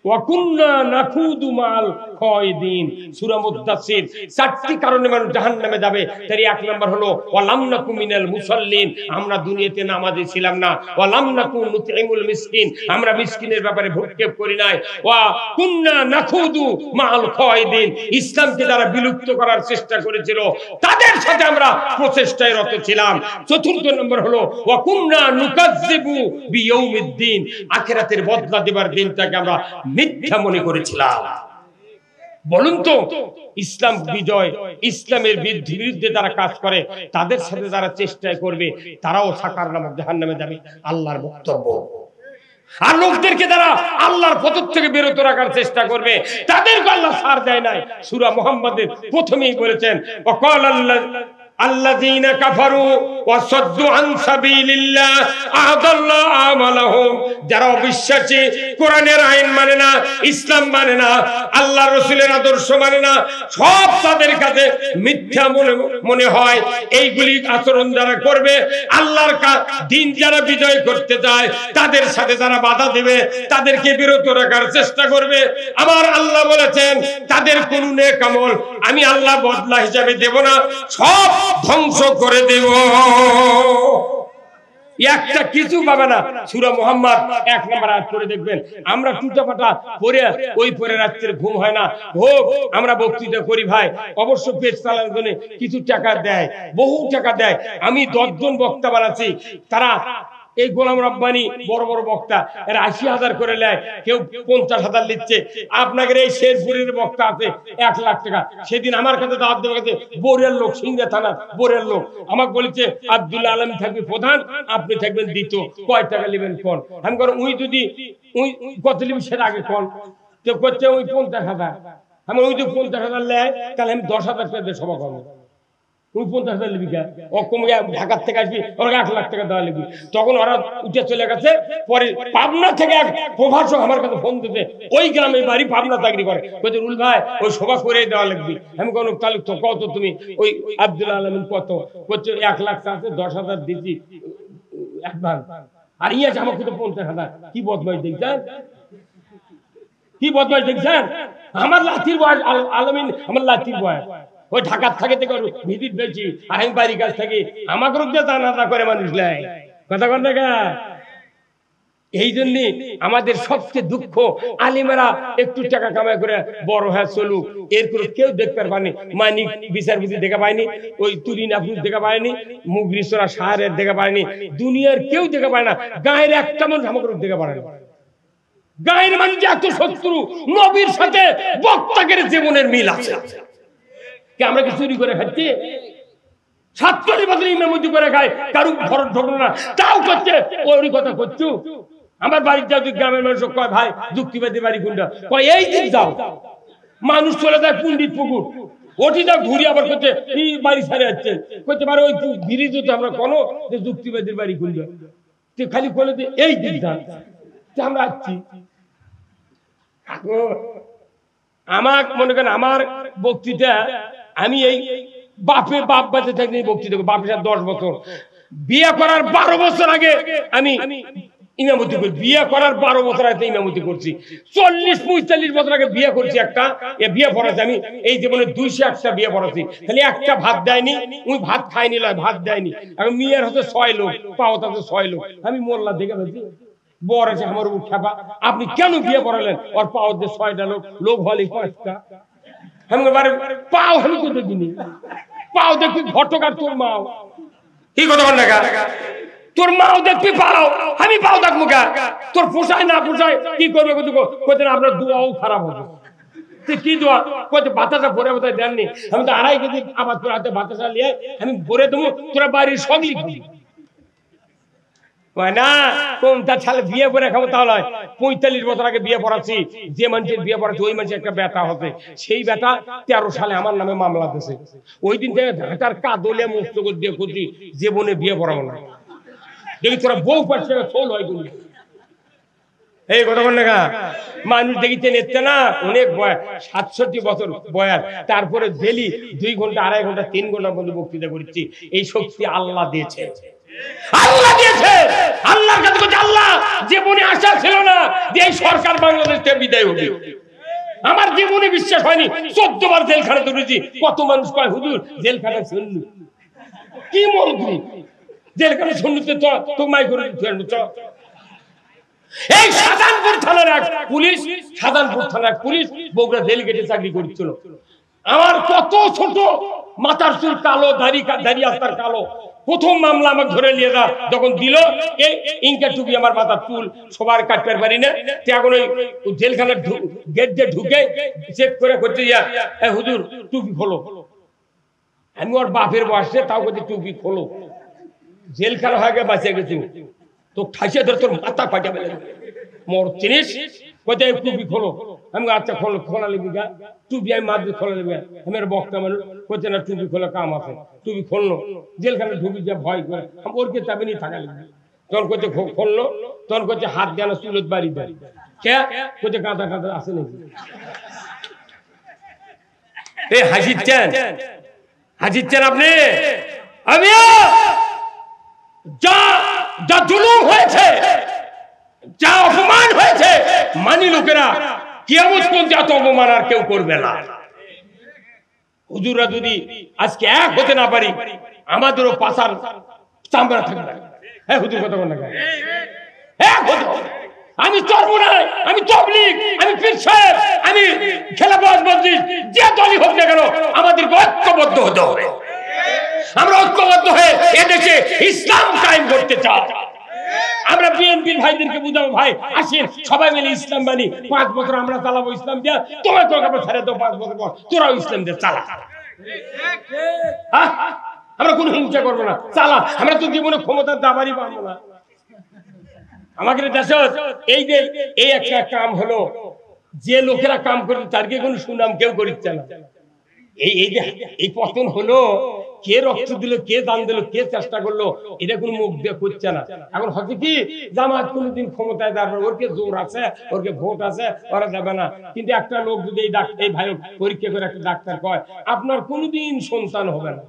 ওয়া কুননা নাখুদু মাল খায়দিন। সূরা মুদ্দাসসির 4টি কারণে মানুষ জাহান্নামে যাবে। তার এক নাম্বার হলো ওয়া লাম নাকু মিনাল মুসাল্লিন, আমরা দুনিয়াতে নামাজি ছিলাম না। ওয়া লাম নাকু নুতইমুল মিসকিন, আমরা মিসকিনের ব্যাপারে ভ্রুক্ষেপ করি নাই। ওয়া কুননা নাখুদু মাল খায়দিন, ইসলামকে যারা বিলুপ্ত করার চেষ্টা করেছিল তাদের সাথে আমরা প্রচেষ্টায় রত ছিলাম। 4র্থ নম্বর হলো ওয়া কুননা নুকাজ্জিবু বিয়াউমিদ্দিন, আখিরাতের বদলা দেবার দিনটাকে আমরা মিথ্যা মনে করেছিলাম। বলুন তো, ইসলাম বিজয়, ইসলামের বিরুদ্ধে যারা কাজ করে তাদের সাথে যারা চেষ্টা করবে তারাও সাকার নামক জাহান্নামে যাবে, আল্লাহর বক্তব্য। আর লোকদেরকে যারা আল্লাহর পথ থেকে বিরত রাখার চেষ্টা করবে তাদেরকে আল্লাহ ছাড় দেয় নাই। সূরা মুহাম্মাদের প্রথমেই বলেছেন ওয়াকাল আল্লাযীনা কাফারু ওয়া সাদ্দু আন সাবিলিল্লাহ আদাল্লাহু আমালাহুম, যারা অবিশ্বাসী, কোরআনের আইন মানে না, ইসলাম মানে না, আল্লাহর রাসূলের আদর্শ মানে না, সব তাদের কাছে মিথ্যা মনে হয়। এইগুলি আচরণ যারা করবে, আল্লাহর দিন যারা বিজয় করতে চায় তাদের সাথে যারা বাধা দিবে, তাদেরকে বিরত রাখার চেষ্টা করবে, আমার আল্লাহ বলেছেন তাদের কোন নেক আমল আমি আল্লাহ বদলা হিসাবে দেব না, সব ধ্বংস করে দেব। একটা কিছু পাবে না। সূরা মুহাম্মদ 1 নম্বর আয়াত পড়ে দেখবেন, আমরা টুটাপাটা পড়ে ওই পরে রাত্রে ঘুম হয় না। হোক আমরা বক্তৃতা করি ভাই, অবশ্য পেট চালানোর জন্য কিছু টাকা দেয়, বহু টাকা দেয়। আমি 10 জন বক্তা বানাচ্ছি, তারা এই গোলাম রব্বানি বড় বড় বক্তা এরা 80,000 করে নেয়, কেউ 50,000 নিচ্ছে। আপনাদের এই শেরপুরের বক্তা আছে 1 লাখ টাকা। সেদিন আমার কাছে দাওয়াত দেওয়া গেছে, বোরের লোক, সিংহা থানা বোরের লোক, আমাকে বলেছে আব্দুল্লাহ আলম থাকবে প্রধান, আপনি থাকবেন দ্বিতীয়, কয় টাকা নেবেন কোন? আমি বলি উই যদি উই কত নেবেন সেটা আগে কোন। কেউ করছে ওই 50,000, আমি ওই যদি 50,000 নেয় তাহলে আমি 10,000 টাকা দিয়ে সভা করবো। ঢাকার থেকে আসবি, ওরা 1 লাখ টাকা দেওয়া লাগবে। তখন ওরা উঠে চলে গেছে। পরে পাবনা থেকে এক প্রভাষক আমার কাছে ফোন দিতে, ওই গ্রামের বাড়ি, পাবনা চাকরি করে, বলছে রুল ভাই ওই সভা করে দেওয়া লাগবে। আমি কোনো তালুক তো কত তুমি ওই আব্দুল আলমিন কত করছে? 1 লাখ আছে, 10,000 দিচ্ছি অ্যাডভান্স। আর ইয়ে আমাকে তো 50,000। কি বদমাইশ দেখছেন, কি বদমাইশ দেখছেন? আমার লাঠির বয়স আলমিন, আমার লাঠির বয়স। ওই ঢাকার থাকে ভিজিট পেয়েছি, আর আমি বাড়ির কাছ থেকে আমাকে জানাজা করে মানুষ নেয়, কথা কন দেখা। এই জন্য আমাদের সবচেয়ে দুঃখ, আলিমেরা একটু টাকা কামাই করে বড় হয়ে চলুক, এর করে কেউ দেখতে পারেনি। মানিক বিচারপতি দেখা পায়নি, ওই তুরিন আফরুজ দেখা পায়নি, মুগরিসরা শাহরের দেখা পায়নি, দুনিয়ার কেউ দেখা পায় না। গায়ের একটা মানুষ আমাকে দেখা পারে না। গায়ের মানুষ এত শত্রু, নবীর সাথে বক্তাকের জীবনের মিল আছে। আমরা কি চুরি করে খাচ্ছি? 47 বছর ইমামতি করে খায়, কারু ভরত ঢোকলো না, তাও করছে। ওই কথা করছো। আমার বাড়িতে যাও, গ্রামের মানুষ কয় ভাই যুক্তিবাদী বাড়ি কোনটা, কয় এই দিক যাও। মানুষ চলে যায় পণ্ডিত পুকুর, ওটি যাও ঘুরি, আবার করছে এই বাড়ি ছাড়ে যাচ্ছে, করতে পারে ওই ব্রিজ হতে আমরা কোনো যে যুক্তিবাদীর বাড়ি কোনটা, খালি বলে যে এই দিক যান, আমরা আসছি। আমার মনে করেন আমার বক্তৃতা, আমি এই বাপের বাপ বাঁচে থাকি বক্তৃতা, বাপের সাথে 10 বছর, বিয়ে করার 12 বছর আগে আমি ইমামতি করি, বিয়ে করার 12 বছর আগে ইমামতি করছি, 40-45 বছর আগে বিয়ে করছি। একটা বিয়ে পড়াচ্ছি আমি এই জীবনে 201টা বিয়ে পড়াচ্ছি, খালি একটা ভাত দেয়নি, ওই ভাত খাইনি, ভাত দেয়নি। এখন মেয়ের হচ্ছে 6 লোক, পাওত আছে 6 লোক। আমি মোল্লা দেখে বলছি বর আছে আমার উপর খেপা, আপনি কেন বিয়ে পড়ালেন? ওর পাওত যে 6টা লোক, লোক হলে 5টা। আমি পাও আমি কোথাও দিনি, পাও দেখবি ঘটক আর তোর মাও কি কথা বল না, তোর মাও দেখবি পাও, আমি পাও দেখবো গা, তোর পোষায় না পোষায় কি করবে? কোথায় আপনার দোয়াও খারাপ হবে। কি দোয়া? কোথায় বাতাসা ভরে বোধহয় দেননি, আমি তো 2.5 কেজি আবার তোর হাতে বাতাসা নিয়ে আমি ভরে দেবো, তোরা বাড়ির সবই খাবি না। কোন তার ছালে বিয়ে করে খাবো? তাহলে 45 বছর আগে বিয়ে পড়াচ্ছি, যে মানুষের বিয়ে পড়াচ্ছি ওই মানুষের একটা বেটা হবে, সেই বেটা 13 সালে আমার নামে মামলা দিয়েছে। ওই দিন থেকে ঢাকার কাদলে মুক্ত করে দিয়ে খুঁজি জীবনে বিয়ে পড়াবো না। দেখি তোরা বউ পাচ্ছে ফল হয় গুলি এই কথা বল না। মানুষ দেখিতে নিচ্ছে না, অনেক বয়স 67 বছর বয়স, তারপরে ডেলি 2 ঘন্টা 2.5 ঘন্টা 3 ঘন্টা বন্ধু বক্তৃতা করছি। এই শক্তি আল্লাহ দিয়েছে, আল্লাহ দিয়েছে। আল্লাহর কাছে বলছে আল্লাহ জীবনে আশা ছিল না যে এই সরকার বাংলাদেশ থেকে বিদায় হবে। আমার জীবনে বিশ্বাস হয়নি, 14 বার জেলখানা ধরেছি। কত মানুষ কয় হুজুর জেলখানা শুনলু কি মরবি, জেলখানা শুনলুতে তো মাই করে এই শাহজাহানপুর থানার এক পুলিশ, শাহজাহানপুর থানার এক পুলিশ বগুড়া জেল গেটে চাকরি করছিল। আমার কত ছোট মাথার চুল কালো, দাড়ি আস্তার কালো। প্রথম মামলা আমাকে ধরে নিয়ে যা যখন দিল, এই ইনকা টুপি আমার মাথার চুল সবার কাটতে পারি না। এখন ওই জেলখানার গেট দিয়ে ঢুকে চেক করে করতে যা হুজুর টুপি খোলো। আমি ওর বাপের বয়সে তাও করছি টুপি খোলো। জেলখানা হয়ে গিয়ে বাঁচিয়ে গেছি, তো ঠাইসে ধরে তোর মাথা ফাটা ফেলে মোর জিনিস কোথায় টুপি খোলো। আমি আচ্ছা খোলো, খোলা লিবি গা টুপি, আমি মাঝে খোলা লিবি। আমি বক্তা মানুষ কোথায় না টুপি খোলা কাম আছে, টুপি খুললো। জেলখানে ঢুকি যা ভয় করে ওর কে চাবি নিয়ে থাকা লিখবি। তখন কোথায় খুললো, তখন কোথায় হাত দেয় না চুলত বাড়ি দেয়, কে কোথায় কাঁদা কাঁদা আছে নাকি? এই হাসিচ্ছেন, হাসিচ্ছেন আপনি। আমিও যা যা জুলুম হয়েছে, যা অপমান হয়েছে, মানি লোকেরা কিয়ামত পর্যন্ত এত অপমান আর কেউ করবে না। হুজুররা যদি আজকে এক হতে না পারি, আমাদেরও পাশার চামড়া থাকবে। হ্যাঁ হুজুর কথা বল না, এক হতে হবে। আমি চরমুনাই, আমি তবলিগ, আমি পীর সাহেব, আমি খেলাফত মসজিদ, যে দলই হোক না কেন আমাদেরকে ঐক্যবদ্ধ হতে হবে। আমরা ঐক্যবদ্ধ হয়ে এদেশে ইসলাম কায়েম করতে চাই। আমরা বিএনপির ভাইদেরকে বুঝাবো, ভাই আসেন সবাই মিলে ইসলাম মানি, 5 বছর আমরা চালাবো ইসলাম দিয়া, তোমার তোকে ছেড়ে দাও 5 বছর পর তোরাও ইসলাম দিয়ে চালা। আমরা কোনো হিংসা করবো না, চালা। আমরা তো জীবনে ক্ষমতার দাবারই পাবো না। আমাদের দেশে এই যে এই একটা কাম হলো, যে লোকেরা কাম করে তারকে কোনো সুনাম কেউ করিচ্ছে না। এই পতন হলো, কে রক্ত দিল, কে দান দিল, কে চেষ্টা করলো, এটা কোনো মুখ দিয়ে করছে না। এখন হচ্ছে কি জামাত কোনদিন ক্ষমতায় দাঁড়াবে, ওরকে জোর আছে, ওরকে ভোট আছে, ওরা যাবে না। কিন্তু একটা লোক যদি এই ভাই পরীক্ষা করে একটা ডাক্তার কয় আপনার কোনোদিন সন্তান হবে না,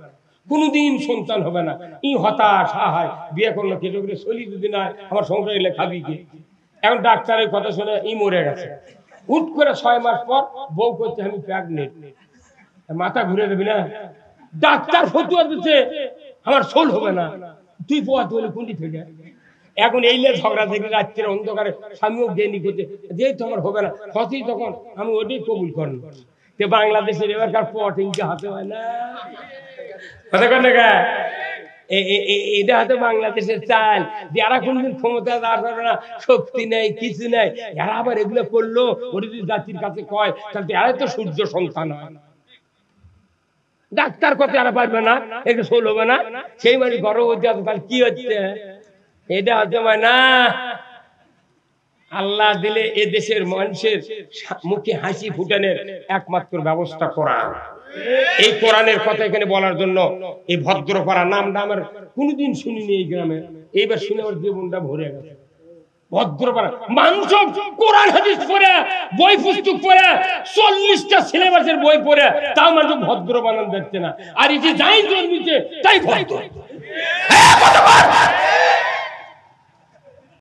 কোনোদিন সন্তান হবে না, ই হতাশ, হয় বিয়ে করলো কে লোকের চলি যদি না আমার সংসার এলে খাবি কে। এখন ডাক্তারের কথা শুনে ই মরে গেছে, হুট করে 6 মাস পর বউ করছে আমি প্রেগনেন্ট। মাথা ঘুরে দেবি না? ডাক্তার ফতুয়া দিচ্ছে আমার সোল হবে না, তুই পোয়াতে হলে কোনটি থেকে। এখন এই লে ঝগড়া থেকে রাত্রের অন্ধকারে স্বামীও জ্ঞানী করছে যেহেতু আমার হবে না, হতেই তখন আমি ওটাই কবুল করেন। তো বাংলাদেশের এবারকার পটিংকে হাতে হয় না, কথা কন না। এটা হয়তো বাংলাদেশের চাল, যারা কোনদিন ক্ষমতা দাঁড়াবে না, শক্তি নেই, কিছু নেই, এরা আবার এগুলো করলো, ওরা যদি জাতির কাছে কয় তাহলে এরাই তো সূর্য সন্তান হয়। ডাক্তার কথা এরা পারবে না, একটু সোল হবে না, সেই মানে গর্ভবতী আছে, তাহলে কি হচ্ছে? এটা হচ্ছে না। আল্লাহ দিলে এ দেশের মানুষের মুখে হাসি ফুটানোর একমাত্র ব্যবস্থা কোরআন। এই কোরআনের কথা এখানে বলার জন্য এই ভদ্রপাড়া নামটা আমার কোনোদিন শুনিনি এই গ্রামে, এইবার শুনে আমার জীবনটা ভরে গেছে। ভদ্রপাড়া মানুষ কোরআন হাদিস পড়ে, বই পুস্তক পড়ে, 40টা সিলেবাসের বই পড়ে, তাও মানুষ ভদ্র বানান দেখছে না। আর এই যে যাই জন্মিছে তাই ভদ্র।